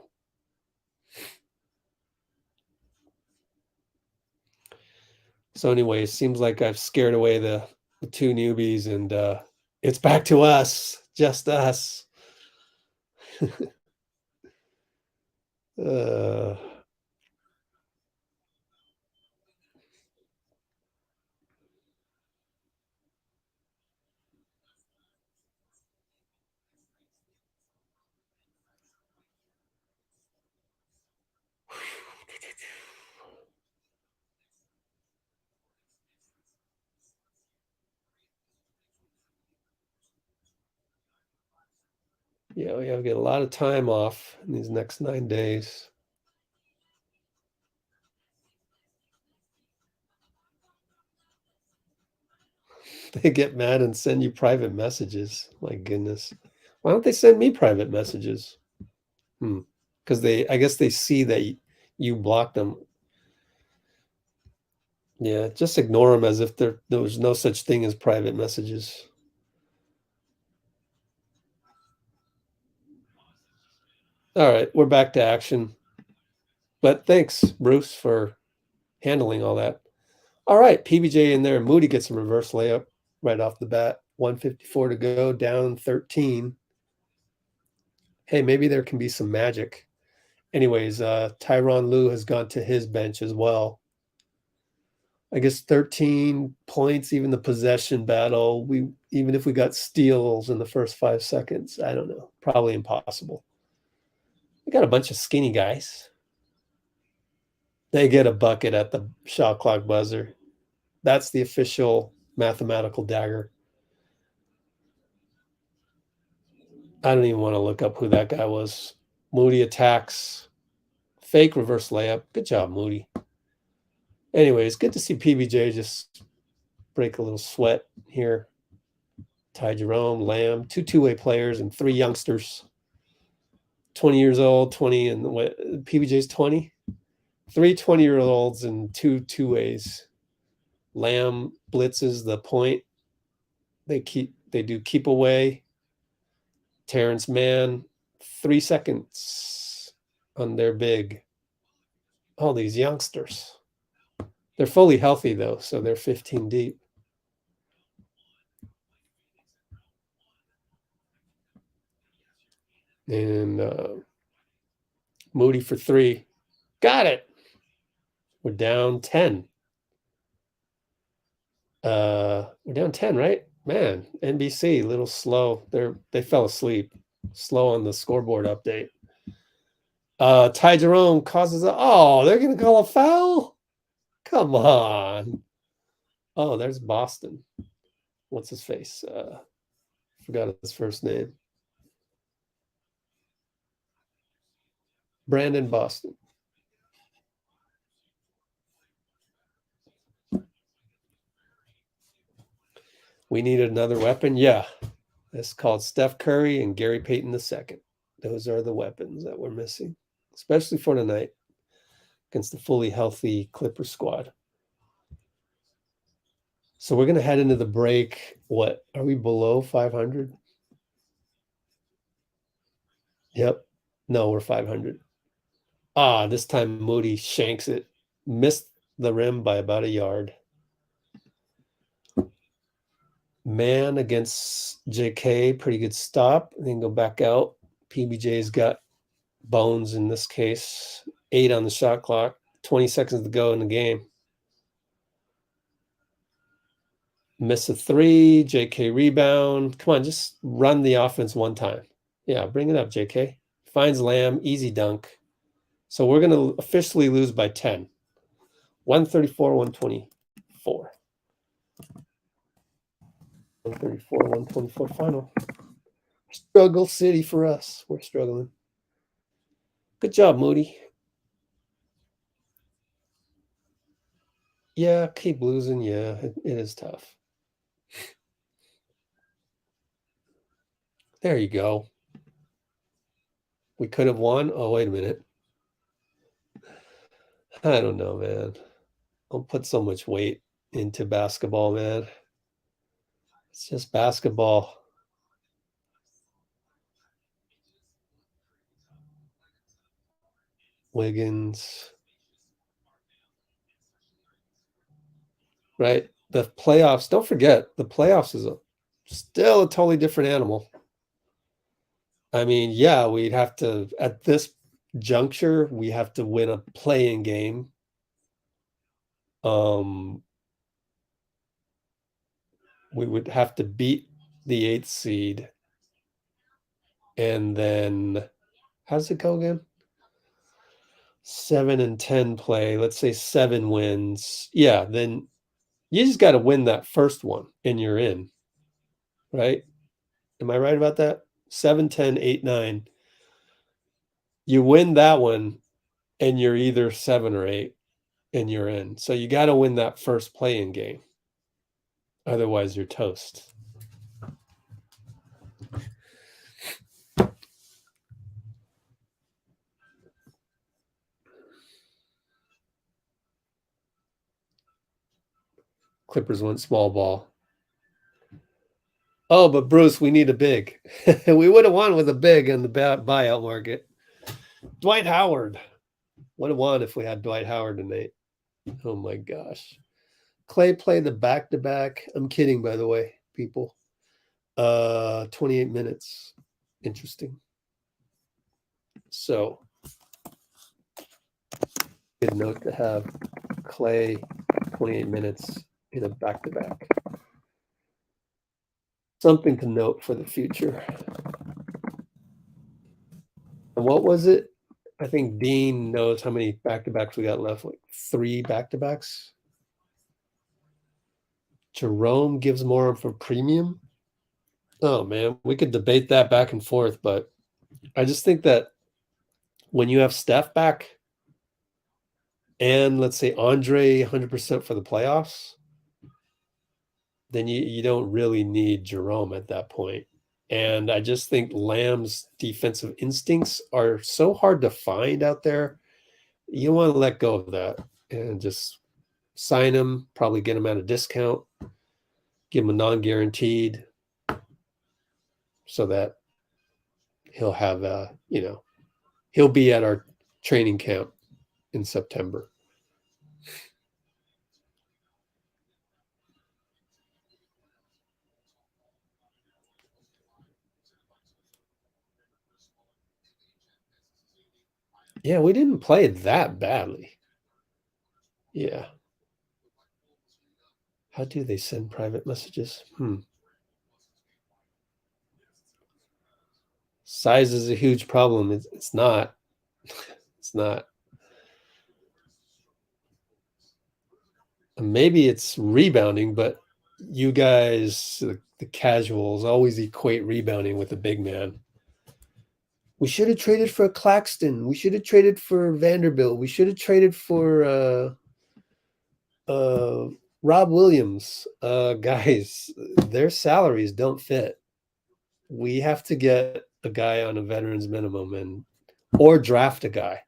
So anyway, it seems like I've scared away the two newbies, and it's back to us, just us. Yeah, we have to get a lot of time off in these next 9 days. They get mad and send you private messages. My goodness. Why don't they send me private messages? Because I guess they see that you block them. Yeah, just ignore them as if there was no such thing as private messages. All right, we're back to action. But thanks, Bruce, for handling all that. All right, PBJ in there. Moody gets a reverse layup right off the bat. 154 to go, down 13. Hey, maybe there can be some magic. Anyways, Tyronn Lue has gone to his bench as well. I guess 13 points, even the possession battle. Even if we got steals in the first 5 seconds, I don't know. Probably impossible. We got a bunch of skinny guys. They get a bucket at the shot clock buzzer. That's the official mathematical dagger. I don't even want to look up who that guy was. Moody attacks. Fake reverse layup. Good job, Moody. Anyways, good to see PBJ just break a little sweat here. Ty Jerome, Lamb, two-way players and 3 youngsters. 20 years old, 20, and PBJ's 20? 3 20-year-olds and 2 two-ways. Lamb blitzes the point. They do keep away. Terrence Mann, 3 seconds on their big. All these youngsters. They're fully healthy, though, so they're 15 deep. And Moody for 3. Got it. We're down 10. We're down 10, right? Man, NBC, a little slow. They fell asleep. Slow on the scoreboard update. Ty Jerome causes they're going to call a foul? Come on. Oh, there's Boston. What's his face? Forgot his first name. Brandon Boston. We needed another weapon. Yeah. It's called Steph Curry and Gary Payton II. Those are the weapons that we're missing, especially for tonight against the fully healthy Clipper squad. So we're going to head into the break. What? Are we below 500? Yep. No, we're 500. This time Moody shanks it. Missed the rim by about a yard. Man against JK, pretty good stop. And then go back out. PBJ's got Bones in this case. 8 on the shot clock. 20 seconds to go in the game. Miss a 3. JK rebound. Come on, just run the offense one time. Yeah, bring it up, JK. Finds Lamb. Easy dunk. So we're going to officially lose by 10. 134-124. 134-124 final. Struggle city for us. We're struggling. Good job, Moody. Yeah, keep losing. Yeah, it is tough. There you go. We could have won. Oh, wait a minute. I don't know, man. Don't put so much weight into basketball, man. It's just basketball. Wiggins. Right? The playoffs, don't forget, the playoffs is still a totally different animal. I mean, yeah, we'd have to, at this juncture, we have to win a play-in game. We would have to beat the 8th seed. And then, how's it go again? 7 and 10 play. Let's say 7 wins. Yeah, then you just got to win that first one and you're in. Right? Am I right about that? 7, 10, 8, 9. You win that one and you're either 7 or 8 and you're in. So you got to win that first play-in game. Otherwise, you're toast. Clippers went small ball. Oh, but Bruce, we need a big. We would have won with a big in the buyout market. Dwight Howard. Would have won if we had Dwight Howard tonight. Oh my gosh. Klay played the back-to-back. I'm kidding, by the way, people. 28 minutes. Interesting. So, good note to have Klay 28 minutes in a back-to-back. Something to note for the future. And what was it? I think Dean knows how many back-to-backs we got left, like 3 back-to-backs. Jerome gives more for premium. Oh, man, we could debate that back and forth, but I just think that when you have Steph back and let's say Andre 100% for the playoffs, then you don't really need Jerome at that point. And I just think Lamb's defensive instincts are so hard to find out there. You want to let go of that and just sign him, probably get him at a discount, give him a non-guaranteed so that he'll have, he'll be at our training camp in September. Yeah, we didn't play it that badly. Yeah. How do they send private messages? Size is a huge problem. It's not. It's not. Maybe it's rebounding, but you guys, the casuals, always equate rebounding with a big man. We should have traded for Claxton. We should have traded for Vanderbilt. We should have traded for Rob Williams, guys, their salaries don't fit. We have to get a guy on a veterans minimum or draft a guy.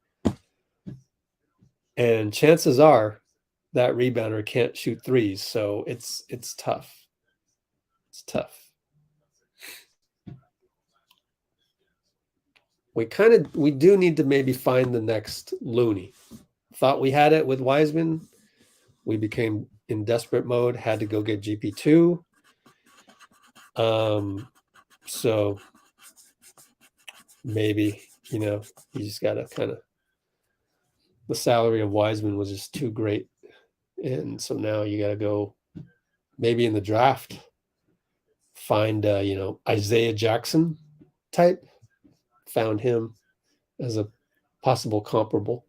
And chances are that rebounder can't shoot threes, so it's tough. It's tough. We do need to maybe find the next Looney. Thought we had it with Wiseman. We became in desperate mode, had to go get GP2. So maybe, you just got to kind of, the salary of Wiseman was just too great. And so now you got to go maybe in the draft, find, Isaiah Jackson type. Found him as a possible comparable.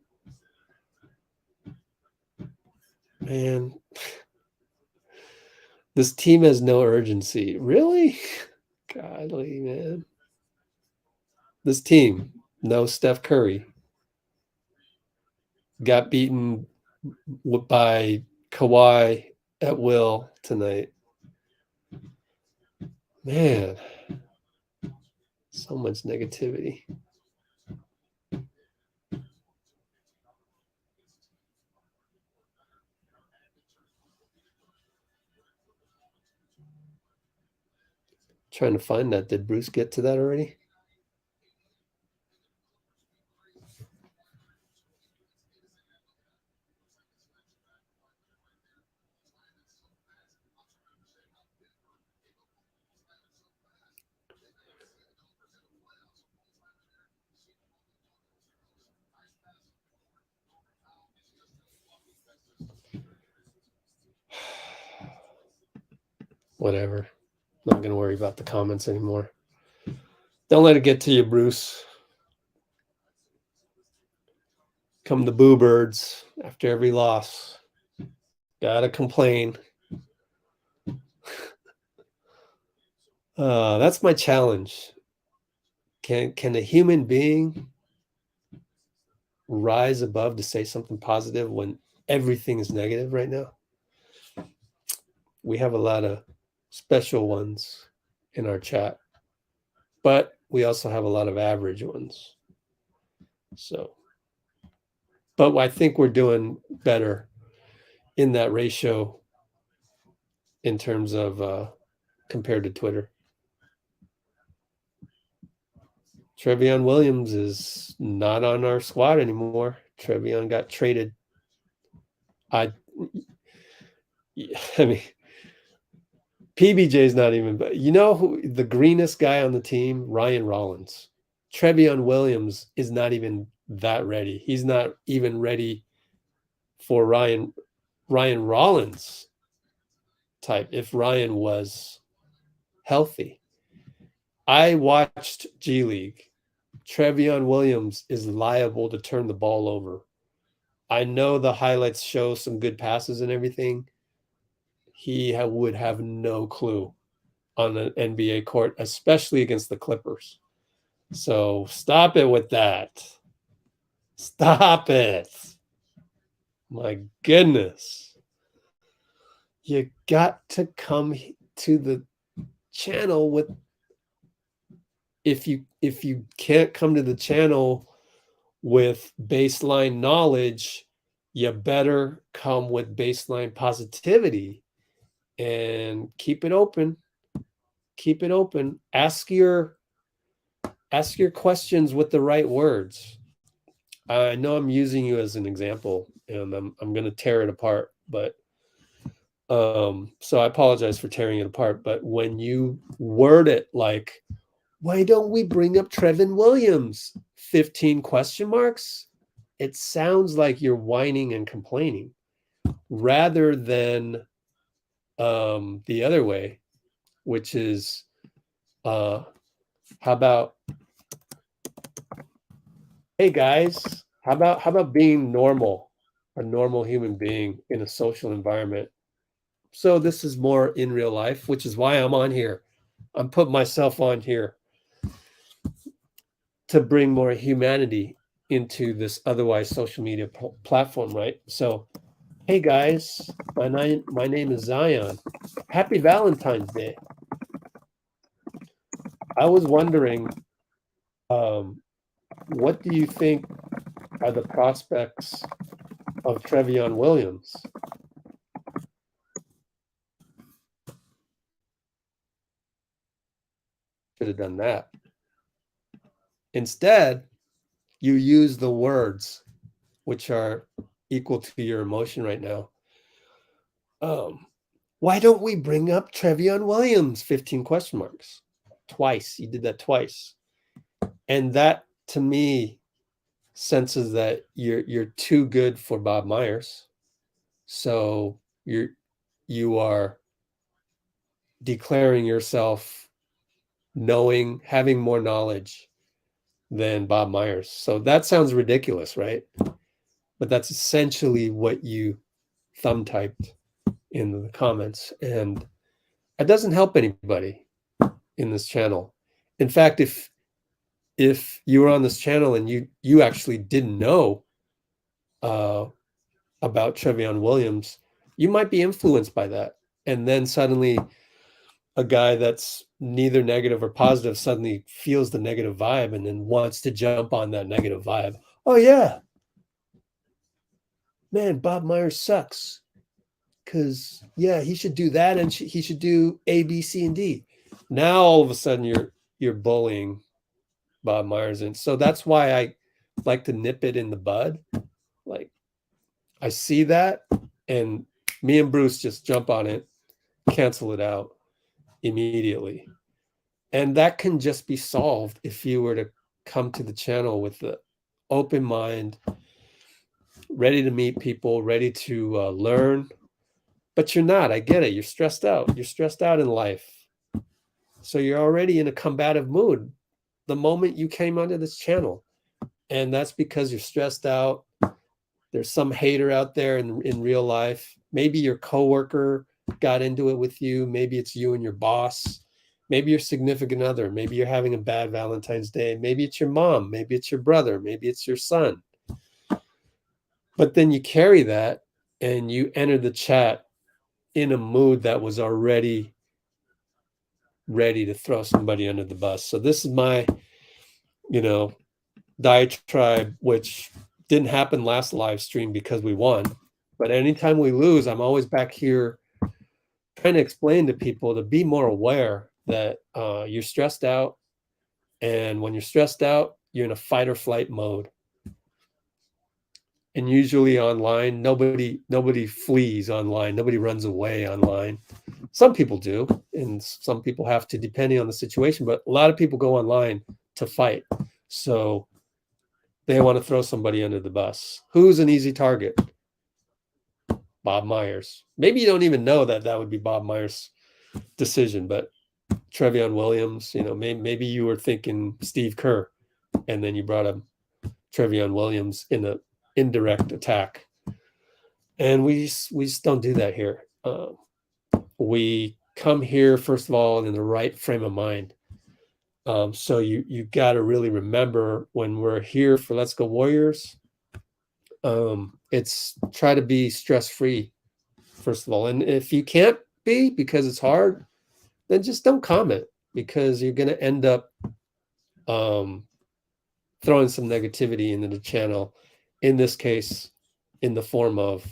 Man, this team has no urgency. Really? Godly, man. This team, no Steph Curry. Got beaten by Kawhi at will tonight. Man, so much negativity. Trying to find that. Did Bruce get to that already? Whatever. Not going to worry about the comments anymore. Don't let it get to you, Bruce. Come the boo birds after every loss. Gotta complain. That's my challenge. Can a human being rise above to say something positive when everything is negative right now? We have a lot of special ones in our chat, but we also have a lot of average ones. So, but I think we're doing better in that ratio in terms of compared to Twitter. Trevion Williams is not on our squad anymore. Trevion got traded. I mean, PBJ is not even, but who the greenest guy on the team? Ryan Rollins. Trevion Williams is not even that ready. He's not even ready for Ryan Rollins type if Ryan was healthy. I watched G League. Trevion Williams is liable to turn the ball over. I know the highlights show some good passes and everything. He would have no clue on an NBA court, especially against the Clippers. So stop it with that. Stop it. My goodness. You got to come to the channel with, if you can't come to the channel with baseline knowledge, you better come with baseline positivity and keep it open. Keep it open. Ask your questions with the right words. I know I'm using you as an example, and I'm going to tear it apart, but so I apologize for tearing it apart. But when you word it like, why don't we bring up Trevion Williams? 15 question marks. It sounds like you're whining and complaining rather than the other way, which is how about, hey guys, how about being normal, a normal human being in a social environment? So this is more in real life, which is why I'm on here. I'm putting myself on here to bring more humanity into this otherwise social media platform, right? So Hey guys, my name is Zion. Happy Valentine's Day. I was wondering, what do you think are the prospects of Trevion Williams? Should have done that. Instead, you use the words which are equal to your emotion right now. Why don't we bring up Trevion Williams? 15 question marks. Twice. You did that twice. And that, to me, senses that you're too good for Bob Myers. So you are declaring yourself knowing, having more knowledge than Bob Myers. So that sounds ridiculous, right? But that's essentially what you thumb typed in the comments. And it doesn't help anybody in this channel. In fact, if you were on this channel and you actually didn't know about Trevion Williams, you might be influenced by that. And then suddenly a guy that's neither negative or positive suddenly feels the negative vibe and then wants to jump on that negative vibe. Oh yeah, man, Bob Myers sucks. Because yeah, he should do that, and he should do A, B, C, and D. Now all of a sudden you're bullying Bob Myers, and so that's why I like to nip it in the bud. Like, I see that, and me and Bruce just jump on it, cancel it out immediately. And that can just be solved if you were to come to the channel with the open mind, ready to meet people, ready to learn. But you're not. I get it. You're stressed out. You're stressed out in life. So you're already in a combative mood the moment you came onto this channel. And that's because you're stressed out. There's some hater out there in real life. Maybe your coworker got into it with you. Maybe it's you and your boss. Maybe your significant other. Maybe you're having a bad Valentine's Day. Maybe it's your mom. Maybe it's your brother. Maybe it's your son. But then you carry that and you enter the chat in a mood that was already ready to throw somebody under the bus. So this is my, diatribe, which didn't happen last live stream because we won. But anytime we lose, I'm always back here trying to explain to people to be more aware that you're stressed out. And when you're stressed out, you're in a fight or flight mode. And usually online, nobody flees online. Nobody runs away online. Some people do, and some people have to, depending on the situation. But a lot of people go online to fight. So they want to throw somebody under the bus. Who's an easy target? Bob Myers. Maybe you don't even know that would be Bob Myers' decision, but Trevion Williams, maybe you were thinking Steve Kerr, and then you brought up Trevion Williams in an indirect attack. And we just don't do that here. We come here, first of all, in the right frame of mind. So you got to really remember when we're here for Let's Go Warriors, it's try to be stress-free, first of all. And if you can't be because it's hard, then just don't comment, because you're going to end up throwing some negativity into the channel, in this case, in the form of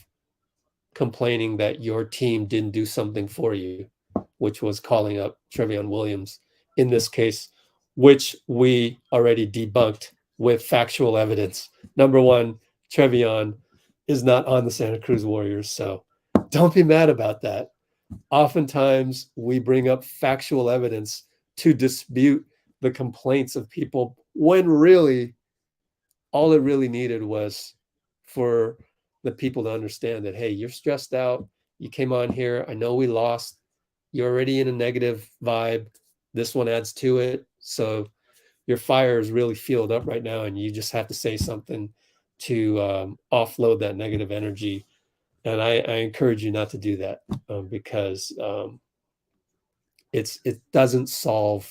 complaining that your team didn't do something for you, which was calling up Trevion Williams, in this case, which we already debunked with factual evidence. Number one, Trevion is not on the Santa Cruz Warriors, so don't be mad about that. Oftentimes, we bring up factual evidence to dispute the complaints of people, when really, all it really needed was for the people to understand that, hey, you're stressed out. You came on here. I know we lost. You're already in a negative vibe. This one adds to it. So your fire is really fueled up right now, and you just have to say something to offload that negative energy. And I encourage you not to do that, because it doesn't solve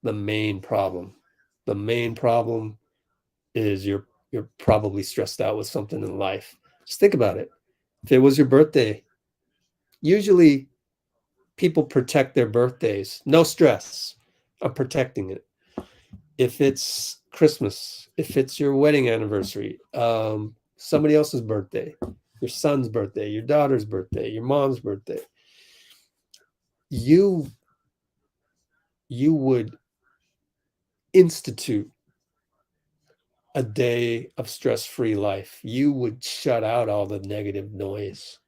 the main problem. The main problem is you're probably stressed out with something in life. Just think about it. If it was your birthday, usually people protect their birthdays. No stress. I'm protecting it. If it's Christmas, if it's your wedding anniversary, somebody else's birthday, your son's birthday, your daughter's birthday, your mom's birthday, you would institute a day of stress-free life. You would shut out all the negative noise.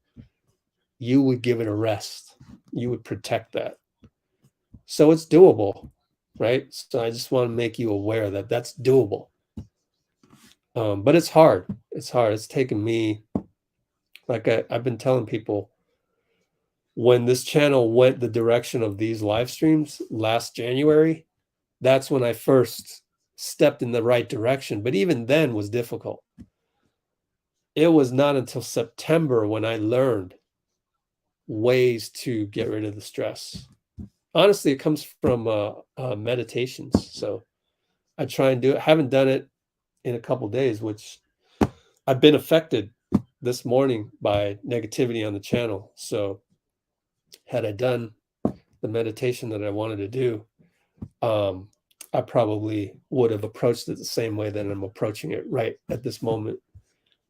You would give it a rest. You would protect that. So it's doable, right? So I just want to make you aware that that's doable. But it's hard. It's hard. It's taken me, like I've been telling people, when this channel went the direction of these live streams last January, that's when I first stepped in the right direction. But even then was difficult. It was not until September when I learned ways to get rid of the stress. Honestly, it comes from meditations. So I try and do it. I haven't done it in a couple days, which I've been affected this morning by negativity on the channel. So had I done the meditation that I wanted to do, I probably would have approached it the same way that I'm approaching it right at this moment,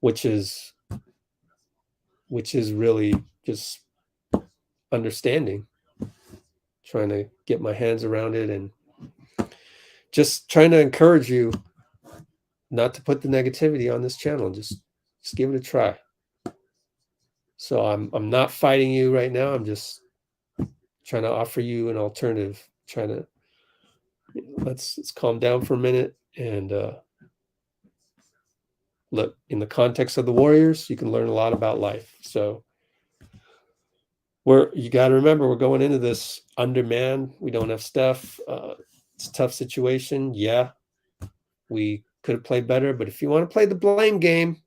which is really just understanding, trying to get my hands around it, and just trying to encourage you not to put the negativity on this channel. Just give it a try. So I'm not fighting you right now. I'm just trying to offer you an alternative. Trying to let's calm down for a minute and look, in the context of the Warriors, you can learn a lot about life. So you got to remember, we're going into this undermanned. We don't have Steph. It's a tough situation. Yeah, we could have played better, but if you want to play the blame game,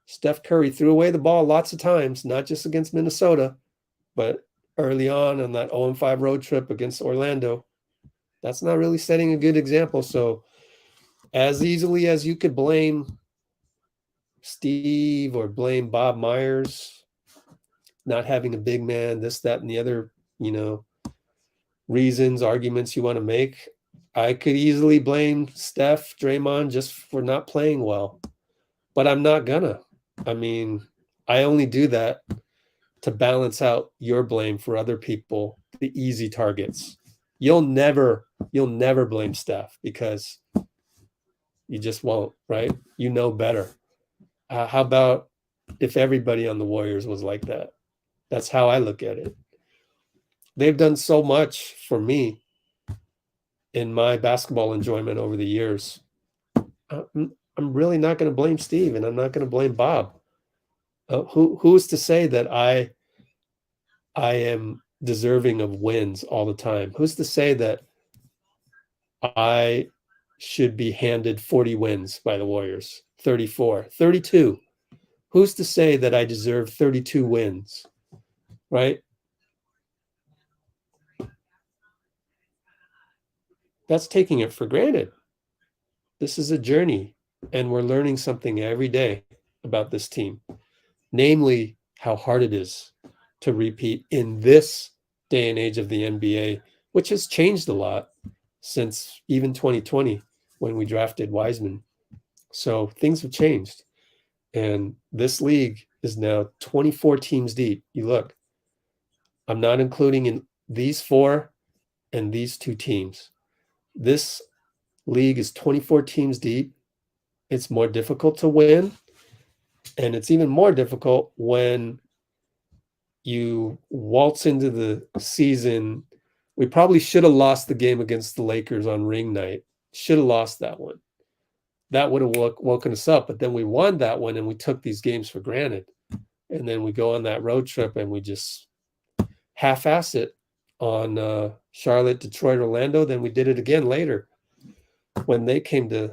Steph Curry threw away the ball lots of times, not just against Minnesota, but early on that 0-5 road trip against Orlando. That's not really setting a good example. So as easily as you could blame Steve or blame Bob Myers not having a big man, this, that, and the other, reasons, arguments you want to make, I could easily blame Steph, Draymond just for not playing well. But I'm not gonna. I mean, I only do that to balance out your blame for other people, the easy targets. You'll never blame Steph because you just won't, right? You know better. How about if everybody on the Warriors was like that? That's how I look at it. They've done so much for me in my basketball enjoyment over the years. I'm really not going to blame Steve, and I'm not going to blame Bob. Who's to say that I am deserving of wins all the time? Who's to say that I should be handed 40 wins by the Warriors, 34, 32? Who's to say that I deserve 32 wins, right? That's taking it for granted. This is a journey, and we're learning something every day about this team, namely how hard it is to repeat in this day and age of the NBA, which has changed a lot since even 2020 when we drafted Wiseman. So things have changed, and this league is now 24 teams deep. You look, I'm not including in these 4 and these 2 teams. This league is 24 teams deep. It's more difficult to win, and it's even more difficult when you waltz into the season. We probably should have lost the game against the Lakers on ring night. Should have lost that one. That would have woken us up, but then we won that one, and we took these games for granted. And then we go on that road trip, and we just half-ass it on Charlotte, Detroit, Orlando. Then we did it again later when they came to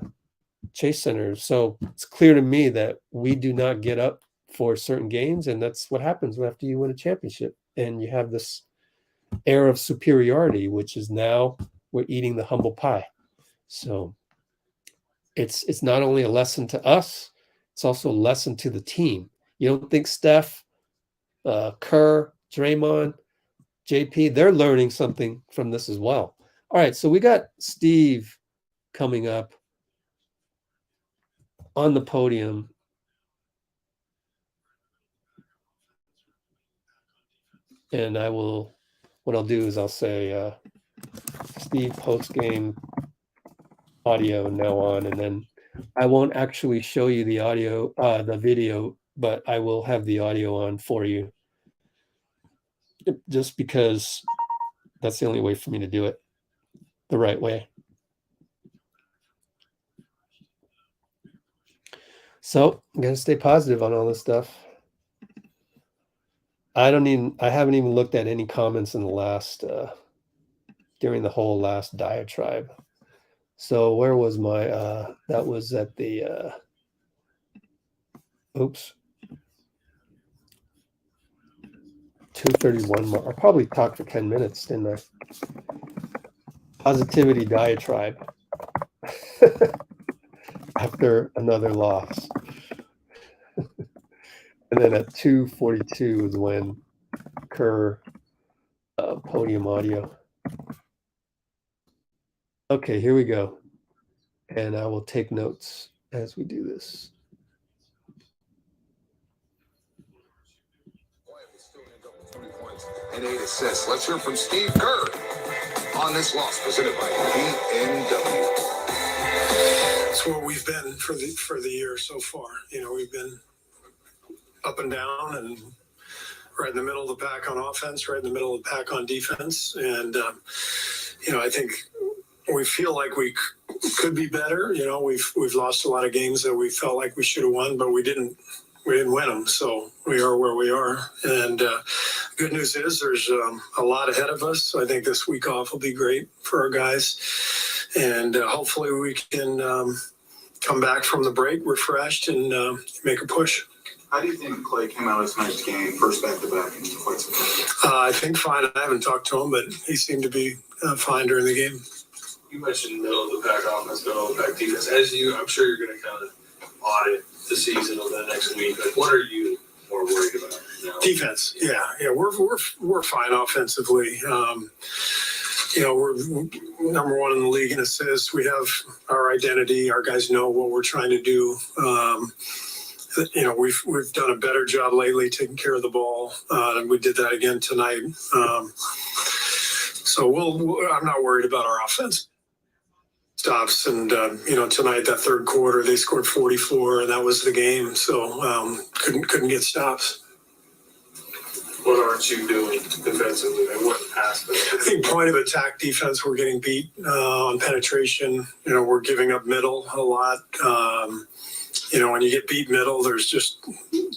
Chase Center. So it's clear to me that we do not get up for certain games, and that's what happens after you win a championship. And you have this air of superiority, which is now we're eating the humble pie. So it's not only a lesson to us, it's also a lesson to the team. You don't think Steph, Kerr, Draymond, JP, they're learning something from this as well. All right, so we got Steve coming up on the podium. And what I'll do is I'll say, Steve post-game audio now on, and then I won't actually show you the audio, the video, but I will have the audio on for you, just because that's the only way for me to do it the right way. So I'm gonna stay positive on all this stuff. I haven't even looked at any comments in the last during the whole last diatribe. So where was my that was at the oops, 2:31 mark. I probably talked for 10 minutes, didn't I? Positivity diatribe after another loss. And then at 2:42 is when Kerr podium audio. Okay, here we go. And I will take notes as we do this. And 8 assists. Let's hear from Steve Kerr on this loss presented by BMW. That's where we've been for the year so far. You know, we've been up and down and right in the middle of the pack on offense, right in the middle of the pack on defense. And, you know, I think we feel like we could be better. You know, we've lost a lot of games that we felt like we should have won, but we didn't win them. So we are where we are. And good news is there's a lot ahead of us. So I think this week off will be great for our guys. And hopefully we can come back from the break refreshed and make a push. How do you think Klay came out of tonight's game, first back-to-back, and quite some time? I think fine. I haven't talked to him, but he seemed to be fine during the game. You mentioned middle of the pack offense, middle of the pack defense. I'm sure you're going to kind of audit the season over the next week. Like, what are you more worried about right now? Defense, yeah, we're fine offensively. You know, we're number one in the league in assists. We have our identity. Our guys know what we're trying to do. You know, we've done a better job lately taking care of the ball, and we did that again tonight. So I'm not worried about our offense stops. And you know, tonight that third quarter they scored 44, and that was the game. So couldn't get stops. What aren't you doing defensively? And what aspect? I think point of attack defense, we're getting beat on penetration. You know, we're giving up middle a lot. You know, when you get beat middle, there's just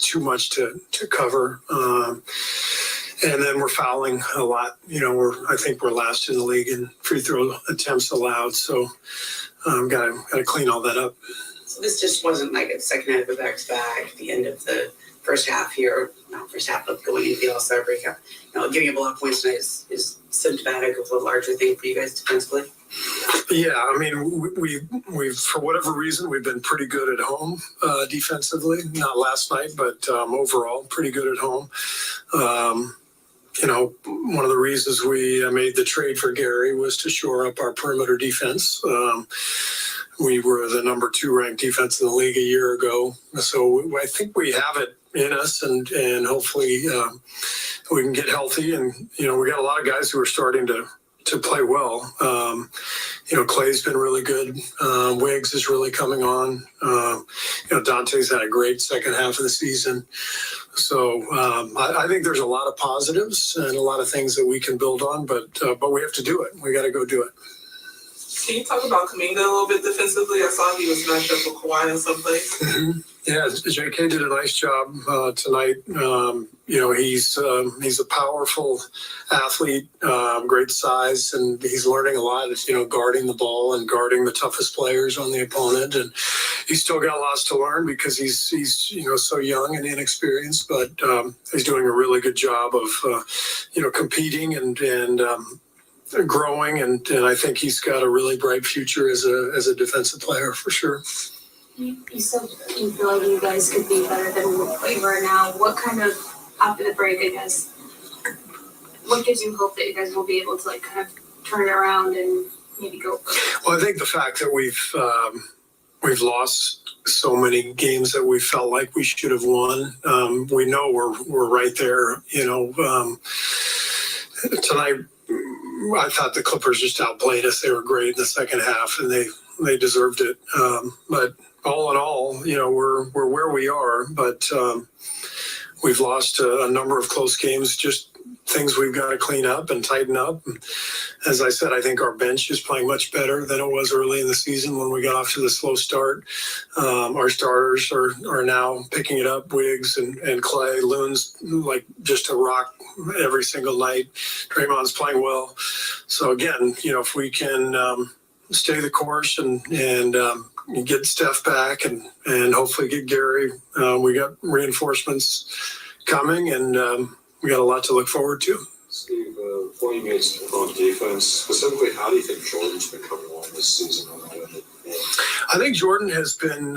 too much to cover. And then we're fouling a lot. You know, I think we're last in the league in free throw attempts allowed. So gotta clean all that up. So this just wasn't like a second half of back-to-back at the end of the first half here, not first half, but going into the All-Star breakout. You know, giving up a lot of points tonight is symptomatic of a larger thing for you guys defensively. Yeah, I mean, we've for whatever reason we've been pretty good at home defensively. Not last night, but overall pretty good at home. You know, one of the reasons we made the trade for Gary was to shore up our perimeter defense. We were the number 2 ranked defense in the league a year ago, so I think we have it in us, and hopefully we can get healthy. And you know, we got a lot of guys who are starting to play well. You know, Klay's been really good. Wiggs is really coming on. You know, Donte's had a great second half of the season. So I think there's a lot of positives and a lot of things that we can build on, but we have to do it. We got to go do it. Can you talk about Kuminga a little bit defensively? I saw he was matched up with Kawhi in some place. Mm-hmm. Yeah, JK did a nice job tonight. You know, he's a powerful athlete, great size, and he's learning a lot. You know, guarding the ball and guarding the toughest players on the opponent, and he's still got lots to learn because he's you know, so young and inexperienced. But he's doing a really good job of you know, competing and growing, and I think he's got a really bright future as a defensive player for sure. You said you feel like you guys could be better than what you are now. What kind of, after the break, I guess, what gives you hope that you guys will be able to like kind of turn it around and maybe go for it? Well, I think the fact that we've lost so many games that we felt like we should have won. We know we're right there. Tonight I thought the Clippers just outplayed us. They were great in the second half, and they deserved it. But all in all, we're where we are. But we've lost a number of close games. Just things we've got to clean up and tighten up. As I said, I think our bench is playing much better than it was early in the season when we got off to the slow start. Our starters are now picking it up. Wiggs and Klay. Loon's like just a rock every single night. Draymond's playing well. So again, if we can stay the course and get Steph back and hopefully get Gary, we got reinforcements coming, and we got a lot to look forward to. Steve, before you made on defense, specifically, how do you think Jordan's been coming along this season? I think Jordan has been,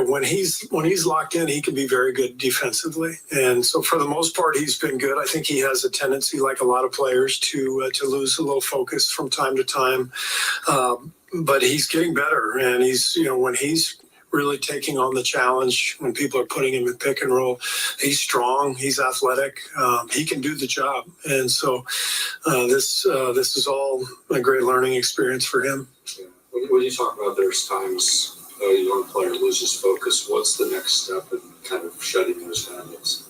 when he's locked in, he can be very good defensively, and so for the most part, he's been good. I think he has a tendency, like a lot of players, to lose a little focus from time to time, but he's getting better, and he's, when he's really taking on the challenge, when people are putting him in pick and roll, he's strong, he's athletic, he can do the job, and so this is all a great learning experience for him. Yeah. When you talk about there's times a young player loses focus, what's the next step in kind of shedding those habits?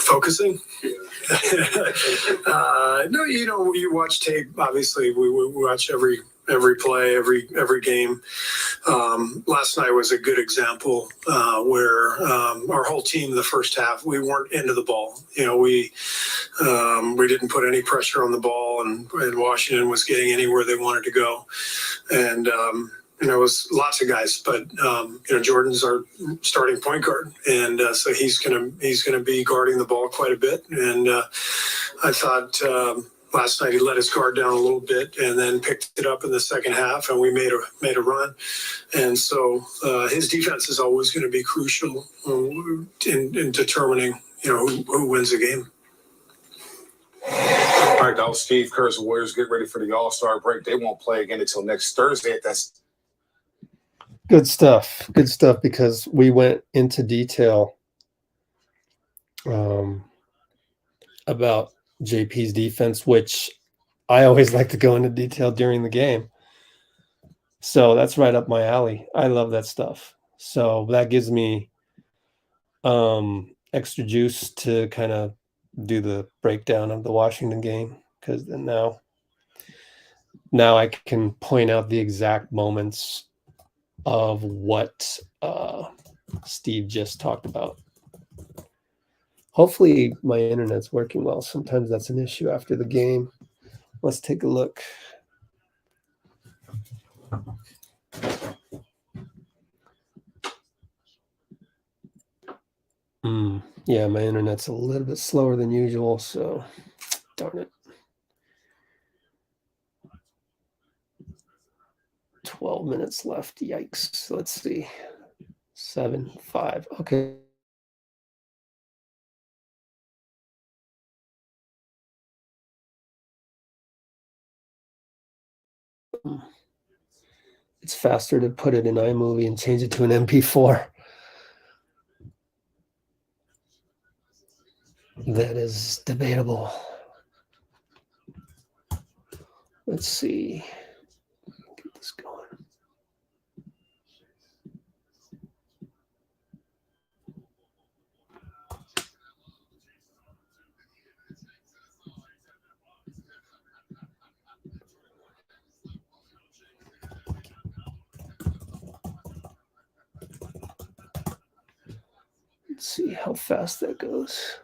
Focusing? Yeah. No, you watch tape. Obviously, we watch every play, every game. Last night was a good example where our whole team in the first half, we weren't into the ball. We didn't put any pressure on the ball, and Washington was getting anywhere they wanted to go. And it was lots of guys, but Jordan's our starting point guard, and so he's gonna be guarding the ball quite a bit. And I thought last night he let his guard down a little bit and then picked it up in the second half, and we made a run. And so his defense is always going to be crucial in determining who wins the game. All right, that was Steve Kerr's Warriors. Get ready for the All-Star break. They won't play again until next Thursday. That's Good stuff. Good stuff, because we went into detail about JP's defense, which I always like to go into detail during the game. So that's right up my alley. I love that stuff. So that gives me extra juice to kind of do the breakdown of the Washington game, because then now I can point out the exact moments of what Steve just talked about. Hopefully my internet's working well. Sometimes that's an issue after the game. Let's take a look. Yeah, my internet's a little bit slower than usual, so darn it. 12 minutes left. Yikes. Let's see. 7-5. Okay. It's faster to put it in iMovie and change it to an MP4. That is debatable. Let's see. Get this going. Let's see how fast that goes.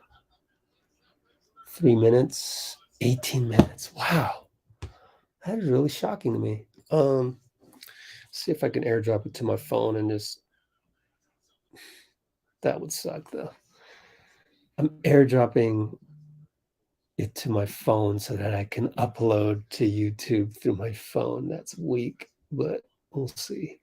3 minutes, 18 minutes. Wow. That is really shocking to me. See if I can airdrop it to my phone and just, that would suck though. I'm airdropping it to my phone so that I can upload to YouTube through my phone. That's weak, but we'll see.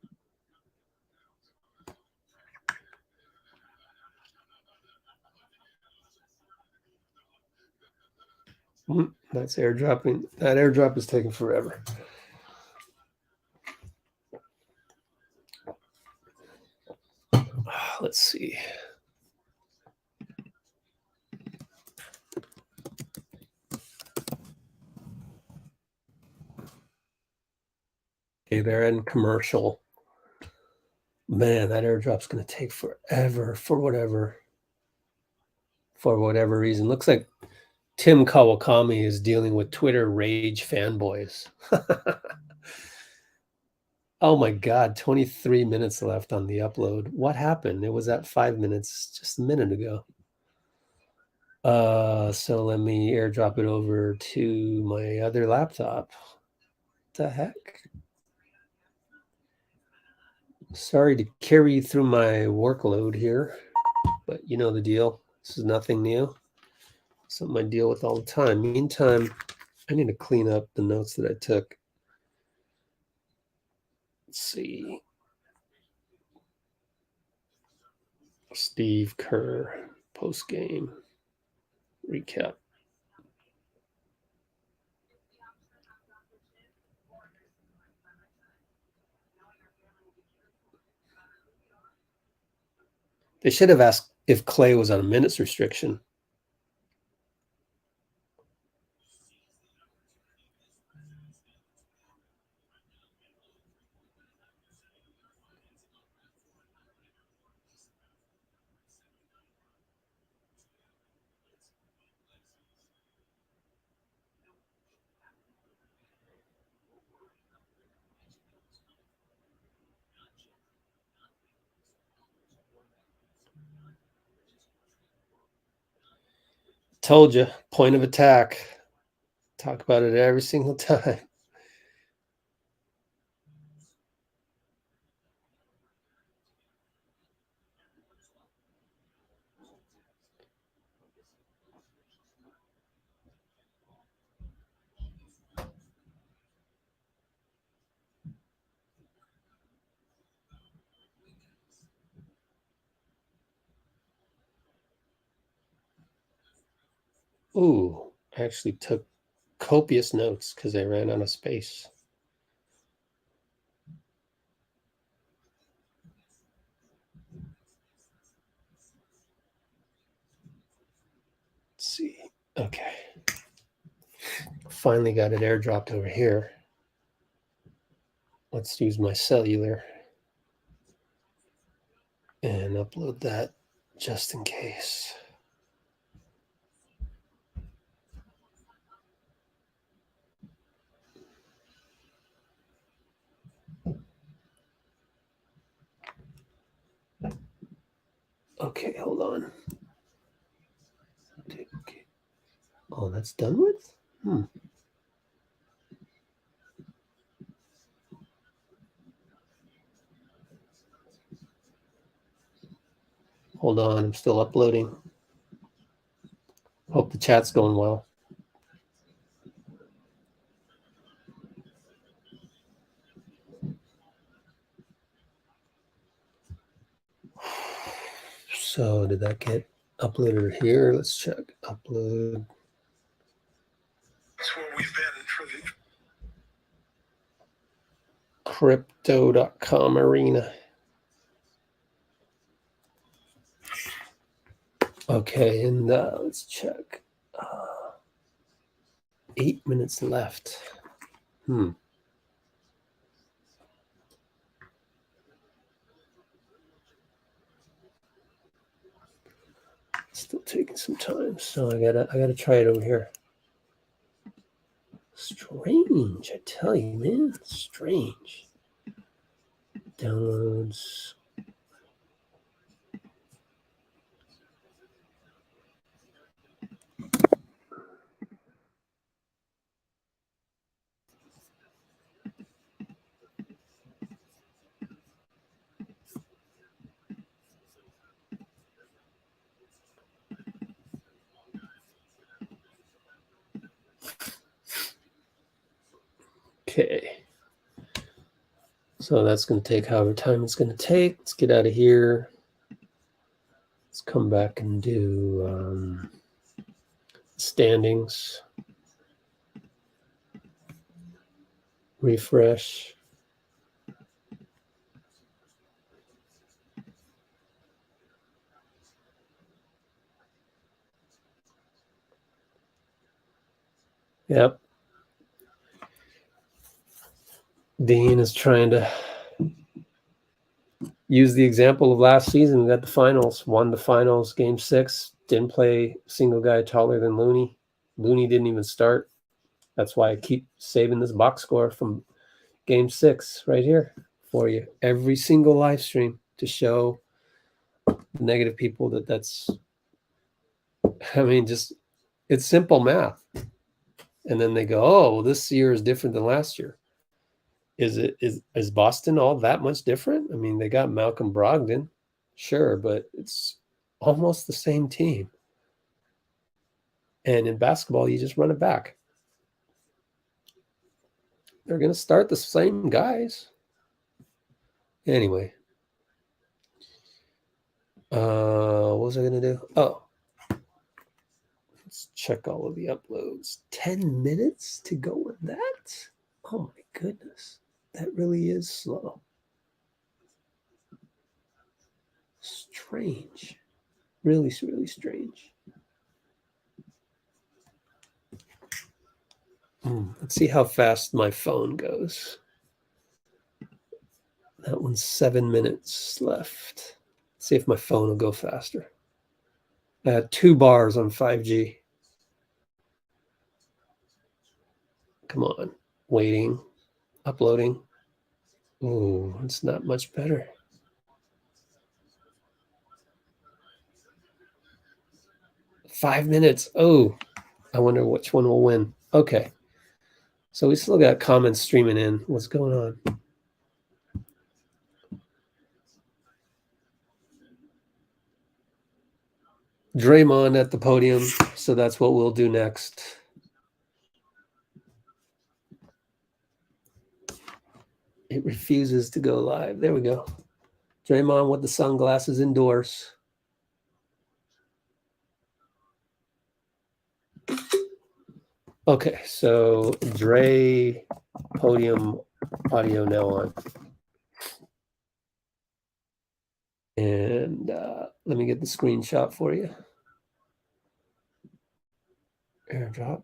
That's airdropping. That airdrop is taking forever. Let's see. Okay, they're in commercial. Man, that airdrop's going to take forever for whatever reason. Looks like Tim Kawakami is dealing with Twitter rage fanboys. Oh my God, 23 minutes left on the upload. What happened? It was at 5 minutes just a minute ago. So let me airdrop it over to my other laptop. What the heck? Sorry to carry you through my workload here, but you know the deal. This is nothing new. Something I deal with all the time. Meantime, I need to clean up the notes that I took. Let's see. Steve Kerr, post-game recap. They should have asked if Klay was on a minutes restriction. Told you, point of attack. Talk about it every single time. Ooh, I actually took copious notes because I ran out of space. Let's see. Okay. Finally got it airdropped over here. Let's use my cellular and upload that just in case. Okay, hold on. Oh, that's done with? Hold on, I'm still uploading. Hope the chat's going well. So did that get uploaded here? Let's check. Upload. That's where we've been for the Crypto.com arena. Okay, and let's check. 8 minutes left. Still taking some time, so I gotta try it over here. Strange, I tell you, man. Strange. Downloads. Okay. So that's going to take however time it's going to take. Let's get out of here. Let's come back and do standings. Refresh. Yep. Dean is trying to use the example of last season. We got the finals, won the finals, game 6, didn't play a single guy taller than Looney. Looney didn't even start. That's why I keep saving this box score from game 6 right here for you. Every single live stream to show the negative people that's, I mean, just, it's simple math. And then they go, oh, well, this year is different than last year. Is Boston all that much different? I mean, they got Malcolm Brogdon, sure, but it's almost the same team. And in basketball, you just run it back. They're going to start the same guys. Anyway. What was I going to do? Oh. Let's check all of the uploads. 10 minutes to go with that? Oh my goodness. That really is slow. Strange. Really, really strange. Let's see how fast my phone goes. That one's 7 minutes left. Let's see if my phone will go faster. I had 2 bars on 5G. Come on. Waiting. Uploading. Ooh, it's not much better. Five minutes. Oh, I wonder which one will win. Okay. So we still got comments streaming in. What's going on? Draymond at the podium. So that's what we'll do next. It refuses to go live. There we go. Draymond with the sunglasses indoors. Okay, so Dray podium audio now on. And let me get the screenshot for you. Airdrop.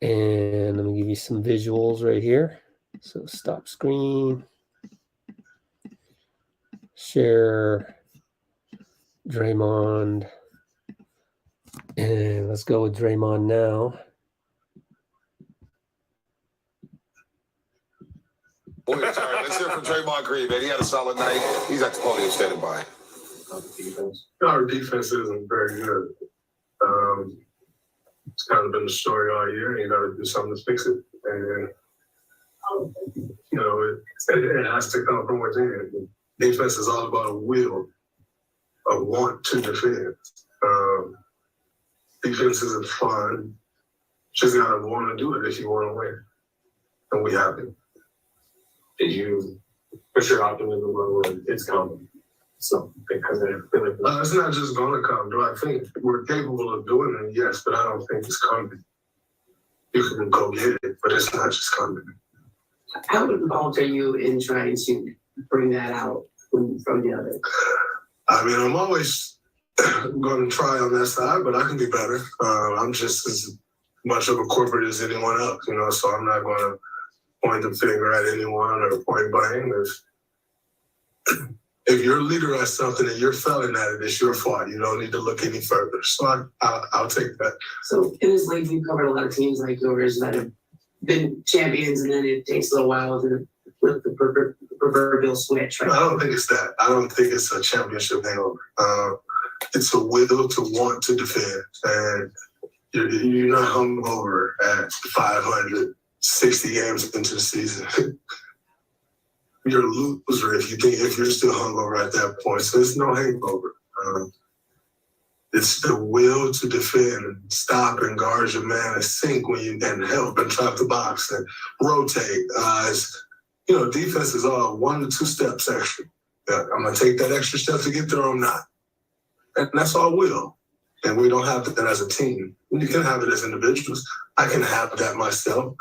And let me give you some visuals right here. So stop screen. Share Draymond. And let's go with Draymond now. Boy, it's all right. Let's hear from JaMychal Green, man. He had a solid night. He's at the podium standing by. Our defense isn't very good. It's kind of been the story all year, and you got to do something to fix it. And, you know, it has to come from within. Defense is all about a will, a want to defend. Defense isn't fun. Just got to want to do it if you want to win. And we have it. Did you push your optimism when it's coming? So because it's not just going to come. Do I think we're capable of doing it? Yes, but I don't think it's coming. You can go get it, but it's not just coming. How involved are you in trying to bring that out from the other? I mean, I'm always going to try on that side, but I can be better. I'm just as much of a corporate as anyone else, you know, so I'm not going to point the finger at anyone or point blame. If your leader has something and you're failing at it, it's your fault. You don't need to look any further. So I'll take that. So in this league, you've covered a lot of teams like yours that have been champions, and then it takes a little while to flip the proverbial switch, right? I don't think it's that. I don't think it's a championship hangover. It's a will to want to defend. And you're not hungover at 560 games into the season. You're a loser if you're still hungover at that point. So there's no hangover. It's the will to defend and stop and guard your man and sink when you and help and trap the box and rotate. You know, defense is all 1 to 2 steps extra. Yeah, I'm gonna take that extra step to get there or I'm not. And that's all will. And we don't have that as a team. You can have it as individuals. I can have that myself.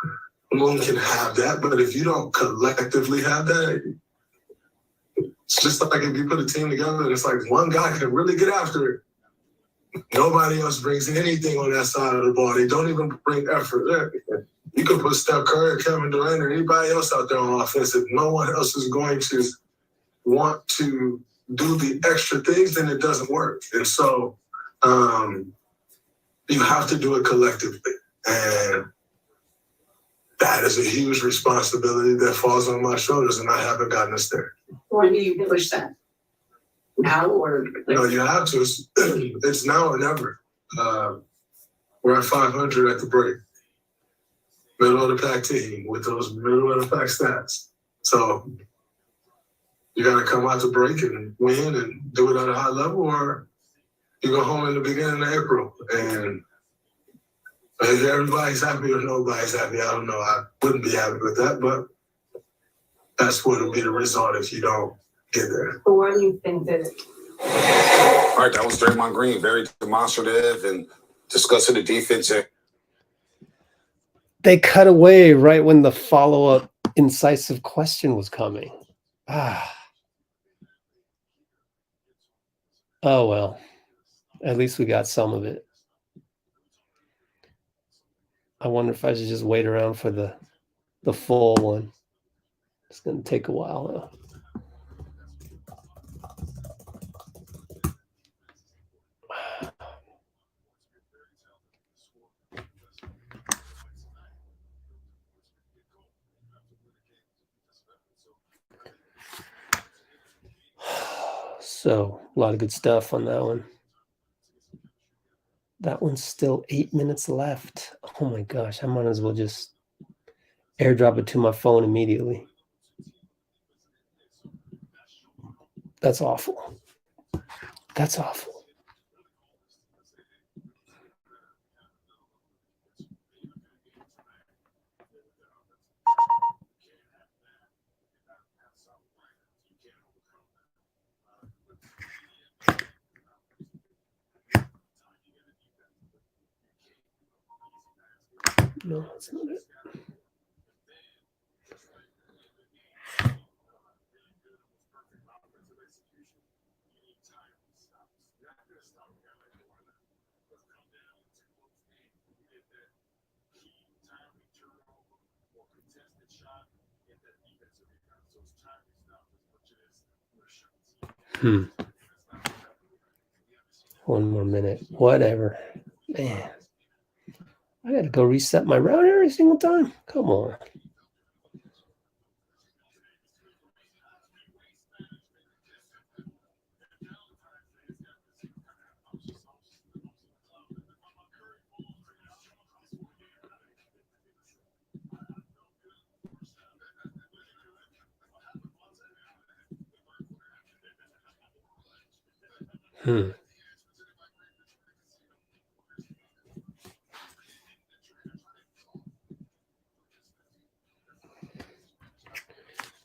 One can have that, but if you don't collectively have that, it's just like if you put a team together and it's like one guy can really get after it. Nobody else brings anything on that side of the ball. They don't even bring effort. You could put Steph Curry, Kevin Durant, or anybody else out there on offense. If no one else is going to want to do the extra things, then it doesn't work. And so you have to do it collectively. And that is a huge responsibility that falls on my shoulders, and I haven't gotten us there. When do you push that? Now or? No, you have to. It's now or never. We're at 500 at the break. Middle of the pack team with those middle of the pack stats. So you got to come out to break and win and do it at a high level, or you go home in the beginning of April. And if everybody's happy or nobody's happy, I don't know. I wouldn't be happy with that, but that's what will be the result if you don't get there. But why do you think that? All right, that was JaMychal Green, very demonstrative and discussing the defense. They cut away right when the follow-up incisive question was coming. Oh, well. At least we got some of it. I wonder if I should just wait around for the full one. It's going to take a while, though. So, a lot of good stuff on that one. That one's still 8 minutes left. Oh my gosh, I might as well just airdrop it to my phone immediately. That's awful. That's awful. No, that's not it. One more minute. Whatever. Man. I gotta go reset my router every single time. Come on.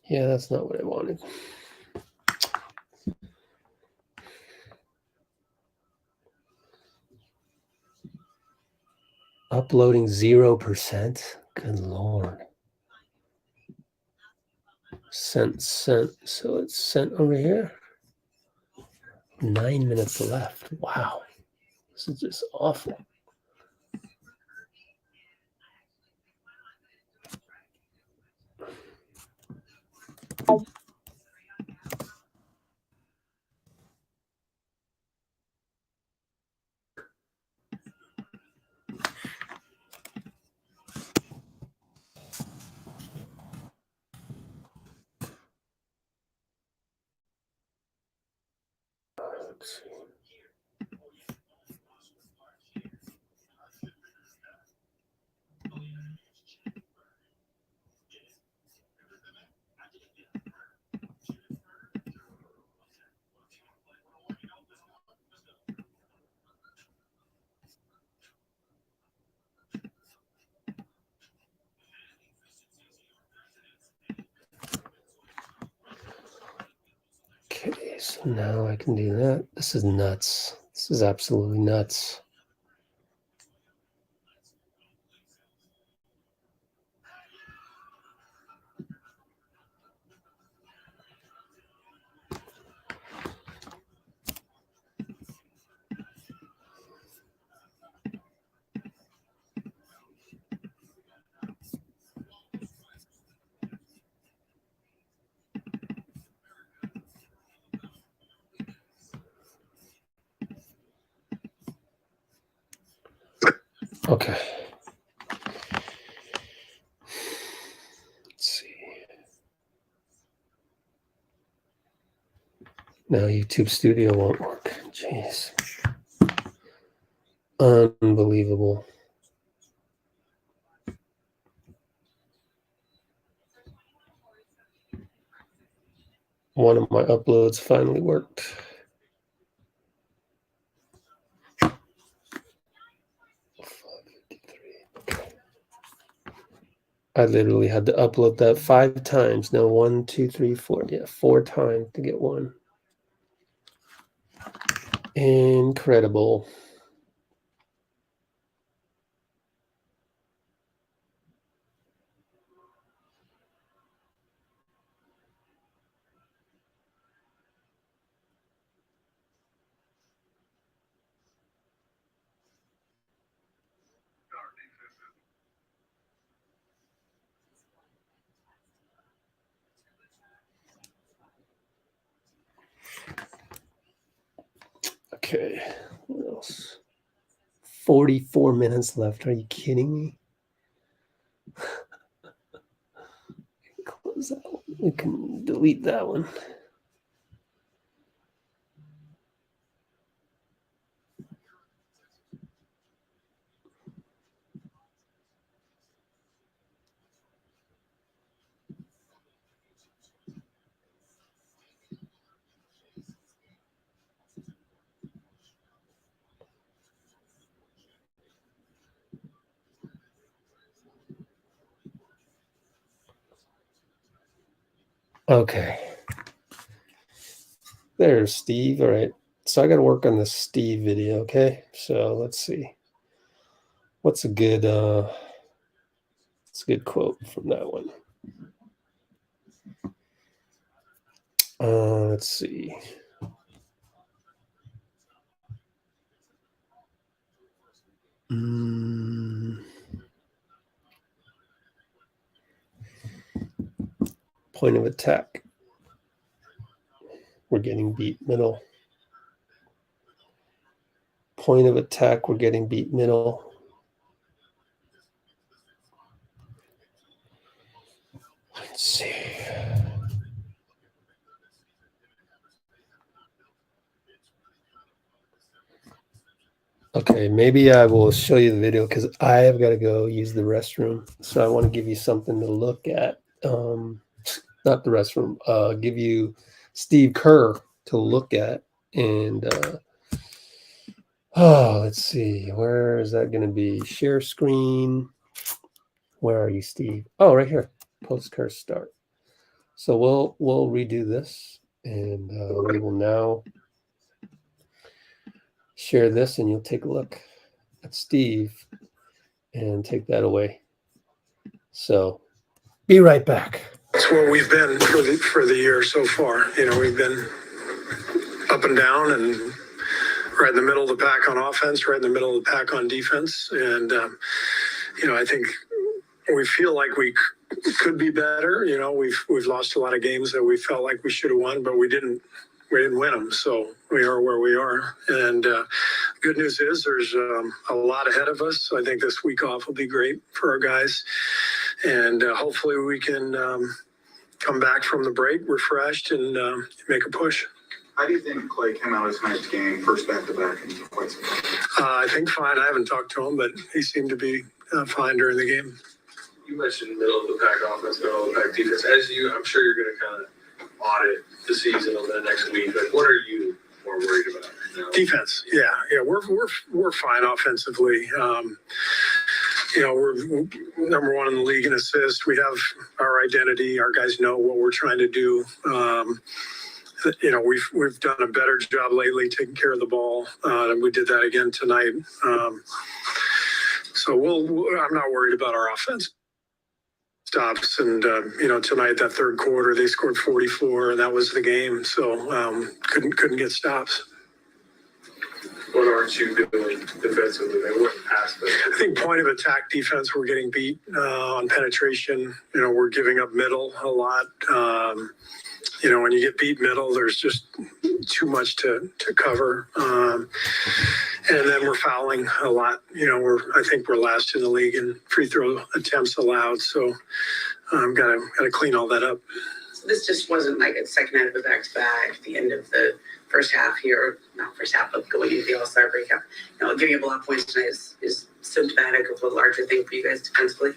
Yeah, that's not what I wanted. Uploading 0%. Good Lord. Sent. So it's sent over here. 9 minutes left. Wow. This is just awful. Let's see. Okay, so now I can do that. This is nuts. This is absolutely nuts. Okay. Let's see. Now YouTube Studio won't work. Jeez. Unbelievable. One of my uploads finally worked. I literally had to upload that 5 times. No, 1, 2, 3, 4. Yeah, 4 times to get one. Incredible. Okay, what else? 44 minutes left. Are you kidding me? Close that one. We can delete that one. Okay. There's Steve. All right. So I got to work on the Steve video. Okay. So let's see. What's a good quote from that one? Let's see. Point of attack. We're getting beat middle. Point of attack. We're getting beat middle. Let's see. Okay, maybe I will show you the video because I have got to go use the restroom. So I want to give you something to look at. Not the restroom. Give you Steve Kerr to look at. And let's see. Where is that going to be? Share screen. Where are you, Steve? Oh, right here. Post Kerr start. So we'll redo this, and we will now share this, and you'll take a look at Steve and take that away. So be right back. That's where we've been for the year so far. You know, we've been up and down and right in the middle of the pack on offense, right in the middle of the pack on defense. And, you know, I think we feel like we could be better. You know, we've lost a lot of games that we felt like we should have won, but we didn't win them. So we are where we are. And good news is there's a lot ahead of us. I think this week off will be great for our guys. And hopefully we can come back from the break refreshed and make a push. How do you think Klay came out of tonight's game, first back-to-back in quite some time? I think fine. I haven't talked to him, but he seemed to be fine during the game. You mentioned middle of the pack offense, middle of the pack defense. I'm sure you're going to kind of audit the season over the next week. Like, what are you more worried about right now? Defense, yeah, we're fine offensively. You know, we're number 1 in the league in assists. We have our identity. Our guys know what we're trying to do. we've done a better job lately taking care of the ball, and we did that again tonight. So I'm not worried about our offense stops. And tonight, that third quarter, they scored 44, and that was the game. So couldn't get stops. What aren't you doing defensively? They wouldn't pass them. I think point of attack defense, we're getting beat on penetration. We're giving up middle a lot. When you get beat middle, there's just too much to cover. And then we're fouling a lot. I think we're last in the league in free throw attempts allowed. So gotta clean all that up. So this just wasn't like a second out of a back-to-back at the end of the first half here, not first half, but going into the All-Star breakout. Giving up a lot of points tonight is symptomatic of a larger thing for you guys defensively.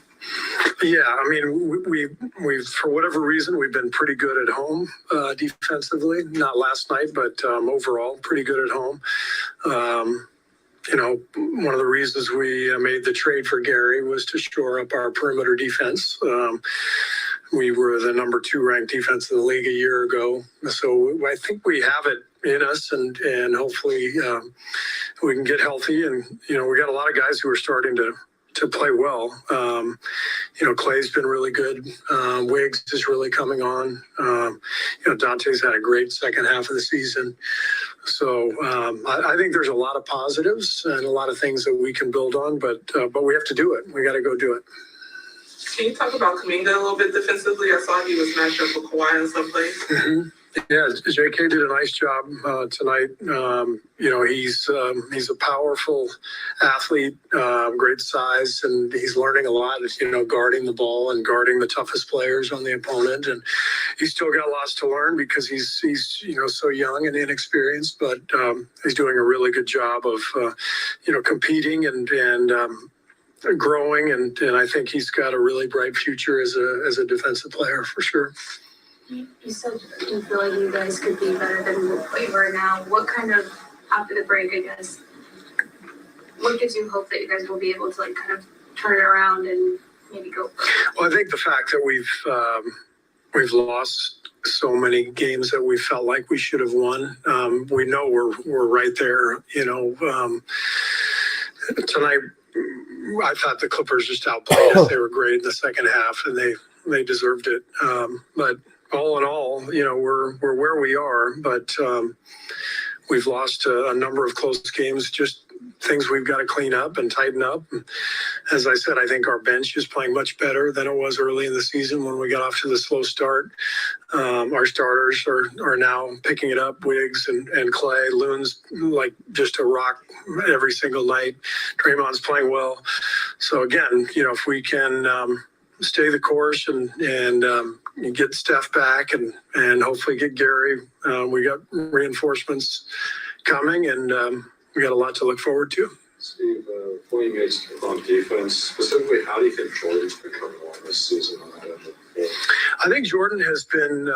Yeah, I mean, we've for whatever reason, we've been pretty good at home defensively. Not last night, but overall, pretty good at home. One of the reasons we made the trade for Gary was to shore up our perimeter defense. We were the number 2 ranked defense in the league a year ago. So I think we have it in us, and hopefully we can get healthy. And, we got a lot of guys who are starting to play well. Klay's been really good. Wiggs is really coming on. Donte's had a great second half of the season. So I think there's a lot of positives and a lot of things that we can build on, but we have to do it. We got to go do it. Can you talk about Kuminga a little bit defensively? I saw he was matched up with Kawhi in some plays. Mm-hmm. Yeah, JK did a nice job tonight. He's a powerful athlete, great size, and he's learning a lot, guarding the ball and guarding the toughest players on the opponent. And he's still got lots to learn because he's so young and inexperienced, but he's doing a really good job of, competing and growing. And I think he's got a really bright future as a defensive player for sure. You said you feel like you guys could be better than what you are now. What kind of, after the break, I guess, what gives you hope that you guys will be able to kind of turn it around and maybe go for it? Well, I think the fact that we've lost so many games that we felt like we should have won. We know we're right there. Tonight, I thought the Clippers just outplayed us. They were great in the second half, and they deserved it. But all in all, we're where we are, but we've lost a number of close games, just things we've got to clean up and tighten up. As I said, I think our bench is playing much better than it was early in the season when we got off to the slow start. Our starters are now picking it up. Wiggs and Klay. Loon's like just a rock every single night. Draymond's playing well. So again, if we can stay the course and get Steph back and hopefully get Gary. We got reinforcements coming, and we got a lot to look forward to. Steve, before you guys on defense, specifically, how do you think Jordan's been coming along this season on that end? I think Jordan has been,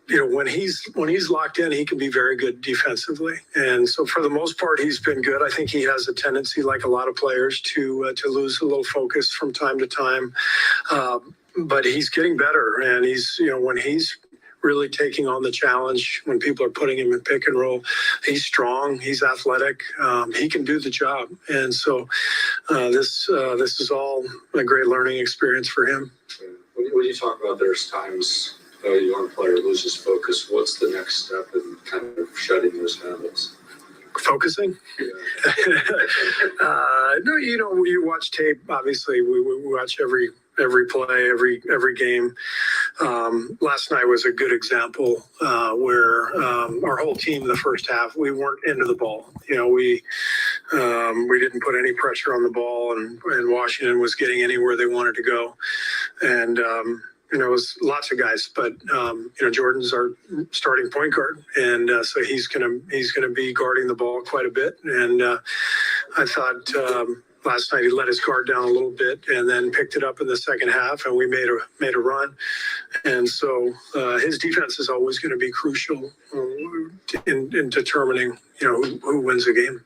when he's locked in, he can be very good defensively. And so for the most part, he's been good. I think he has a tendency, like a lot of players, to lose a little focus from time to time. But he's getting better. And he's, when he's really taking on the challenge, when people are putting him in pick and roll, he's strong, he's athletic, he can do the job. And so this is all a great learning experience for him. When you talk about there's times a young player loses focus, what's the next step in kind of shedding those habits? Focusing? Yeah. No, you watch tape, obviously. We watch every play, every game. Last night was a good example where our whole team in the first half, we weren't into the ball. We didn't put any pressure on the ball, and Washington was getting anywhere they wanted to go. And it was lots of guys, but Jordan's our starting point guard, and so he's gonna be guarding the ball quite a bit. And I thought last night he let his guard down a little bit and then picked it up in the second half, and we made a run. And so his defense is always going to be crucial in determining who wins the game.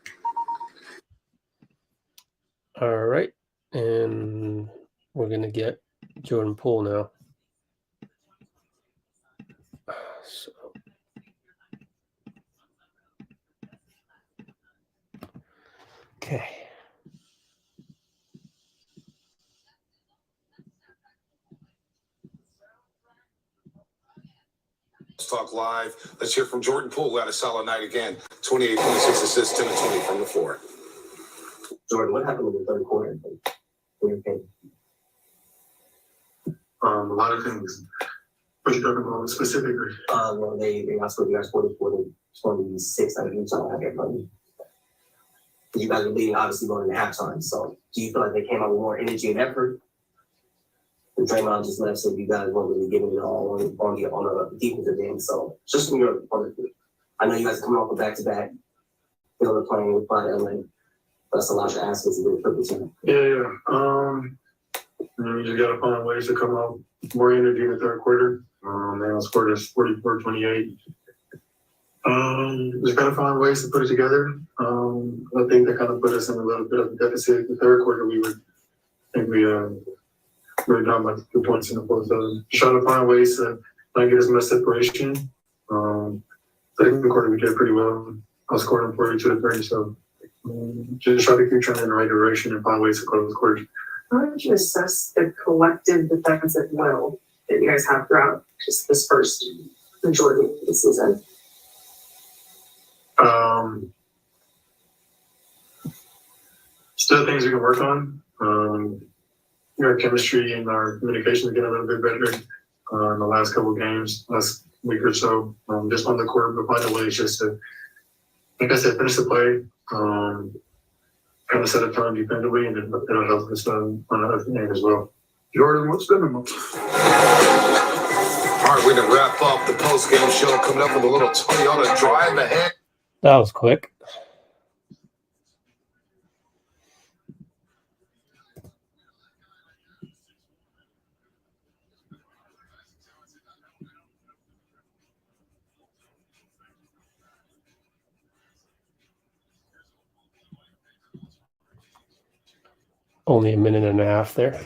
All right, and we're gonna get Jordan Poole now. So Okay. Let's talk live. Let's hear from Jordan Poole, who had a solid night again. 28, 26 assists, 10 and 20 from the floor. Jordan, what happened in the third quarter? A lot of things. What you talking about specifically? Well, they outscored you guys 44-26. I think each other had their money. You guys were leading, obviously, going into halftime. So, do you feel like they came out with more energy and effort? And Draymond just left, so you guys weren't really giving it all on the defensive end. So, just from your point of view, I know you guys are coming off a back-to-back. They're playing with Friday LA. That's a lot of aspects of the triple team. Yeah. You just got to find ways to come out more energy in the third quarter. They outscored us 44-28. Just got to find ways to put it together. I think that kind of put us in a little bit of a deficit. The third quarter, we were down by 2 points in the fourth. Just trying to find ways to not get as much separation. Second quarter, we did pretty well. I was scoring 42-30. So just try to keep trying in the right direction and find ways to close quarters. How would you assess the collective defensive will that you guys have throughout just this first majority of the season? Still things we can work on. Our chemistry and our communication is getting a little bit better in the last couple of games, last week or so. Just on the court, but find a way just to, like I said, finish the play. Kind of set a tone defensively, and it'll help us on the other end as well. Jordan, what's the minimum? All right, we're going to wrap up the post-game show, coming up with a little Toyota drive ahead. That was quick. Only a minute and a half there.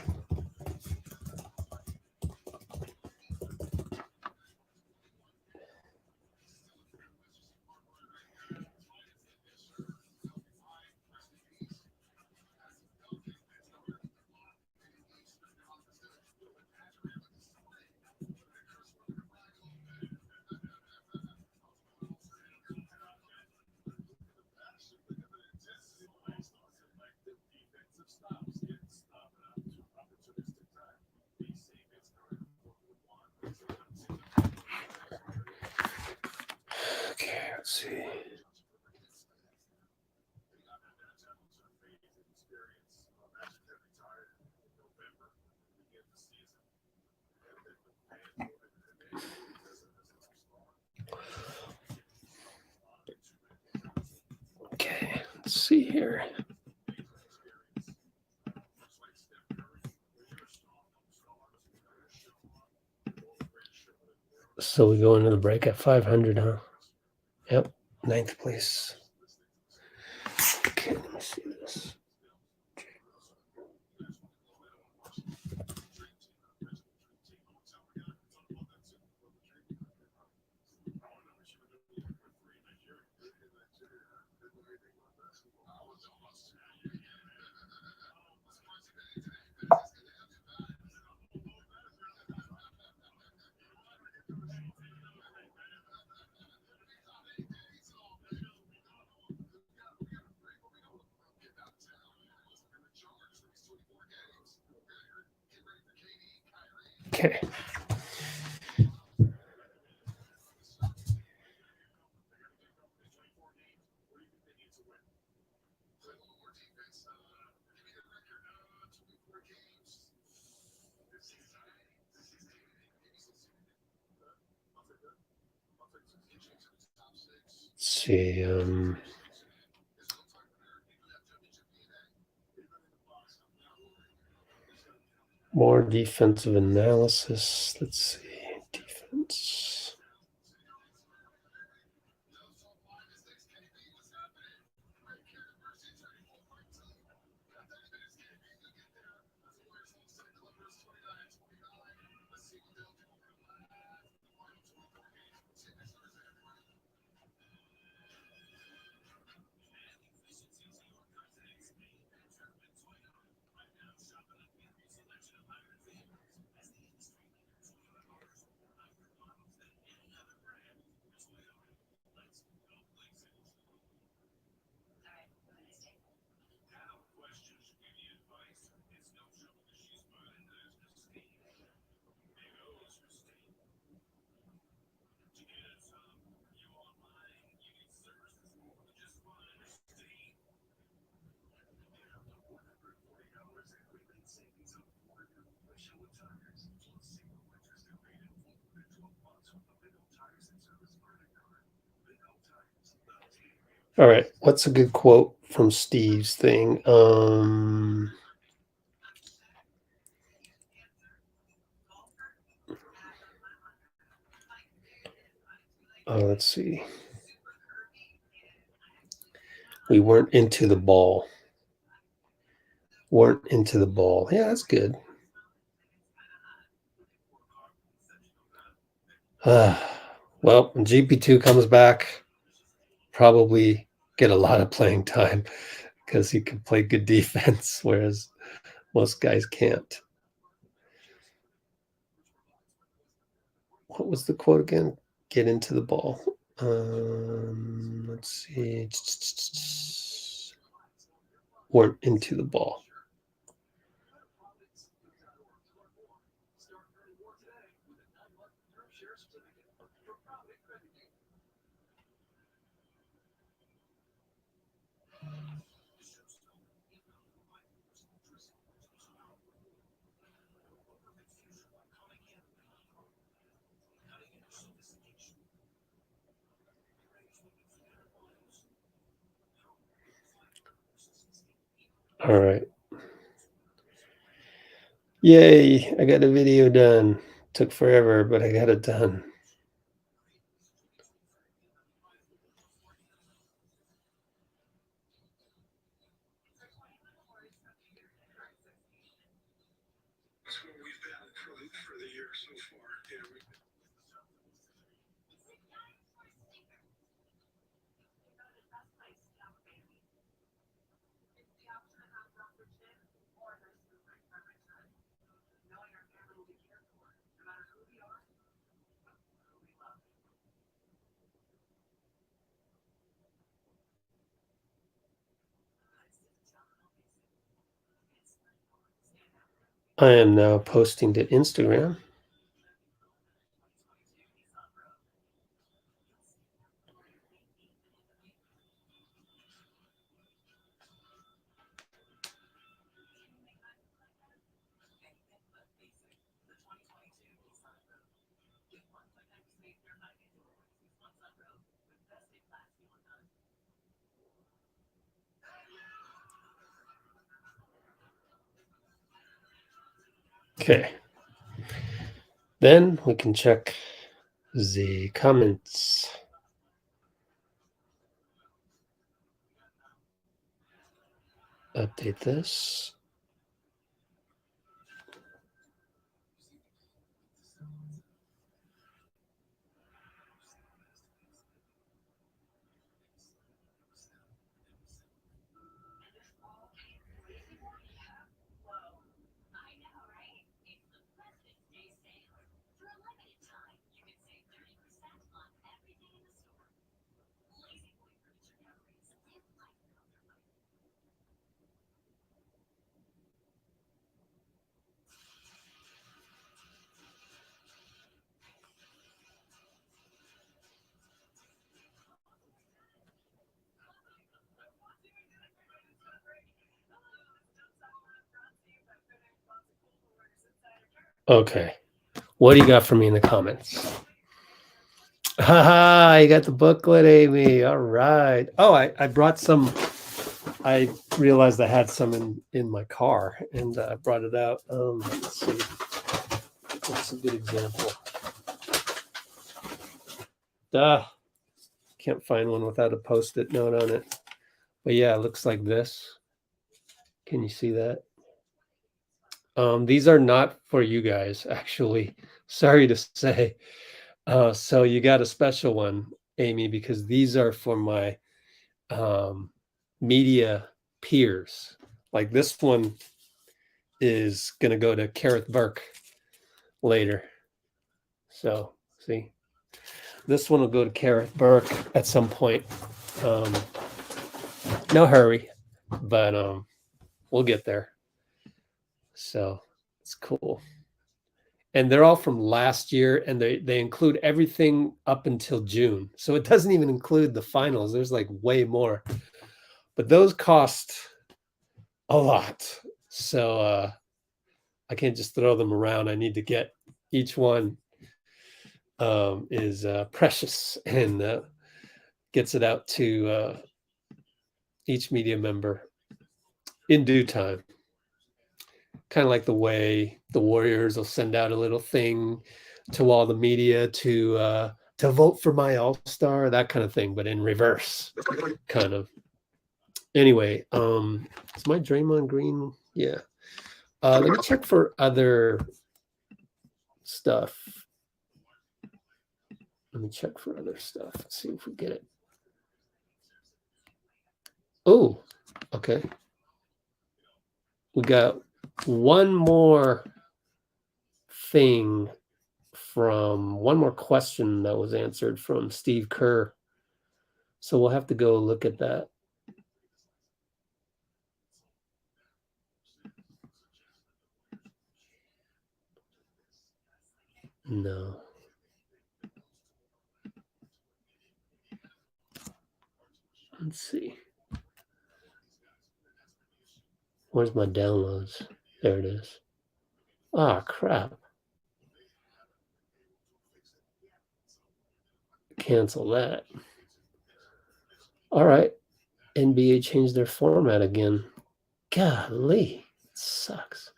Okay, let's see. Okay, let's see here. So we go into the break at 500, huh? Yep, 9th place. Okay, let me see this. Okay. Let's see. More defensive analysis. Let's see. Defense. All right. What's a good quote from Steve's thing? Let's see. We weren't into the ball. Weren't into the ball. Yeah, that's good. Well, when GP2 comes back, probably get a lot of playing time because he can play good defense, whereas most guys can't. What was the quote again? Get into the ball. Let's see. Weren't into the ball. All right. Yay, I got a video done. Took forever, but I got it done. That's what we've been for the year so far. Yeah, I am now posting to Instagram. Okay. Then we can check the comments. Update this. Okay. What do you got for me in the comments? Haha, you got the booklet, Amy. All right. Oh, I brought some. I realized I had some in my car, and I brought it out. Let's see. What's a good example? Can't find one without a Post-it note on it. But yeah, it looks like this. Can you see that? These are not for you guys, actually. Sorry to say. So you got a special one, Amy, because these are for my media peers. Like this one is going to go to Kerr Burke later. So see, this one will go to Kerr Burke at some point. No hurry, but we'll get there. So it's cool. And they're all from last year, and they include everything up until June. So it doesn't even include the finals. There's like way more. But those cost a lot. So I can't just throw them around. I need to get each one is precious and gets it out to each media member in due time. Kind of like the way the Warriors will send out a little thing to all the media to vote for my all-star, that kind of thing, but in reverse, kind of. Anyway, is my Draymond Green? Yeah. Let me check for other stuff. Let's see if we get it. Oh, okay. We got one more question that was answered from Steve Kerr. So we'll have to go look at that. No. Let's see. Where's my downloads? There it is. Ah, crap. Cancel that. All right. NBA changed their format again. Golly, it sucks.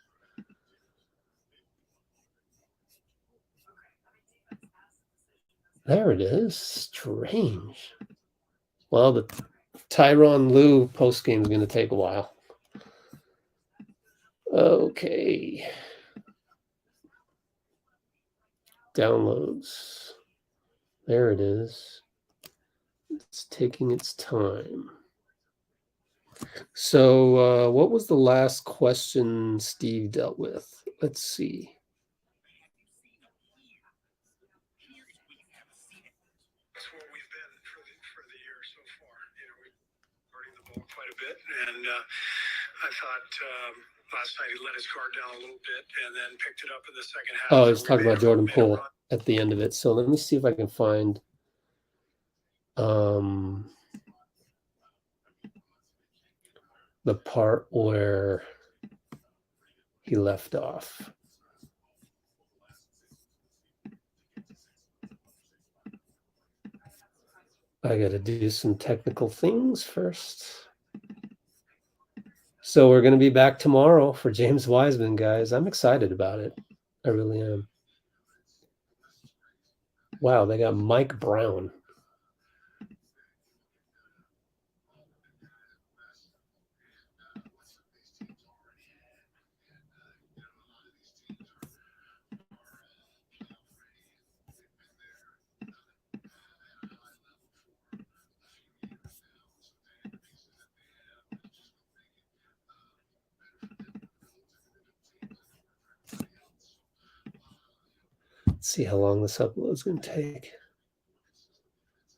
There it is. Strange. Well, the Tyronn Lue postgame is going to take a while. Okay. Downloads. There it is. It's taking its time. So what was the last question Steve dealt with? Let's see. That's what we've been for the year so far. You know, we're guarding the ball quite a bit, and I thought last night he let his guard down a little bit and then picked it up in the second half. Oh, I was talking about Jordan Poole at the end of it. So let me see if I can find the part where he left off. I got to do some technical things first. So we're going to be back tomorrow for James Wiseman, guys. I'm excited about it. I really am. Wow, they got Mike Brown. Let's see how long this upload is going to take.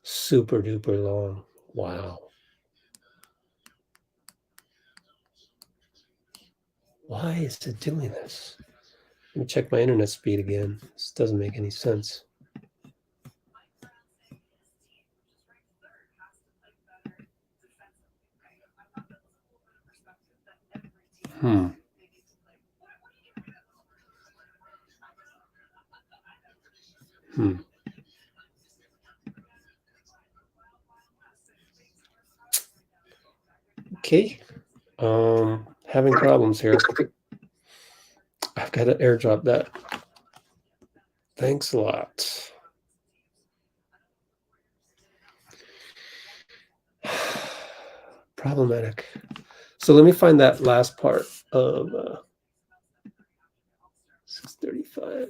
Super duper long. Wow. Why is it doing this? Let me check my internet speed again. This doesn't make any sense. Okay. Having problems here. I've got to airdrop that. Thanks a lot. Problematic. So let me find that last part of 635.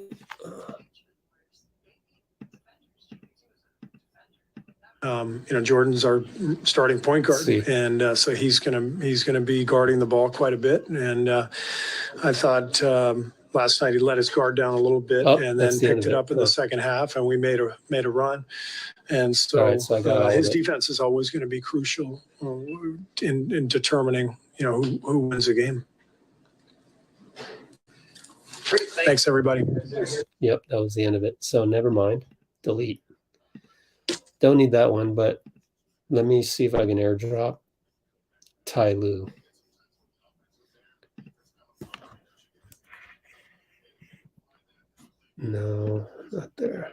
Jordan's our starting point guard, and so he's gonna be guarding the ball quite a bit. And I thought last night he let his guard down a little bit and then picked it up in the second half, and we made a run. And so, his defense is always going to be crucial in determining who wins the game. Thanks, everybody. Yep, that was the end of it. So never mind. Delete. Don't need that one, but let me see if I can airdrop Ty Lue. No, not there.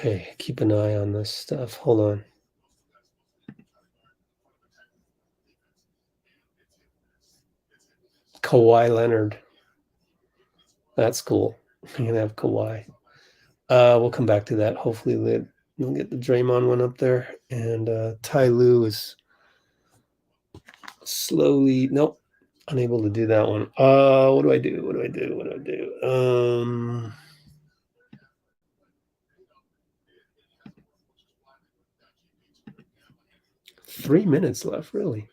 Okay, keep an eye on this stuff. Hold on. Kawhi Leonard. That's cool. I'm gonna have Kawhi. We'll come back to that. Hopefully we'll get the Draymond one up there. And Ty Lue is slowly unable to do that one. What do I do? 3 minutes left, really.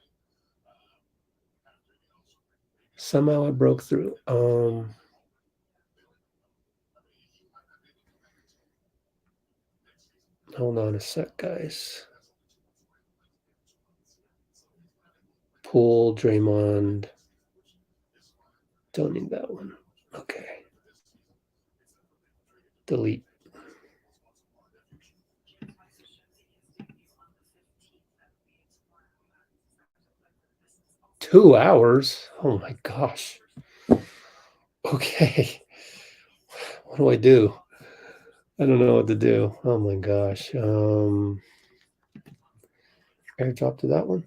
Somehow I broke through. Hold on a sec, guys. Poole, Draymond. Don't need that one. Okay. Delete. Two hours? Oh my gosh. Okay. What do I do? I don't know what to do. Oh my gosh. Airdrop to that one.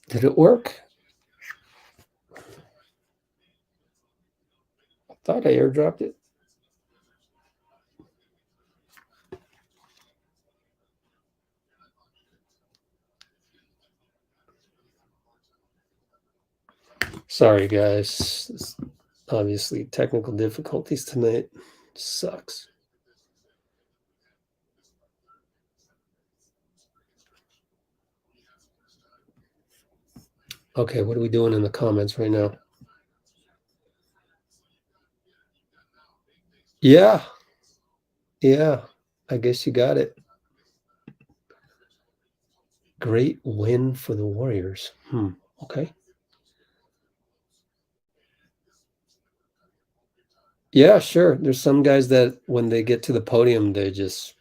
Did it work? I thought I airdropped it. Sorry, guys. It's obviously technical difficulties tonight. Sucks. Okay, what are we doing in the comments right now? Yeah, I guess you got it. Great win for the Warriors. Okay. Yeah, sure. There's some guys that when they get to the podium, they just...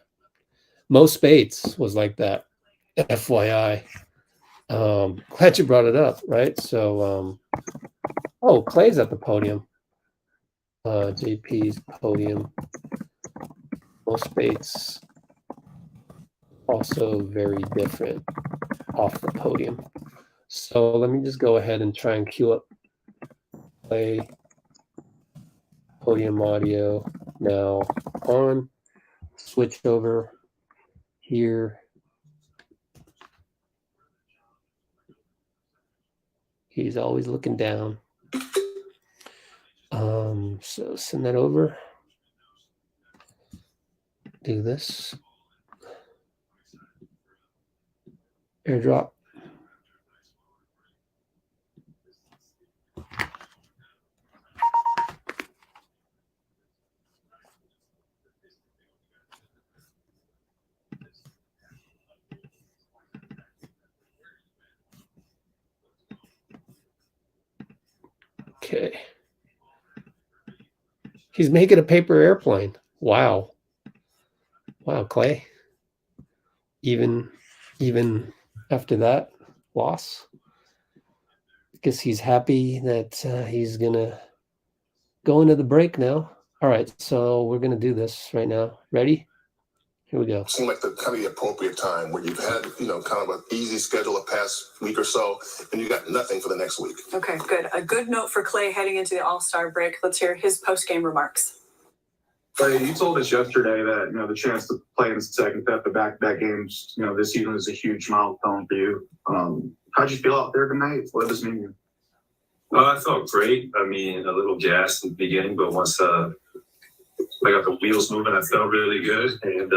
Mo Spates was like that. FYI. Glad you brought it up, right? So, Klay's at the podium. JP's podium. Mo Spates also very different off the podium. So let me just go ahead and try and queue up Klay podium audio now on. Switch over here. He's always looking down. So send that over. Do this. Airdrop. Okay. He's making a paper airplane. Wow. Wow, Klay. Even after that loss, I guess he's happy that he's gonna go into the break now. All right, so we're gonna do this right now. Ready? Here we go. Seemed like the kind of the appropriate time where you've had, kind of an easy schedule the past week or so, and you got nothing for the next week. Okay, good. A good note for Klay heading into the All-Star break. Let's hear his post-game remarks. Klay, you told us yesterday that, the chance to play in the second half of back-to-back games, this season is a huge milestone for you. How'd you feel out there tonight? What does this mean to you? I felt great. I mean, a little gassed in the beginning, but once I got the wheels moving, I felt really good. And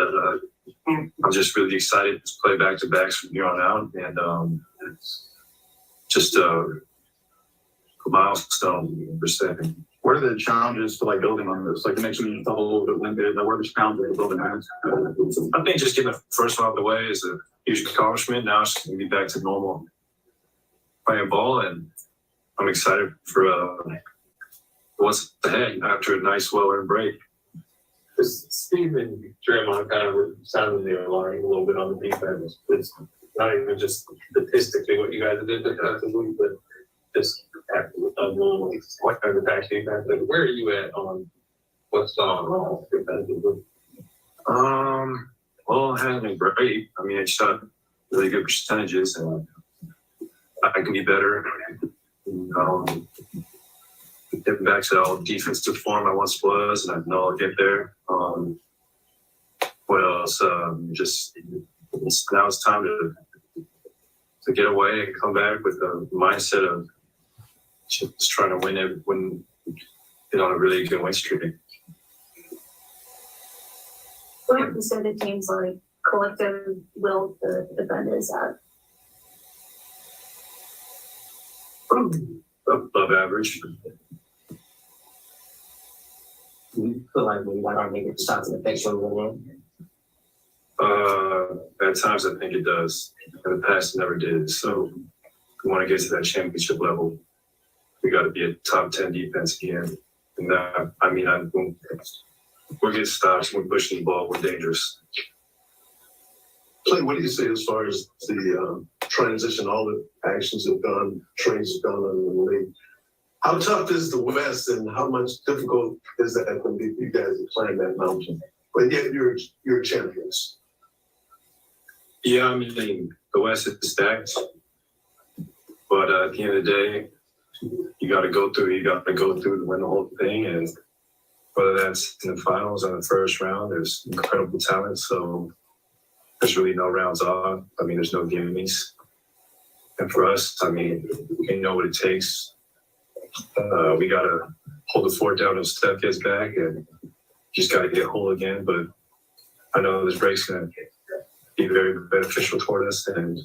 I'm just really excited to play back-to-backs from here on out. And it's just a milestone per second. What are the challenges to building on this? It makes me feel a little bit limited. What are the challenges to building on this? I think just getting the first one out of the way is a huge accomplishment. Now it's going to be back to normal playing ball, and I'm excited for what's ahead after a nice, well-earned break. Because Steve and Draymond kind of sounded the alarm a little bit on the defense. It's not even just statistically what you guys did defensively, but just what kind of attack defense. Like, where are you at on what's gone wrong defensively? Well, it hasn't been great. I mean, I shot really good percentages, and I can be better. Getting back to all defensive form I once was, and I know I'll get there. What else? Now it's time to get away and come back with the mindset of just trying to win it when get on a really good win streak. What would you say the team's like collective will to defend is at? Above average. You feel like when you aren't making the shots in the face, you're winning? At times I think it does. In the past it never did. So if we want to get to that championship level, we got to be a top 10 defense again. And we're getting stops, we're pushing the ball, we're dangerous. Klay, what do you say as far as the transition, all the actions have gone, trades have gone on in the league? How tough is the West, and how much difficult is that when you guys are playing that mountain? But yet you're champions. Yeah, I mean, the West is stacked. But at the end of the day, you got to go through to win the whole thing. And whether that's in the finals or the first round, there's incredible talent. So there's really no rounds off. I mean, there's no gimmies. And for us, I mean, we know what it takes. We got to hold the fort down if Steph gets back, and just got to get whole again. But I know this break's going to be very beneficial toward us, and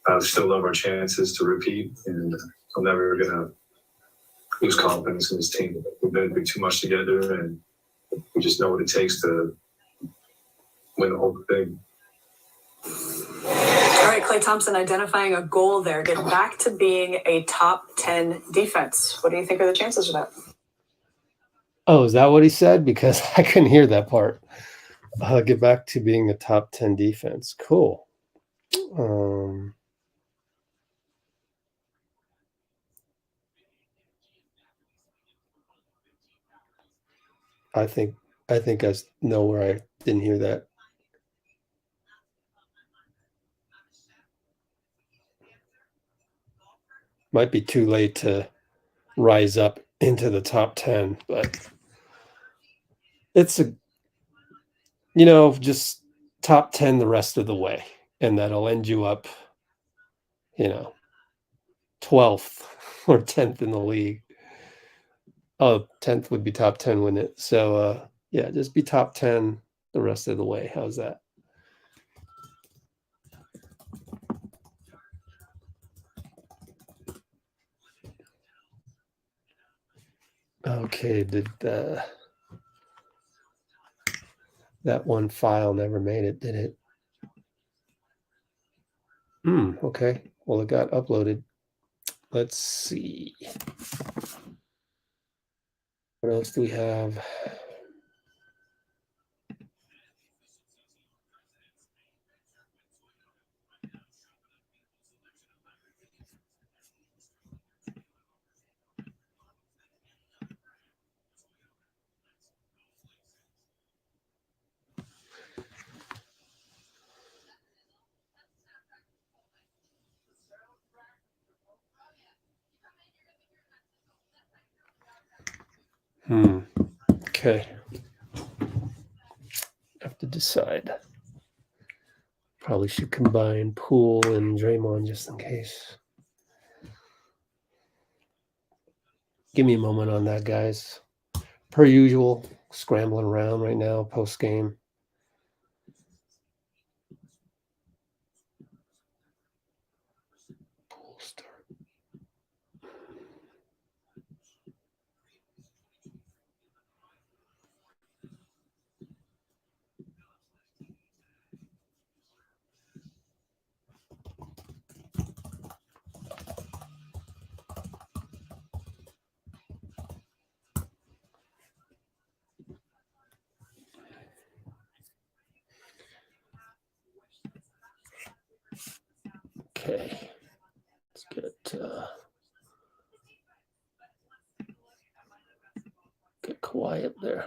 I still love our chances to repeat. And I'm never going to lose confidence in this team. We've been through too much together, and we just know what it takes to win the whole thing. All right, Klay Thompson identifying a goal there, getting back to being a top 10 defense. What do you think are the chances of that? Oh, is that what he said? Because I couldn't hear that part. Get back to being a top 10 defense. Cool. I think I know where I didn't hear that. Might be too late to rise up into the top 10, but it's just top 10 the rest of the way. And that'll end you up, 12th or 10th in the league. Oh, 10th would be top 10, wouldn't it? So, yeah, just be top 10 the rest of the way. How's that? Okay, did that one file never made it, did it? Okay. Well, it got uploaded. Let's see. What else do we have? Okay. Have to decide. Probably should combine Poole and Draymond just in case. Give me a moment on that, guys. Per usual, scrambling around right now, post game. Poole start. Okay. Let's get Kawhi up there.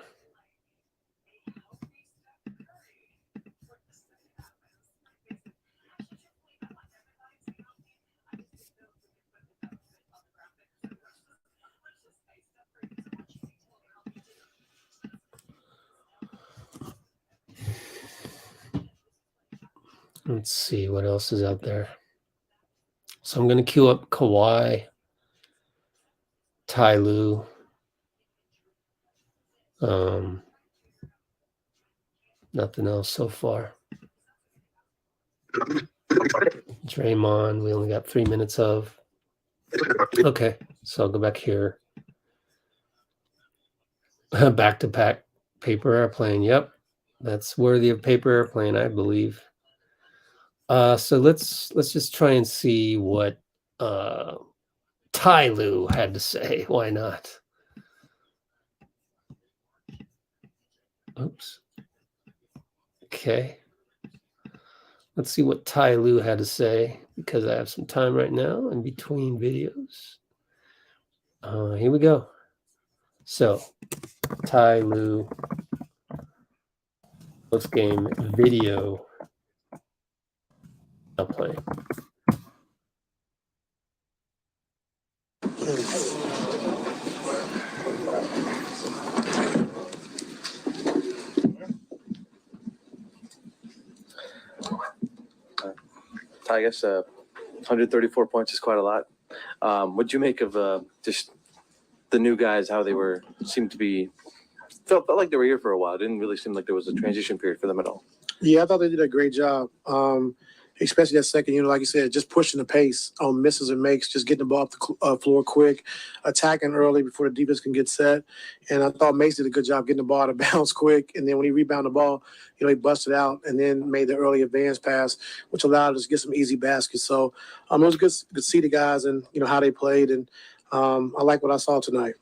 Let's see what else is out there. So I'm going to queue up Kawhi, Ty Lue, nothing else so far. Draymond, we only got 3 minutes of. Okay, so I'll go back here. Back-to-back paper airplane. Yep, that's worthy of paper airplane, I believe. So let's just try and see what Ty Lue had to say. Why not? Oops. Okay. Let's see what Ty Lue had to say, because I have some time right now in between videos. Here we go. So, Ty Lue post-game video. I'll play. I guess 134 points is quite a lot. What'd you make of just the new guys, how they seemed to be, felt like they were here for a while. It didn't really seem like there was a transition period for them at all. Yeah, I thought they did a great job. Especially that second unit, like you said, just pushing the pace on misses and makes, just getting the ball off the floor quick, attacking early before the defense can get set. And I thought Mace did a good job getting the ball to bounce quick. And then when he rebounded the ball, he busted out and then made the early advance pass, which allowed us to get some easy baskets. So it was good to see the guys and, how they played. And I like what I saw tonight.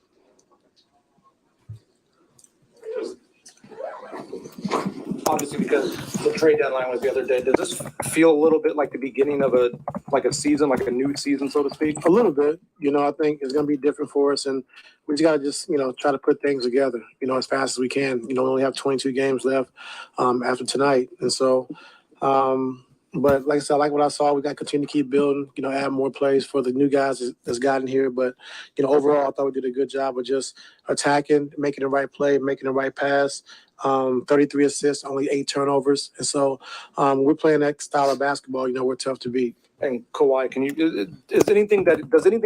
Obviously, because the trade deadline was the other day, does this feel a little bit like the beginning of a season, like a new season, so to speak? A little bit. I think it's going to be different for us, and we just got to just, try to put things together, as fast as we can. We only have 22 games left after tonight, and so. But like I said, I like what I saw. We got to continue to keep building, add more plays for the new guys that's gotten here. But, overall, I thought we did a good job of just attacking, making the right play, making the right pass. 33 assists, only 8 turnovers. And so we're playing that style of basketball. We're tough to beat. And Kawhi, does anything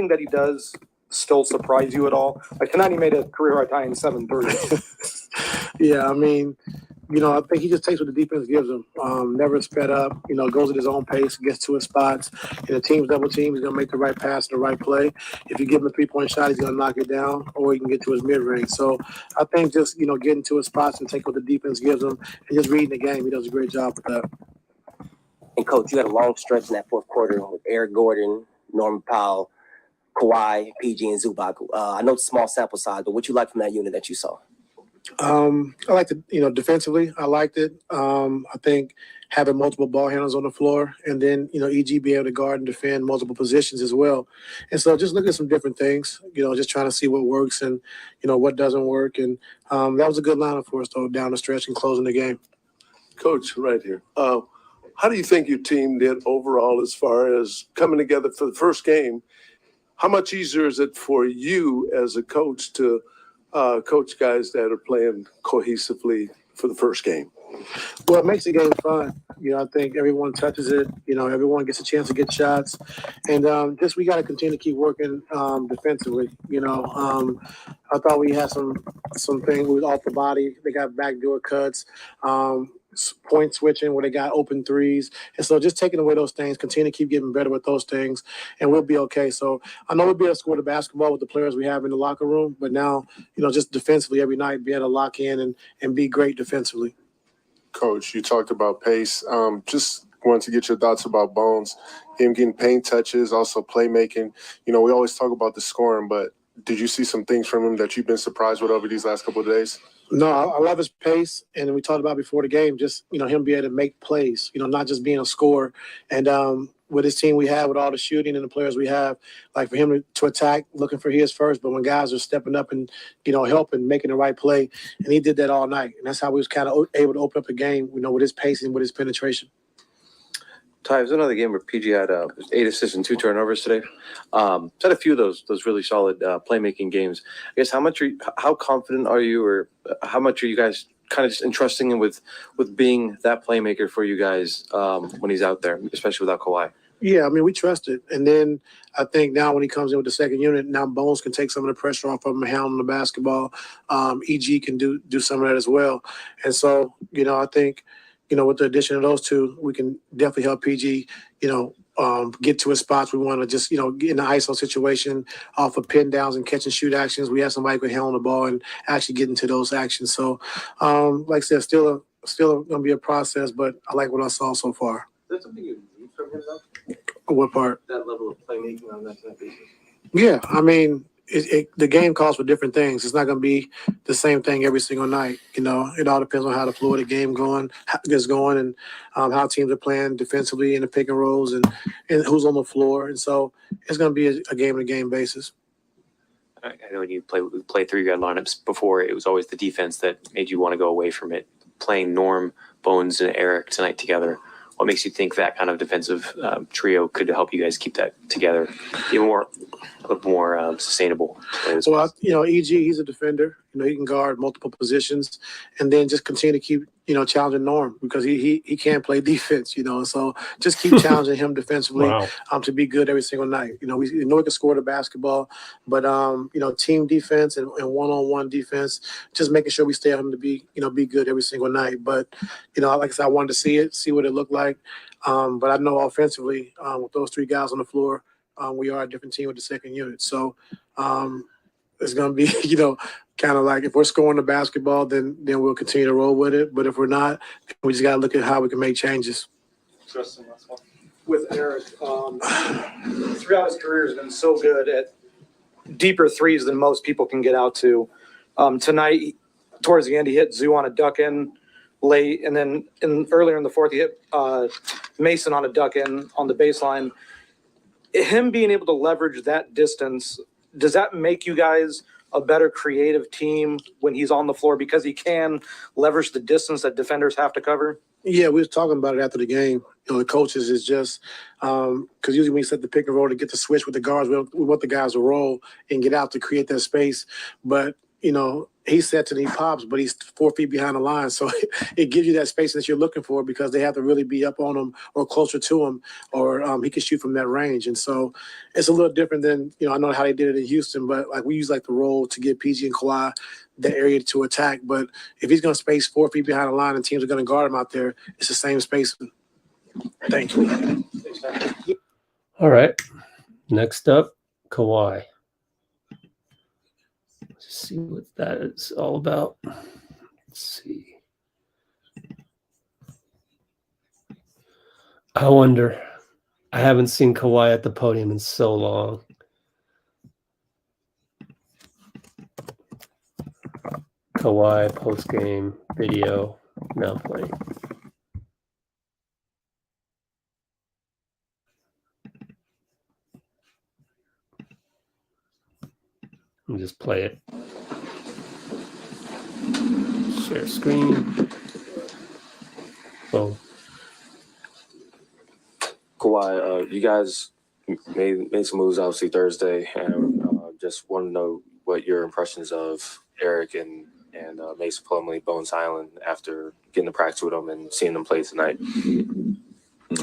that he does still surprise you at all? Like tonight he made a career high tying 7 threes. Yeah, I think he just takes what the defense gives him. Never sped up, goes at his own pace, gets to his spots. And the team's double team, he's going to make the right pass, the right play. If you give him a 3-point shot, he's going to knock it down, or he can get to his mid-range. So I think just, getting to his spots and take what the defense gives him and just reading the game, he does a great job with that. And, Coach, you had a long stretch in that fourth quarter with Eric Gordon, Norman Powell, Kawhi, PG, and Zubac. I know it's a small sample size, but what you like from that unit that you saw? I liked it, defensively, I liked it. I think having multiple ball handlers on the floor and then, EG be able to guard and defend multiple positions as well. And so just looking at some different things, just trying to see what works and, what doesn't work. And that was a good lineup for us, though, down the stretch and closing the game. Coach, right here. How do you think your team did overall as far as coming together for the first game? How much easier is it for you as a coach to coach guys that are playing cohesively for the first game? Well, it makes the game fun. I think everyone touches it. Everyone gets a chance to get shots. And we got to continue to keep working defensively. I thought we had some things with off the body. They got backdoor cuts, point switching where they got open threes. And so just taking away those things, continue to keep getting better with those things, and we'll be okay. So I know we'll be able to score the basketball with the players we have in the locker room, but now, just defensively every night, be able to lock in and be great defensively. Coach, you talked about pace. Just wanted to get your thoughts about Bones, him getting paint touches, also playmaking. We always talk about the scoring, but did you see some things from him that you've been surprised with over these last couple of days? No, I love his pace, and we talked about before the game, just, him being able to make plays, not just being a scorer. And, with this team we have, with all the shooting and the players we have, like for him to attack, looking for his first, but when guys are stepping up and, helping, making the right play, and he did that all night. And that's how we was kind of able to open up the game, with his pacing, with his penetration. Ty, it was another game where PG had 8 assists and 2 turnovers today. Had a few of those really solid playmaking games. I guess how confident are you, or how much are you guys kind of just entrusting him with being that playmaker for you guys when he's out there, especially without Kawhi? Yeah, I mean, we trust it. And then I think now when he comes in with the second unit, now Bones can take some of the pressure off of him, handling the basketball. EG can do some of that as well. And so, I think, with the addition of those two, we can definitely help PG, get to his spots. We want to just, get in the ISO situation off of pin downs and catch and shoot actions. We have somebody who can handle the ball and actually get into those actions. So, like I said, still going to be a process, but I like what I saw so far. Is that something you need from him, though? What part? That level of playmaking on that basis? Yeah, I mean, the game calls for different things. It's not going to be the same thing every single night. It all depends on how the flow of the game is going, and how teams are playing defensively in the pick and rolls, and who's on the floor. And so it's going to be a game-to-game basis. I know when you play through your lineups before, it was always the defense that made you want to go away from it. Playing Norm, Bones, and Eric tonight together, what makes you think that kind of defensive trio could help you guys keep that together, even more sustainable? Well, EG, he's a defender. He can guard multiple positions, and then just continue to keep, challenging Norm, because he can play defense, so just keep challenging him defensively. Wow. To be good every single night. We know he can score the basketball, but team defense and one-on-one defense, just making sure we stay on him to be good every single night. But like I said, I wanted to see what it looked like. But I know offensively, with those 3 guys on the floor, we are a different team with the second unit. So it's going to be, kind of like if we're scoring the basketball, then we'll continue to roll with it. But if we're not, we just got to look at how we can make changes. Justin, last one. With Eric, throughout his career has been so good at deeper threes than most people can get out to. Tonight, towards the end, he hit Zoo on a duck-in late, and then earlier in the fourth, he hit Mason on a duck-in on the baseline. Him being able to leverage that distance, does that make you guys a better creative team when he's on the floor, because he can leverage the distance that defenders have to cover? Yeah, we were talking about it after the game. The coaches is just because usually when you set the pick and roll to get the switch with the guards, we want the guys to roll and get out to create that space. But he's set to the pops, but he's 4 feet behind the line. So it gives you that space that you're looking for, because they have to really be up on him or closer to him, or he can shoot from that range. And so it's a little different than, I know how they did it in Houston, but we use the roll to get PG and Kawhi that area to attack. But if he's going to space 4 feet behind the line and teams are going to guard him out there, it's the same space. Thank you. All right. Next up, Kawhi. Let's see what that is all about. Let's see. I wonder. I haven't seen Kawhi at the podium in so long. Kawhi post-game video now playing. Let me just play it. Share screen. Boom. Kawhi, you guys made some moves obviously Thursday, and just want to know what your impressions of Eric and Mason Plumlee, Bones Hyland, after getting to practice with them and seeing them play tonight.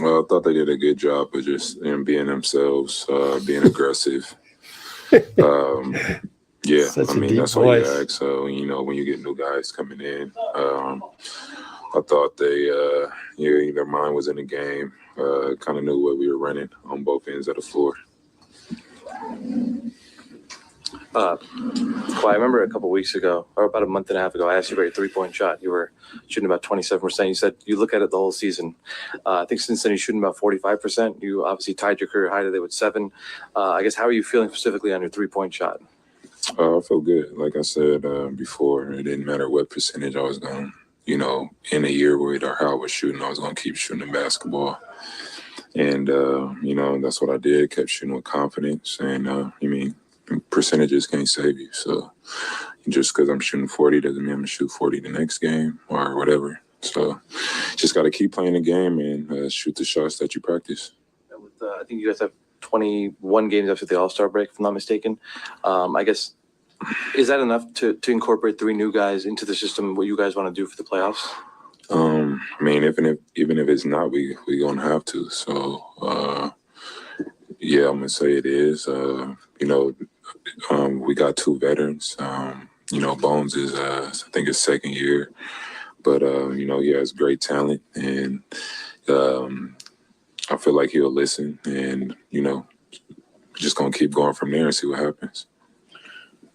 Well, I thought they did a good job of just being themselves, being aggressive. Yeah, I mean, that's all you ask. So, when you get new guys coming in, I thought their mind was in the game, kind of knew what we were running on both ends of the floor. Kawhi, I remember a couple weeks ago, or about a month and a half ago, I asked you about your three-point shot. You were shooting about 27%. You said you look at it the whole season. I think since then you're shooting about 45%. You obviously tied your career high today with 7. I guess, how are you feeling specifically on your three-point shot? I feel good. Like I said before, it didn't matter what percentage I was going, in a year where how I was shooting, I was going to keep shooting the basketball. And, that's what I did, kept shooting with confidence. And, percentages can't save you. So just because I'm shooting 40 doesn't mean I'm going to shoot 40 the next game or whatever. So just got to keep playing the game and shoot the shots that you practice. I think you guys have 21 games after the All-Star break, if I'm not mistaken. I guess, is that enough to incorporate 3 new guys into the system, what you guys want to do for the playoffs? Even if it's not, we gonna have to. So I'm gonna say it is. We got 2 veterans. Bones is I think his second year, but he has great talent, and I feel like he'll listen, and just gonna keep going from there and see what happens.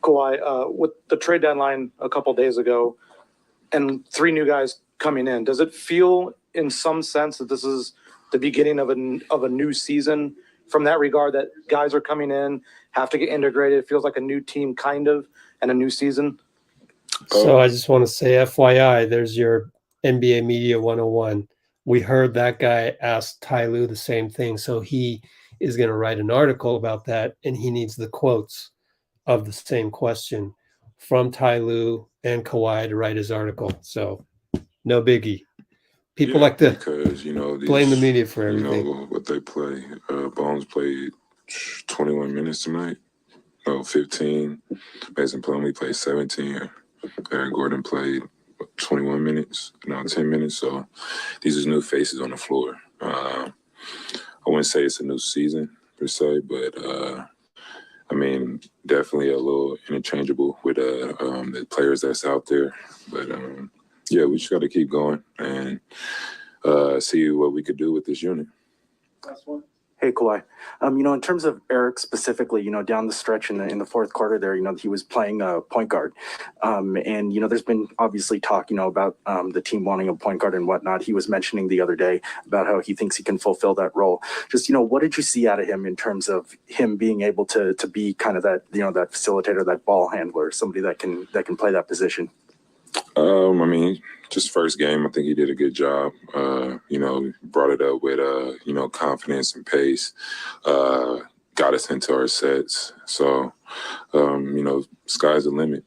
Kawhi, with the trade deadline a couple days ago, and 3 new guys coming in, does it feel in some sense that this is the beginning of a new season from that regard, that guys are coming in, have to get integrated? It feels like a new team kind of, and a new season. So I just want to say, FYI, there's your NBA Media 101. We heard that guy ask Ty Lue the same thing. So he is going to write an article about that, and he needs the quotes of the same question from Ty Lue and Kawhi to write his article. So no biggie. People like to blame the media for everything. What they play. Bones played 21 minutes tonight. 15. Mason Plumlee played 17. Aaron Gordon played 21 minutes, 10 minutes. So these are new faces on the floor. I wouldn't say it's a new season per se, but definitely a little interchangeable with the players that's out there. But we just got to keep going and see what we could do with this unit. Last one. Hey, Kawhi. In terms of Eric specifically, down the stretch in the fourth quarter there, he was playing point guard. There's been obviously talk, about the team wanting a point guard and whatnot. He was mentioning the other day about how he thinks he can fulfill that role. Just, what did you see out of him in terms of him being able to be kind of that, that facilitator, that ball handler, somebody that can play that position? Just first game, I think he did a good job. Brought it up with, confidence and pace. Got us into our sets. So, sky's the limit.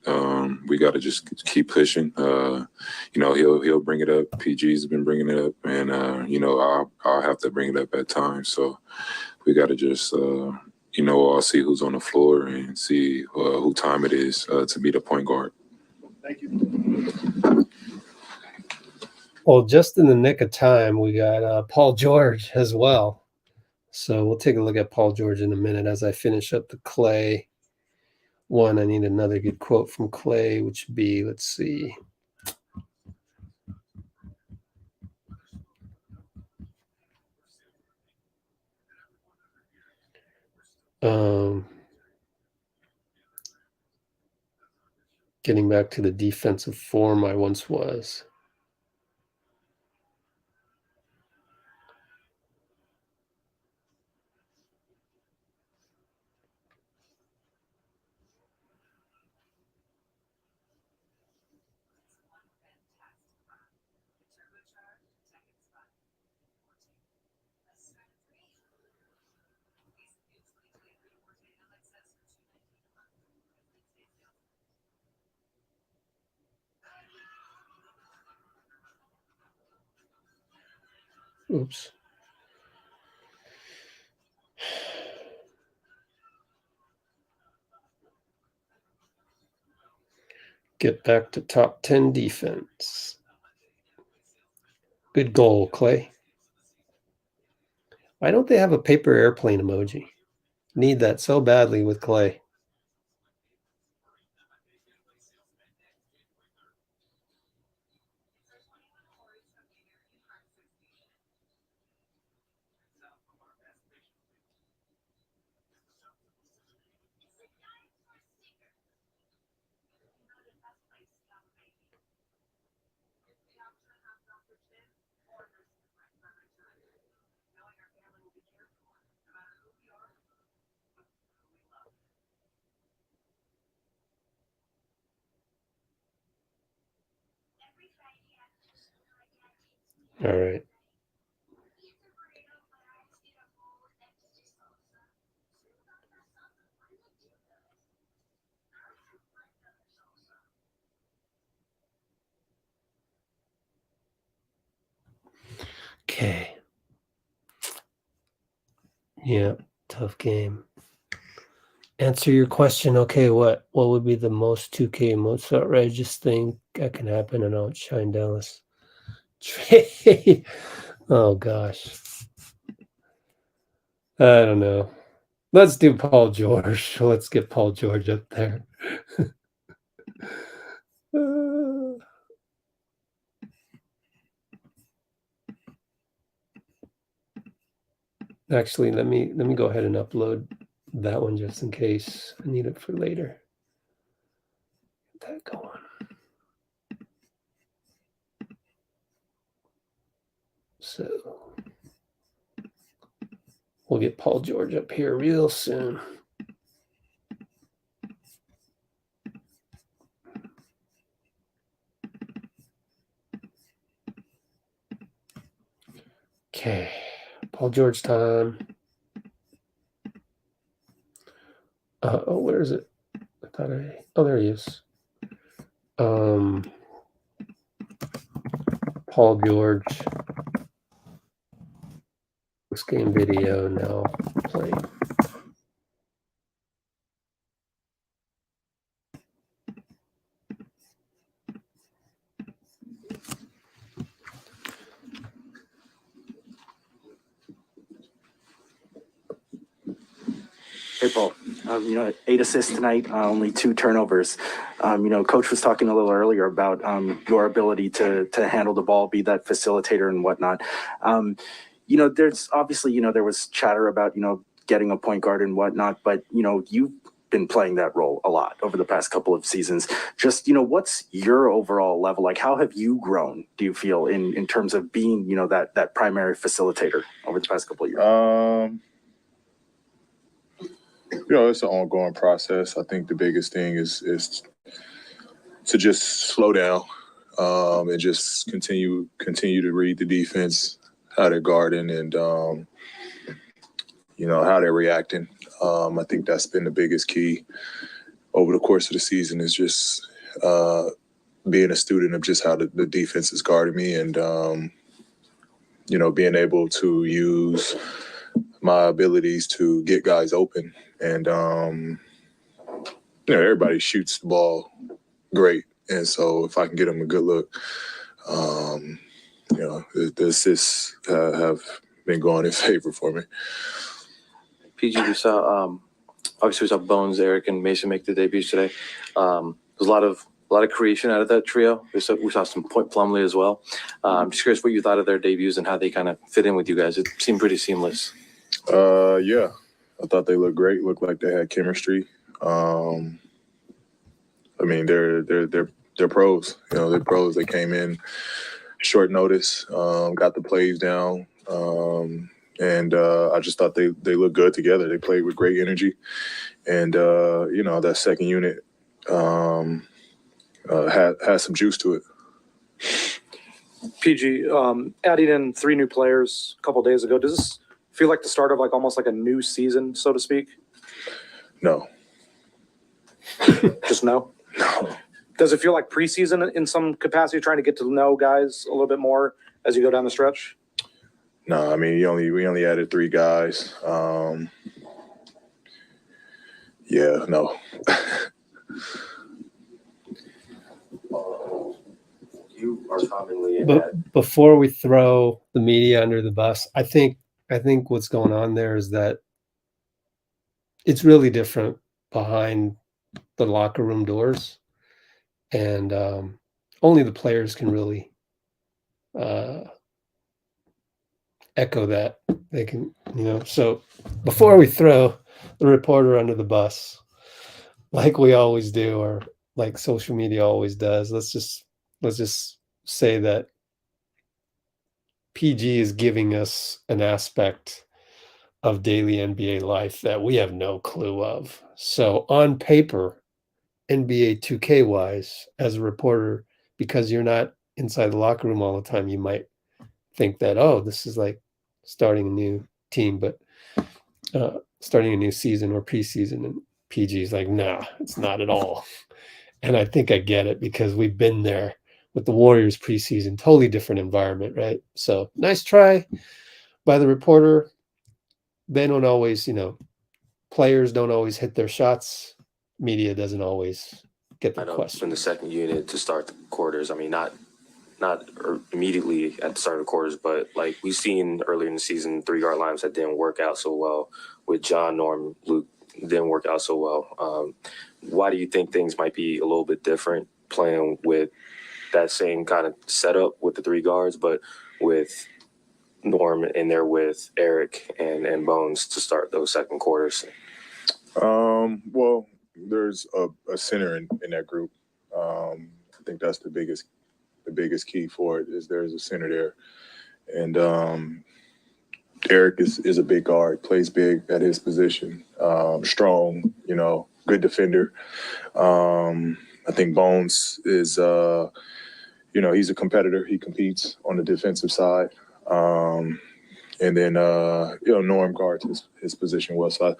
We got to just keep pushing. He'll bring it up. PG's been bringing it up, and I'll have to bring it up at times. So we got to just all see who's on the floor and see who time it is to be the point guard. Thank you. Well, just in the nick of time, we got Paul George as well. So we'll take a look at Paul George in a minute as I finish up the Klay one. I need another good quote from Klay, which would be, let's see. Getting back to the defensive form I once was. Oops. Get back to top 10 defense. Good goal, Klay. Why don't they have a paper airplane emoji? Need that so badly with Klay. All right. Okay. Yeah, tough game. Answer your question. Okay, what would be the most 2K, most outrageous thing that can happen and outshine Dallas? Trade. Oh gosh. I don't know. Let's do Paul George. Let's get Paul George up there. Actually, let me go ahead and upload that one just in case I need it for later. Get that going. So we'll get Paul George up here real soon. Okay, Paul George time. Oh, where is it? I thought oh, there he is. Paul George. This game video now playing. Hey, Paul. 8 assists tonight, only 2 turnovers. Coach was talking a little earlier about your ability to handle the ball, be that facilitator and whatnot. There's obviously, there was chatter about, getting a point guard and whatnot, but, you've been playing that role a lot over the past couple of seasons. Just, what's your overall level? Like, how have you grown, do you feel, in terms of being, that primary facilitator over the past couple of years? It's an ongoing process. I think the biggest thing is to just slow down and just continue to read the defense, how they're guarding, and how they're reacting. I think that's been the biggest key over the course of the season, is just being a student of just how the defense is guarding me, and being able to use my abilities to get guys open. And, everybody shoots the ball great. And so if I can get them a good look, the assists have been going in favor for me. PG, we saw, obviously we saw Bones, Eric, and Mason make the debuts today. There's a lot of creation out of that trio. We saw some Point Plumlee as well. I'm just curious what you thought of their debuts and how they kind of fit in with you guys. It seemed pretty seamless. Yeah, I thought they looked great. Looked like they had chemistry. They're pros. They're pros. They came in short notice, got the plays down, and I just thought they looked good together. They played with great energy, and that second unit had some juice to it. PG, adding in 3 new players a couple days ago, does this feel like the start of almost like a new season, so to speak? No. Just no? No. Does it feel like preseason in some capacity, trying to get to know guys a little bit more as you go down the stretch? No, we only added 3 guys. Yeah, no. You are commonly But before we throw the media under the bus, I think what's going on there is that it's really different behind the locker room doors, and only the players can really echo that. They can, so before we throw the reporter under the bus, like we always do, or like social media always does, let's just say that PG is giving us an aspect of daily NBA life that we have no clue of. So on paper, NBA 2K wise, as a reporter, because you're not inside the locker room all the time, you might think that, oh, this is like starting a new team, but starting a new season or preseason. And PG is like, nah, it's not at all. And I think I get it, because we've been there with the Warriors preseason. Totally different environment, right? So nice try by the reporter. They don't always, players don't always hit their shots. Media doesn't always get the question. From the second unit to start the quarters. I mean, not immediately at the start of the quarters, but like we've seen earlier in the season, 3-guard lineups that didn't work out so well with John, Norm, Luke, didn't work out so well. Why do you think things might be a little bit different playing with that same kind of setup with the 3 guards, but with Norm in there with Eric and Bones to start those second quarters? Well, there's a center in that group. I think that's the biggest key for it is there's a center there. And Eric is a big guard, plays big at his position, strong, good defender. I think Bones is, he's a competitor. He competes on the defensive side. And then, Norm guards his position well. So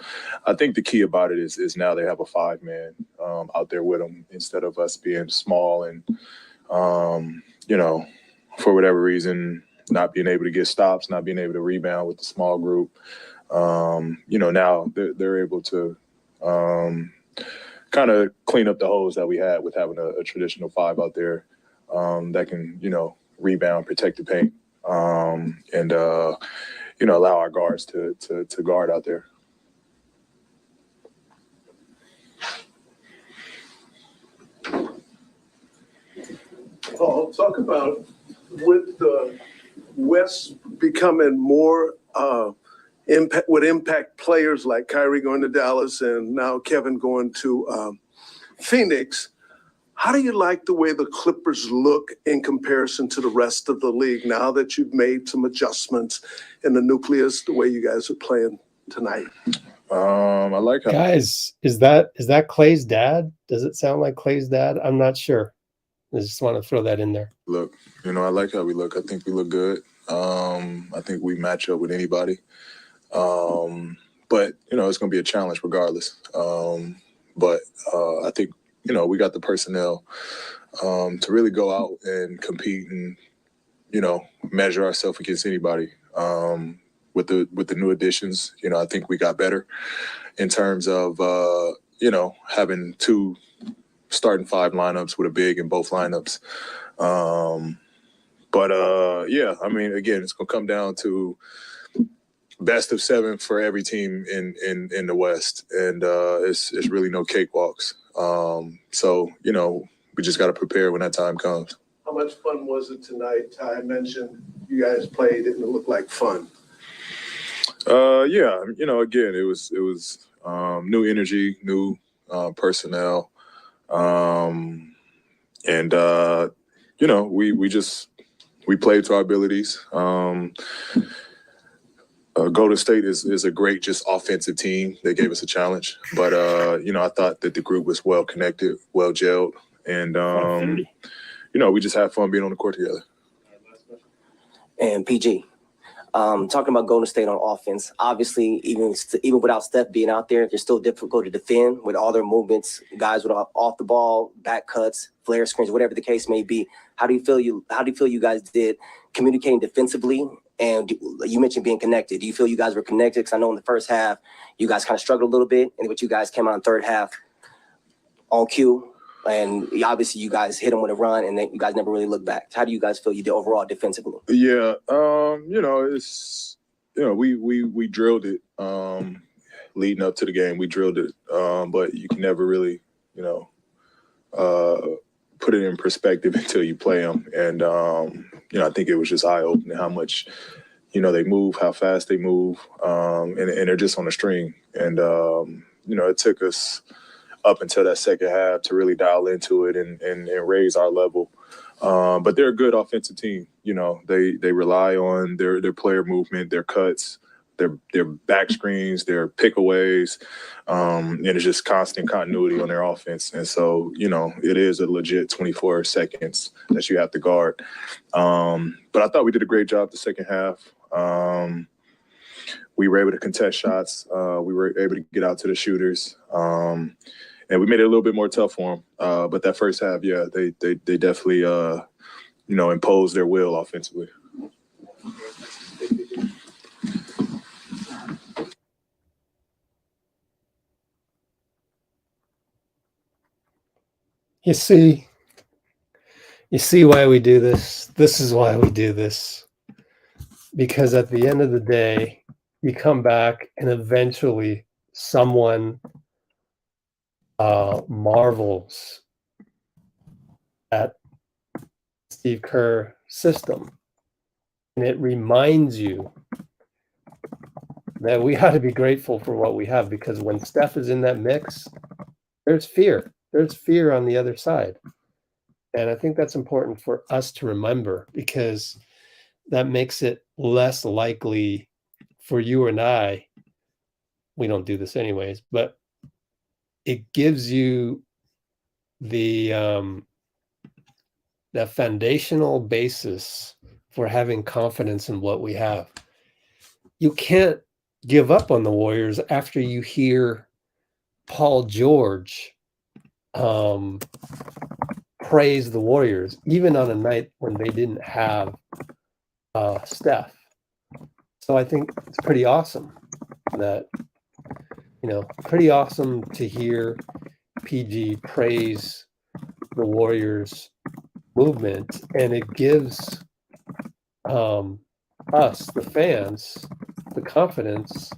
I think the key about it is now they have a 5-man out there with them instead of us being small and, for whatever reason, not being able to get stops, not being able to rebound with the small group. Now they're able to kind of clean up the holes that we had with having a traditional 5 out there that can, rebound, protect the paint. And allow our guards to guard out there. Paul, talk about with the West becoming more impact players like Kyrie going to Dallas and now Kevin going to Phoenix. How do you like the way the Clippers look in comparison to the rest of the league now that you've made some adjustments in the nucleus, the way you guys are playing tonight? I like how Guys, is that Klay's dad? Does it sound like Klay's dad? I'm not sure. I just want to throw that in there. Look, I like how we look. I think we look good. I think we match up with anybody. But, it's going to be a challenge regardless. But I think, we got the personnel to really go out and compete and, measure ourselves against anybody. With the new additions, I think we got better in terms of, having 2 starting 5 lineups with a big in both lineups. Again, it's going to come down to best of 7 for every team in the West. And it's really no cakewalks. We just got to prepare when that time comes. How much fun was it tonight? Ty mentioned you guys played and it looked like fun. Again, it was new energy, new personnel. We played to our abilities. Golden State is a great just offensive team. They gave us a challenge, but I thought that the group was well connected, well gelled, and we just had fun being on the court together. And PG, talking about Golden State on offense, obviously even without Steph being out there, they're still difficult to defend with all their movements, guys with off the ball, back cuts, flare screens, whatever the case may be. How do you feel you guys did communicating defensively? And you mentioned being connected. Do you feel you guys were connected? Because I know in the first half, you guys kind of struggled a little bit, but you guys came out in the third half on cue. And obviously, you guys hit them with a run, and then you guys never really looked back. How do you guys feel you did overall defensively? Yeah, it's we drilled it leading up to the game. We drilled it, but you can never really put it in perspective until you play them. And I think it was just eye-opening how much they move, how fast they move, and they're just on a string. And it took us up until that second half to really dial into it and raise our level. But they're a good offensive team. They rely on their player movement, their cuts, their back screens, their pickaways, and it's just constant continuity on their offense. And so, it is a legit 24 seconds that you have to guard. But I thought we did a great job the second half. We were able to contest shots. We were able to get out to the shooters. And we made it a little bit more tough for them. But that first half, they definitely impose their will offensively. You see why we do this. This is why we do this. Because at the end of the day, you come back and eventually someone marvels at Steve Kerr system. And it reminds you that we ought to be grateful for what we have, because when Steph is in that mix, there's fear. There's fear on the other side. And I think that's important for us to remember, because that makes it less likely for you and I. We don't do this anyways, but it gives you the foundational basis for having confidence in what we have. You can't give up on the Warriors after you hear Paul George praise the Warriors, even on a night when they didn't have Steph. So I think it's pretty awesome that, pretty awesome to hear PG praise the Warriors movement, and it gives us, the fans, the confidence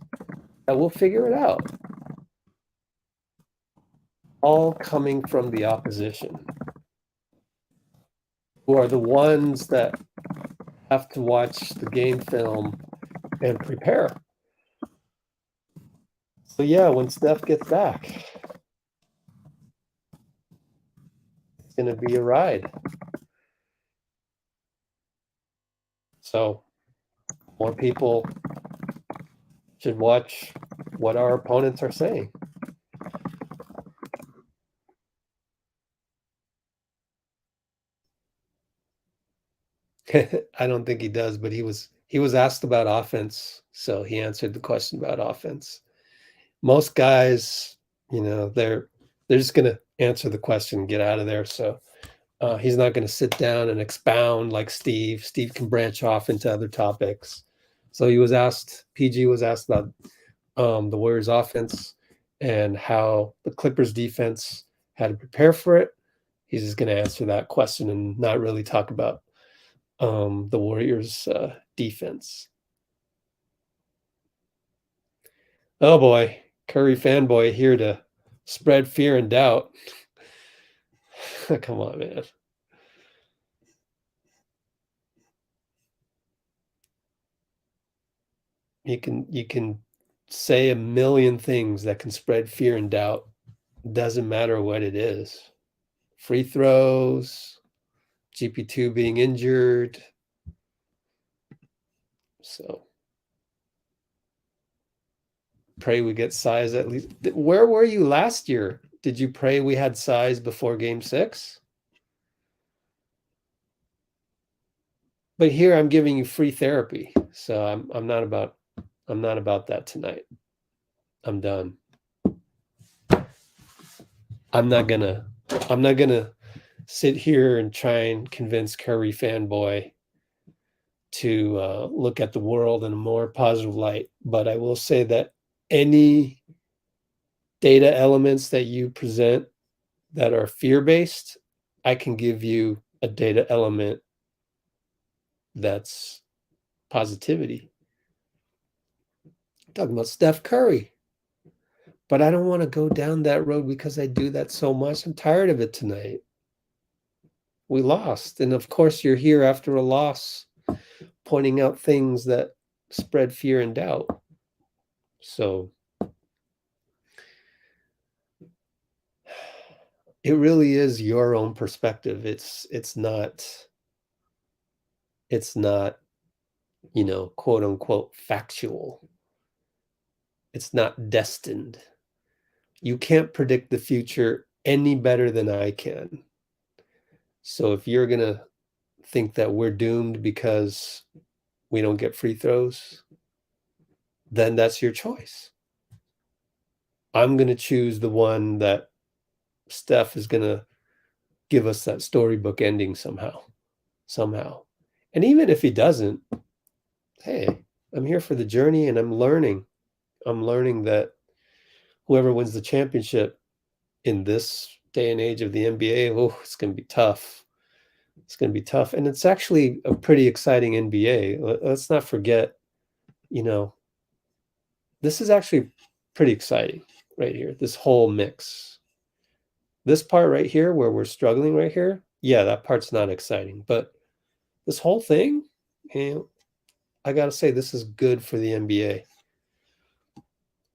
that we'll figure it out. All coming from the opposition, who are the ones that have to watch the game film and prepare. So yeah, when Steph gets back, it's going to be a ride. So more people should watch what our opponents are saying. I don't think he does, but he was asked about offense, so he answered the question about offense. Most guys, they're just going to answer the question and get out of there. So he's not going to sit down and expound like Steve. Steve can branch off into other topics. So PG was asked about the Warriors offense and how the Clippers defense had to prepare for it. He's just going to answer that question and not really talk about the Warriors defense. Oh boy, Curry fanboy here to spread fear and doubt. Come on, man. You can say a million things that can spread fear and doubt. Doesn't matter what it is. Free throws, GP2 being injured. So pray we get size at least. Where were you last year? Did you pray we had size before game 6? But here I'm giving you free therapy. So I'm not about that tonight. I'm done. I'm not gonna sit here and try and convince Curry fanboy to look at the world in a more positive light. But I will say that any data elements that you present that are fear-based, I can give you a data element that's positivity. I'm talking about Steph Curry. But I don't want to go down that road because I do that so much. I'm tired of it tonight. We lost. And of course, you're here after a loss, pointing out things that spread fear and doubt. So it really is your own perspective. It's not, quote unquote, factual. It's not destined. You can't predict the future any better than I can. So if you're going to think that we're doomed because we don't get free throws, then that's your choice. I'm going to choose the one that Steph is going to give us that storybook ending somehow. somehow. And even if he doesn't, hey, I'm here for the journey and I'm learning. I'm learning that whoever wins the championship in this day and age of the NBA, oh, it's going to be tough. It's going to be tough. And it's actually a pretty exciting NBA. Let's not forget, this is actually pretty exciting right here, this whole mix. This part right here where we're struggling right here, yeah, that part's not exciting. But this whole thing, I got to say, this is good for the NBA.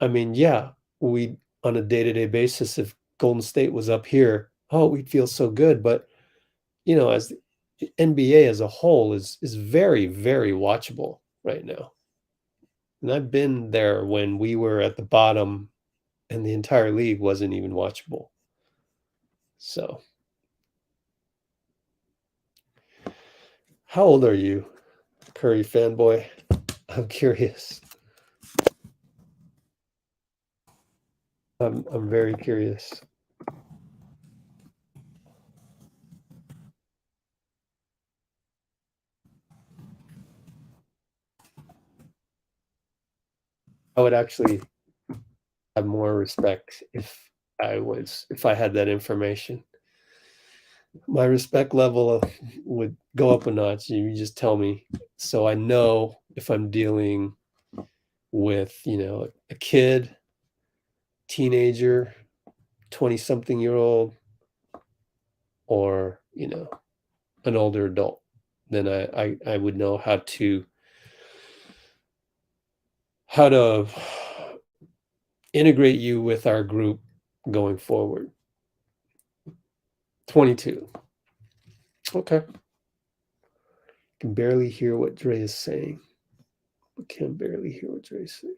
I mean, yeah, we, on a day-to-day basis, if Golden State was up here, we'd feel so good. But, as the NBA as a whole is very, very watchable right now. And I've been there when we were at the bottom and the entire league wasn't even watchable. So, how old are you, Curry fanboy? I'm curious. I'm very curious. I would actually have more respect if I had that information. My respect level would go up a notch. You just tell me, so I know if I'm dealing with, a kid, teenager, 20-something-year-old, or, an older adult, then I would know how to integrate you with our group going forward. 22. Okay. Can barely hear what Dray is saying. I can barely hear what Dray is saying.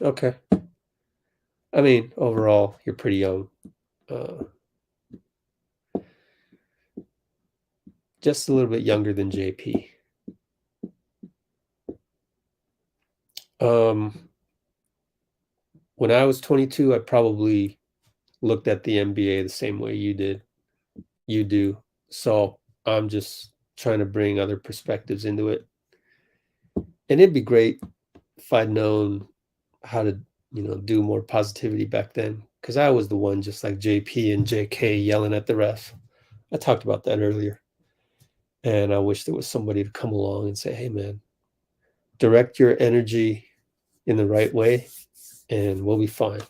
Okay. I mean, overall, you're pretty young. Just a little bit younger than JP. When I was 22, I probably looked at the NBA the same way you do. So I'm just trying to bring other perspectives into it. And it'd be great if I'd known how to, do more positivity back then. Because I was the one, just like JP and JK, yelling at the ref. I talked about that earlier. And I wish there was somebody to come along and say, hey, man, direct your energy in the right way and we'll be fine.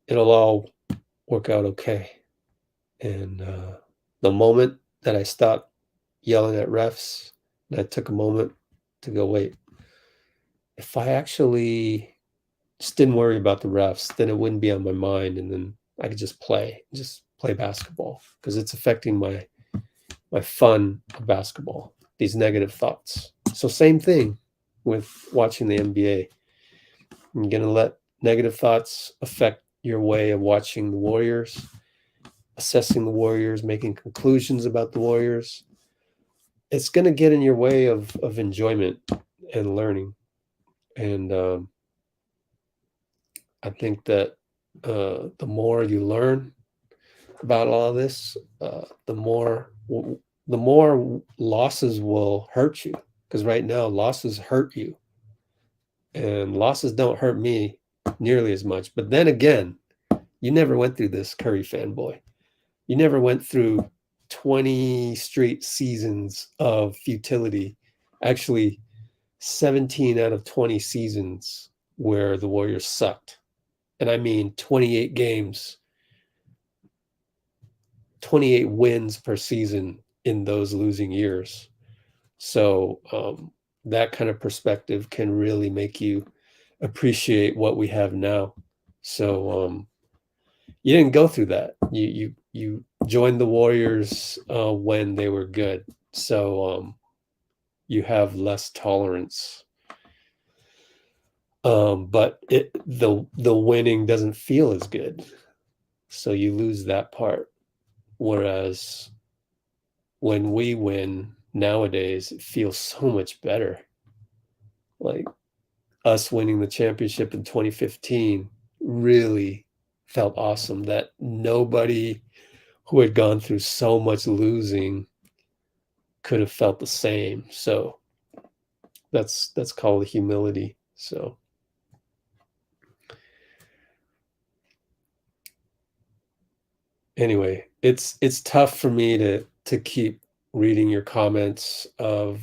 It'll all work out okay. And the moment that I stopped yelling at refs, and I took a moment to go, wait, if I actually just didn't worry about the refs, then it wouldn't be on my mind, and then I could just play basketball, because it's affecting my fun of basketball, these negative thoughts. So same thing with watching the NBA. You're going to let negative thoughts affect your way of watching the Warriors, assessing the Warriors, making conclusions about the Warriors. It's going to get in your way of enjoyment and learning. And I think that the more you learn about all of this, the more losses will hurt you. Because right now, losses hurt you. And losses don't hurt me nearly as much. But then again, you never went through this, Curry fanboy. You never went through 20 straight seasons of futility. Actually, 17 out of 20 seasons where the Warriors sucked. And I mean 28 games, 28 wins per season in those losing years. So that kind of perspective can really make you appreciate what we have now. So you didn't go through that. You joined the Warriors when they were good. So you have less tolerance. But the winning doesn't feel as good. So you lose that part. Whereas when we win nowadays, it feels so much better. Like us winning the championship in 2015 really felt awesome, that nobody who had gone through so much losing could have felt the same. So that's called humility. So anyway, it's tough for me to keep reading your comments of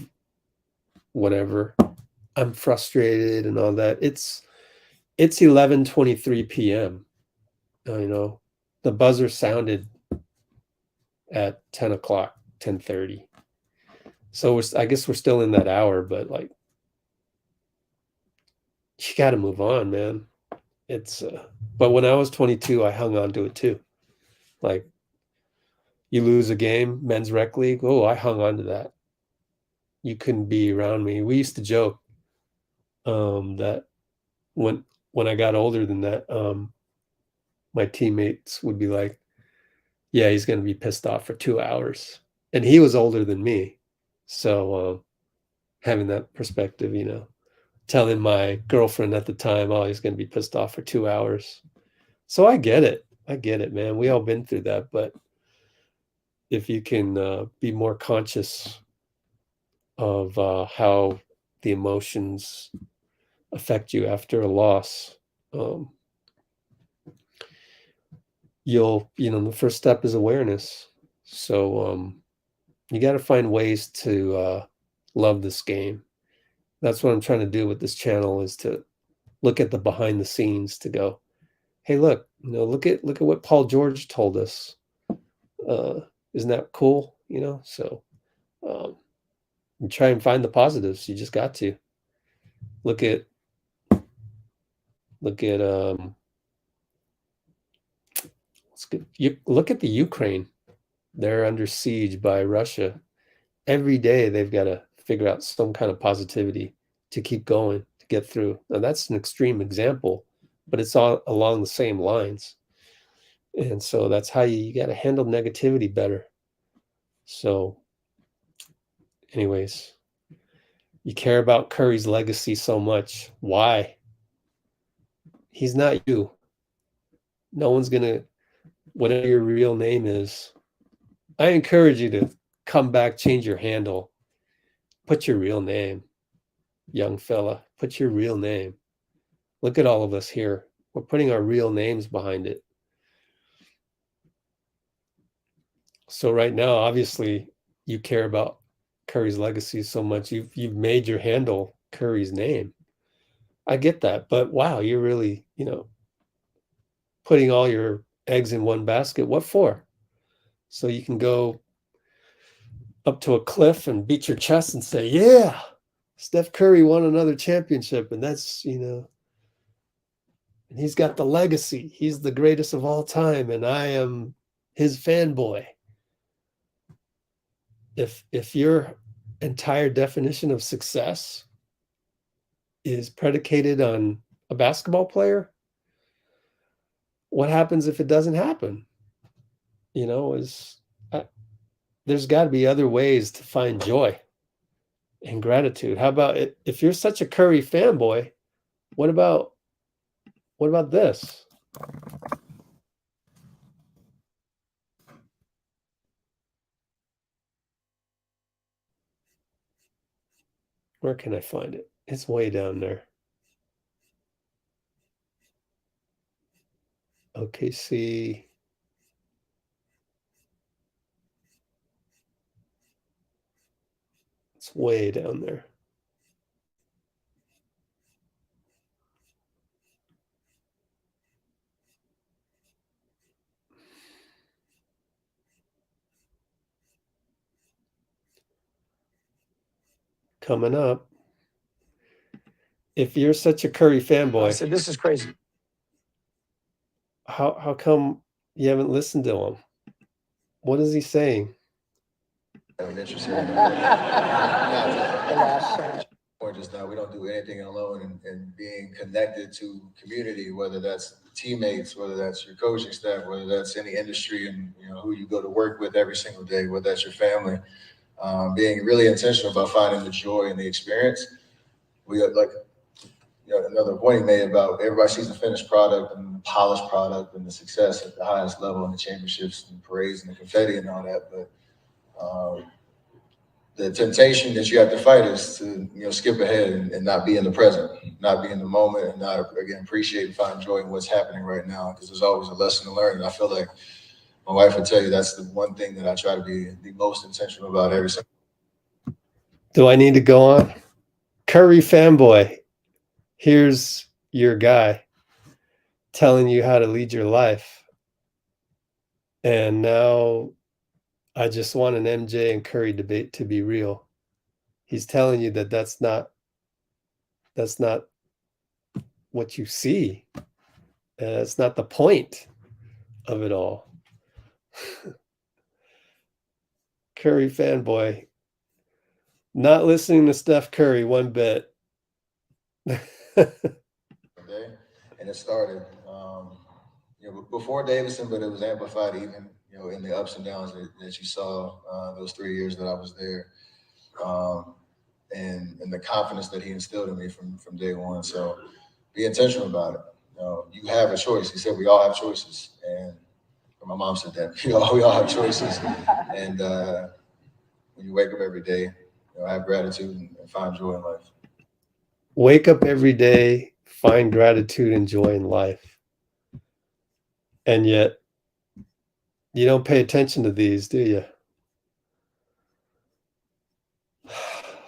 whatever. I'm frustrated and all that. It's 11:23 p.m. You know, the buzzer sounded at 10 o'clock, 10:30. So I guess we're still in that hour, but like, you got to move on, man. It's but when I was 22, I hung on to it too. Like, you lose a game, men's rec league. Oh, I hung on to that. You couldn't be around me. We used to joke that when I got older than that, my teammates would be like, yeah, he's going to be pissed off for 2 hours. And he was older than me. So having that perspective, you know, telling my girlfriend at the time, oh, he's going to be pissed off for 2 hours. So I get it. I get it, man. We all been through that. But if you can be more conscious of how the emotions affect you after a loss, the first step is awareness. So you got to find ways to love this game. That's what I'm trying to do with this channel, is to look at the behind the scenes, to go, hey, look, look at what Paul George told us. Isn't that cool? So you try and find the positives. You just got to look at look at the Ukraine. They're under siege by Russia. Every day they've got to figure out some kind of positivity to keep going, to get through. Now that's an extreme example, but it's all along the same lines. And so that's how you got to handle negativity better. So anyways, you care about Curry's legacy so much. Why? He's not you. No one's going to, whatever your real name is, I encourage you to come back, change your handle, put your real name, young fella, put your real name. Look at all of us here. We're putting our real names behind it. So right now, obviously, you care about Curry's legacy so much. You've made your handle Curry's name. I get that, but wow, you're really, putting all your eggs in one basket. What for? So you can go up to a cliff and beat your chest and say, yeah, Steph Curry won another championship. And that's, and he's got the legacy. He's the greatest of all time. And I am his fanboy. If your entire definition of success is predicated on a basketball player, what happens if it doesn't happen? There's got to be other ways to find joy and gratitude. How about it? If you're such a Curry fanboy, what about this? Where can I find it? It's way down there. OKC. It's way down there. Coming up. If you're such a Curry fanboy, I said, this is crazy. How come you haven't listened to him? What is he saying? I'm interested in point just now, we don't do anything alone, and being connected to community, whether that's teammates, whether that's your coaching staff, whether that's any industry, and who you go to work with every single day, whether that's your family, being really intentional about finding the joy in the experience. We another point he made about everybody sees the finished product and the polished product and the success at the highest level in the championships and parades and the confetti and all that. But the temptation that you have to fight is to, skip ahead and not be in the present, not be in the moment, and not, again, appreciate and find joy in what's happening right now, because there's always a lesson to learn. And I feel like my wife would tell you that's the one thing that I try to be the most intentional about every single. Do I need to go on? Curry fanboy, here's your guy telling you how to lead your life. And now I just want an MJ and Curry debate to be real. He's telling you that that's not what you see. It's not the point of it all. Curry fanboy, not listening to Steph Curry one bit. And it started, before Davidson, but it was amplified even, in the ups and downs that you saw those 3 years that I was there, and the confidence that he instilled in me from day one. So be intentional about it. You have a choice. He said we all have choices, and my mom said that we all have choices. And when you wake up every day, have gratitude and find joy in life. Wake up every day, find gratitude and joy in life. And yet, you don't pay attention to these, do you?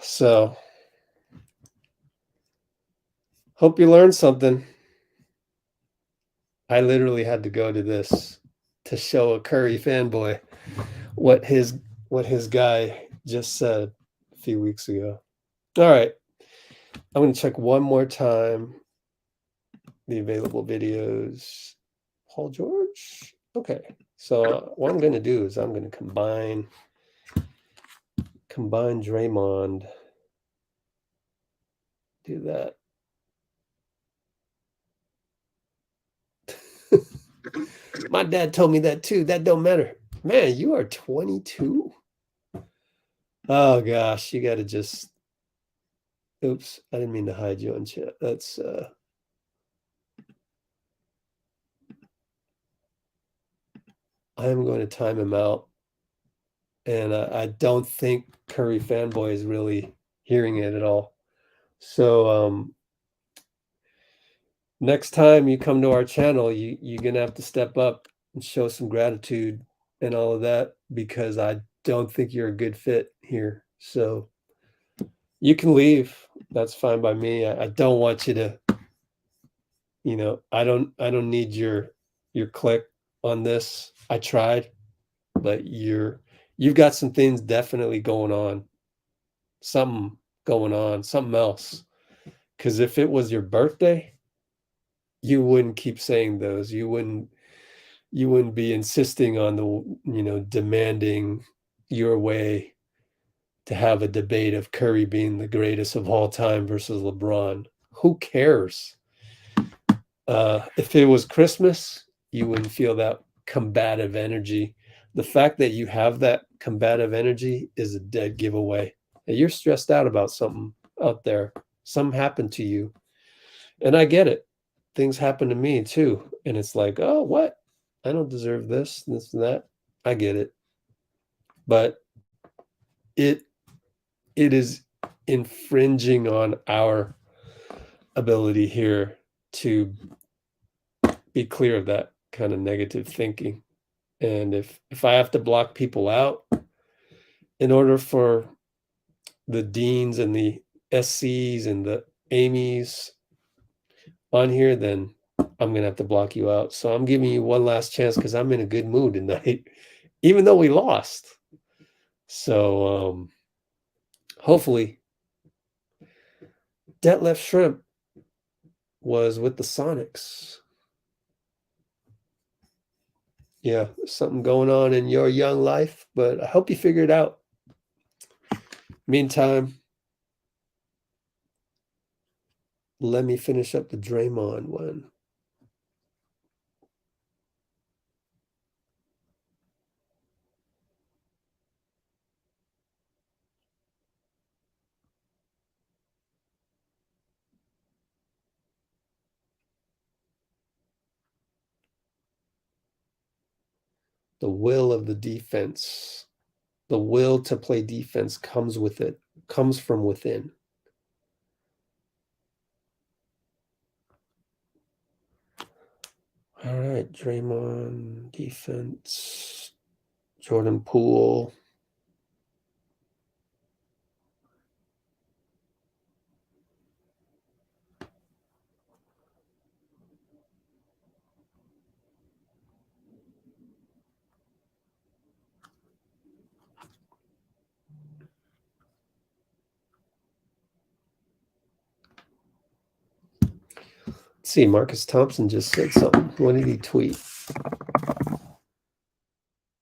So, hope you learned something. I literally had to go to this to show a Curry fanboy what his guy just said a few weeks ago. All right. I'm going to check one more time the available videos. Paul George? Okay. So what I'm going to do is I'm going to combine Draymond. Do that. My dad told me that too. That don't matter. Man, you are 22. Oh gosh, you got to just. Oops, I didn't mean to hide you on chat. That's I am going to time him out, and I don't think Curry fanboy is really hearing it at all. So next time you come to our channel, you're gonna have to step up and show some gratitude and all of that, because I don't think you're a good fit here. So you can leave. That's fine by me. I don't want you to, I don't need your click on this. I tried, but you've got some things definitely going on. Something going on, something else. Because if it was your birthday, you wouldn't keep saying those. You wouldn't be insisting on the, demanding your way to have a debate of Curry being the greatest of all time versus LeBron. Who cares? If it was Christmas, you wouldn't feel that combative energy. The fact that you have that combative energy is a dead giveaway. You're stressed out about something out there. Something happened to you. And I get it. Things happen to me too. And it's like, oh, what? I don't deserve this and that. I get it. But it is infringing on our ability here to be clear of that kind of negative thinking. And if I have to block people out in order for the deans and the SCs and the Amy's on here, then I'm going to have to block you out. So I'm giving you one last chance because I'm in a good mood tonight, even though we lost. So hopefully Detlef Shrimp was with the Sonics. Yeah, something going on in your young life, but I hope you figure it out. Meantime, let me finish up the Draymond one. The will of the defense, the will to play defense comes with it, comes from within. All right, Draymond, defense, Jordan Poole. Let's see, Marcus Thompson just said something. What did he tweet?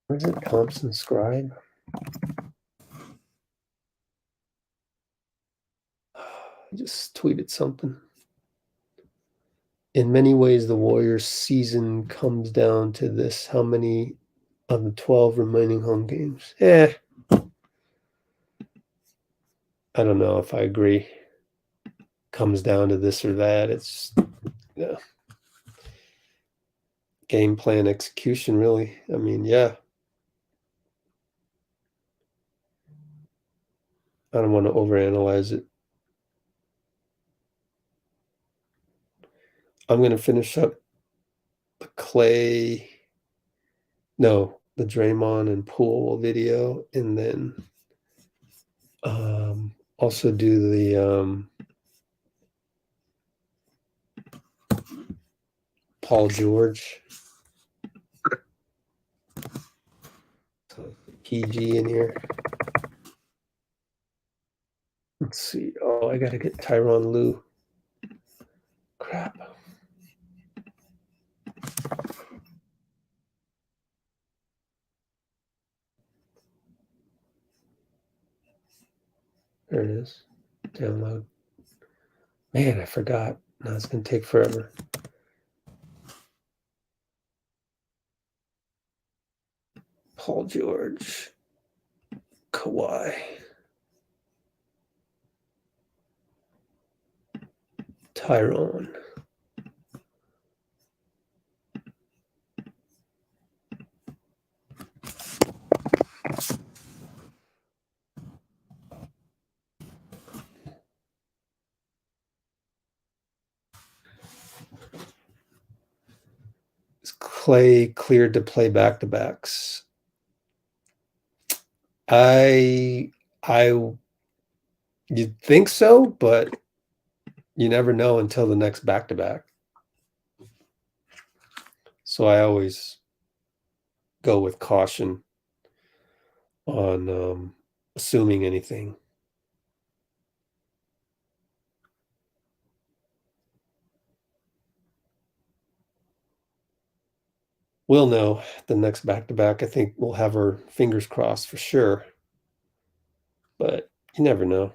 Where's it? Thompson Scribe? He just tweeted something. In many ways, the Warriors' season comes down to this. How many of the 12 remaining home games? I don't know if I agree. Comes down to this or that. It's game plan execution, really. I mean, yeah. I don't want to overanalyze it. I'm going to finish up the Klay, no, the Draymond and Poole video, and then also do the Paul George. PG in here. Let's see. Oh, I got to get Tyronn Lue. Crap. There it is. Download. Man, I forgot. Now it's going to take forever. Paul George. Kawhi. Tyronn. Is Klay cleared to play back-to-backs? You'd think so, but you never know until the next back-to-back. So I always go with caution on assuming anything. We'll know the next back-to-back. I think we'll have our fingers crossed for sure. But you never know.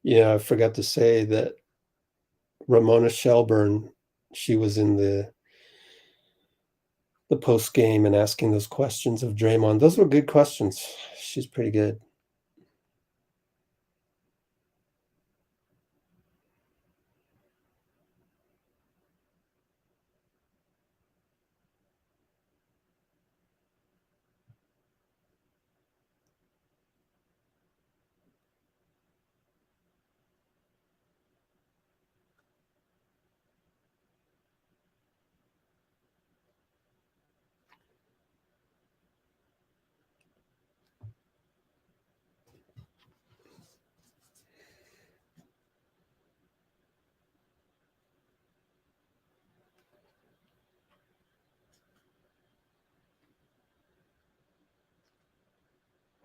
Yeah, I forgot to say that Ramona Shelburne, she was in the post game and asking those questions of Draymond. Those were good questions. She's pretty good.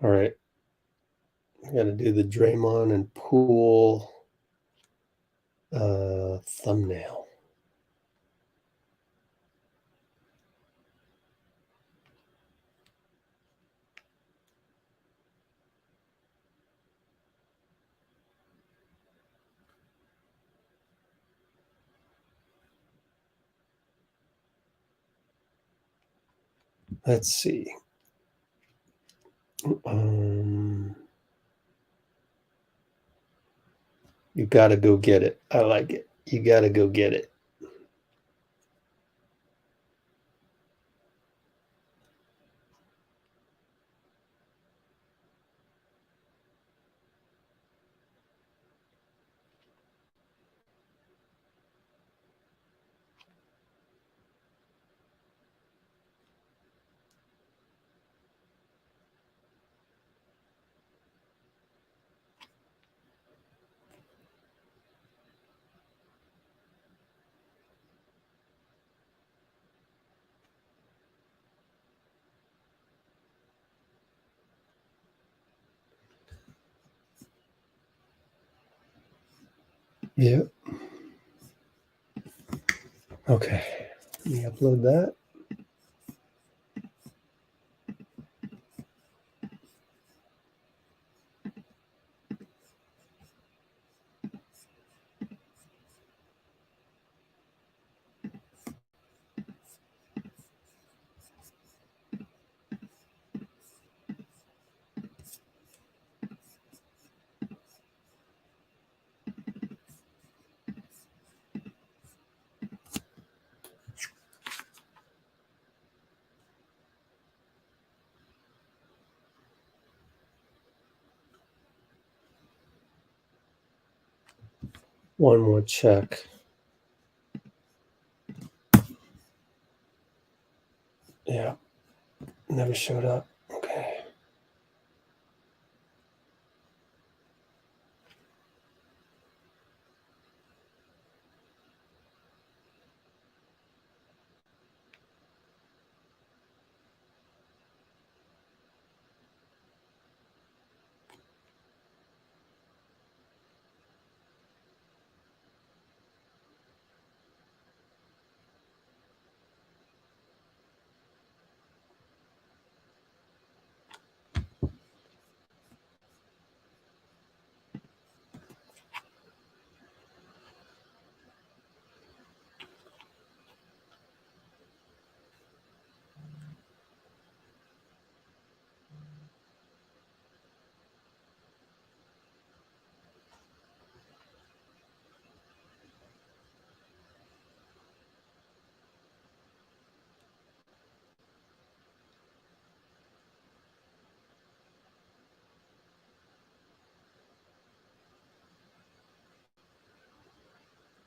All right. I got to do the Draymond and Poole thumbnail. Let's see. You got to go get it. I like it. You got to go get it. Yep. Okay. Let me upload that. One more check. Yeah. Never showed up. Okay.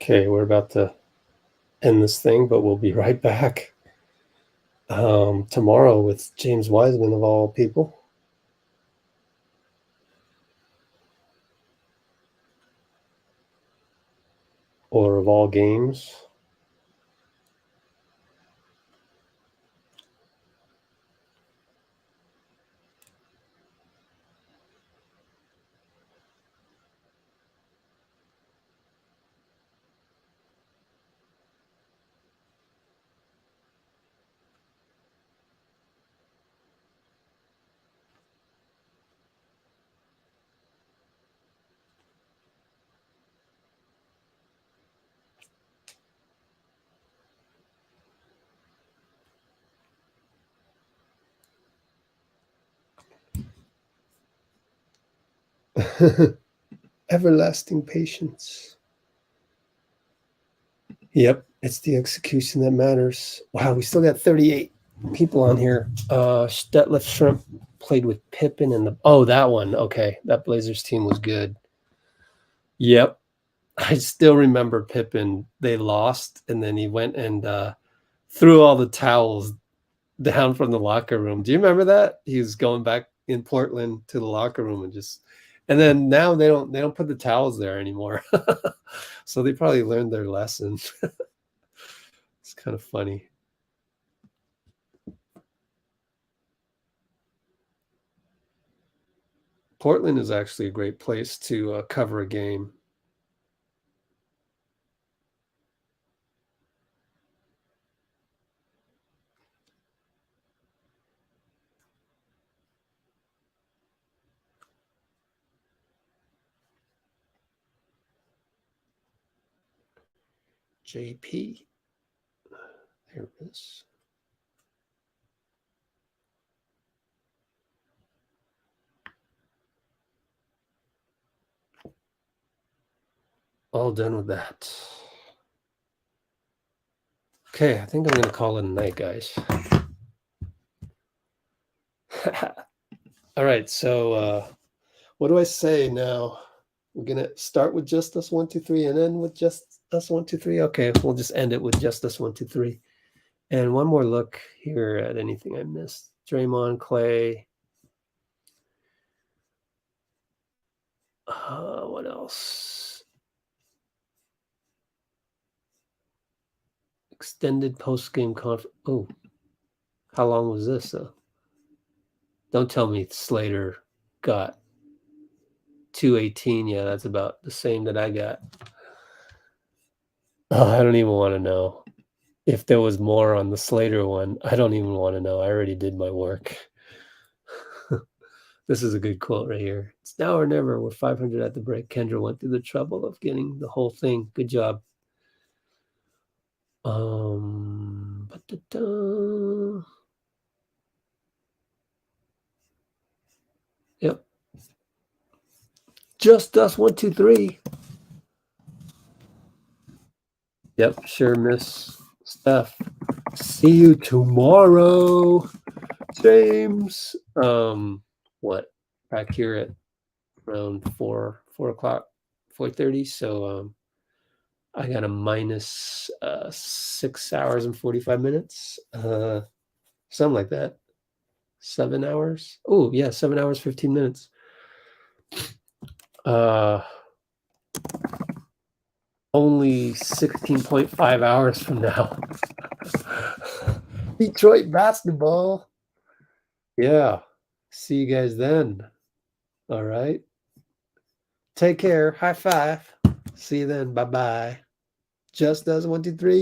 Okay, we're about to end this thing, but we'll be right back tomorrow with James Wiseman of all people. Or of all games. Everlasting patience. Yep, it's the execution that matters. Wow, we still got 38 people on here. Stetlef Shrimp played with Pippen and that one. Okay, that Blazers team was good. Yep, I still remember Pippen. They lost, and then he went and threw all the towels down from the locker room. Do you remember that? He was going back in Portland to the locker room and then now they don't put the towels there anymore. So they probably learned their lesson. It's kind of funny. Portland is actually a great place to cover a game. JP. There it is. All done with that. Okay, I think I'm going to call it a night, guys. All right, so what do I say now? We're going to start with just us 1, 2, 3, and end with just us 1, 2, 3. Okay, we'll just end it with just us 1, 2, 3. And one more look here at anything I missed. Draymond, Klay. What else? Extended post-game conference. Oh, how long was this? Don't tell me Slater got 218. Yeah, that's about the same that I got. Oh, I don't even want to know. If there was more on the Slater one, I don't even want to know. I already did my work. This is a good quote right here. It's now or never. We're 500 at the break. Kendra went through the trouble of getting the whole thing. Good job. Yep. Just us 1, 2, 3. Yep, sure, Miss Steph. See you tomorrow, James. What? Back here at around 4 o'clock, 4:30. So I got a minus 6 hours and 45 minutes. Something like that. 7 hours. Oh, yeah, 7 hours, 15 minutes. Only 16.5 hours from now. Detroit basketball. Yeah. See you guys then. All right. Take care. High five. See you then. Bye-bye. Just us 1, 2, 3.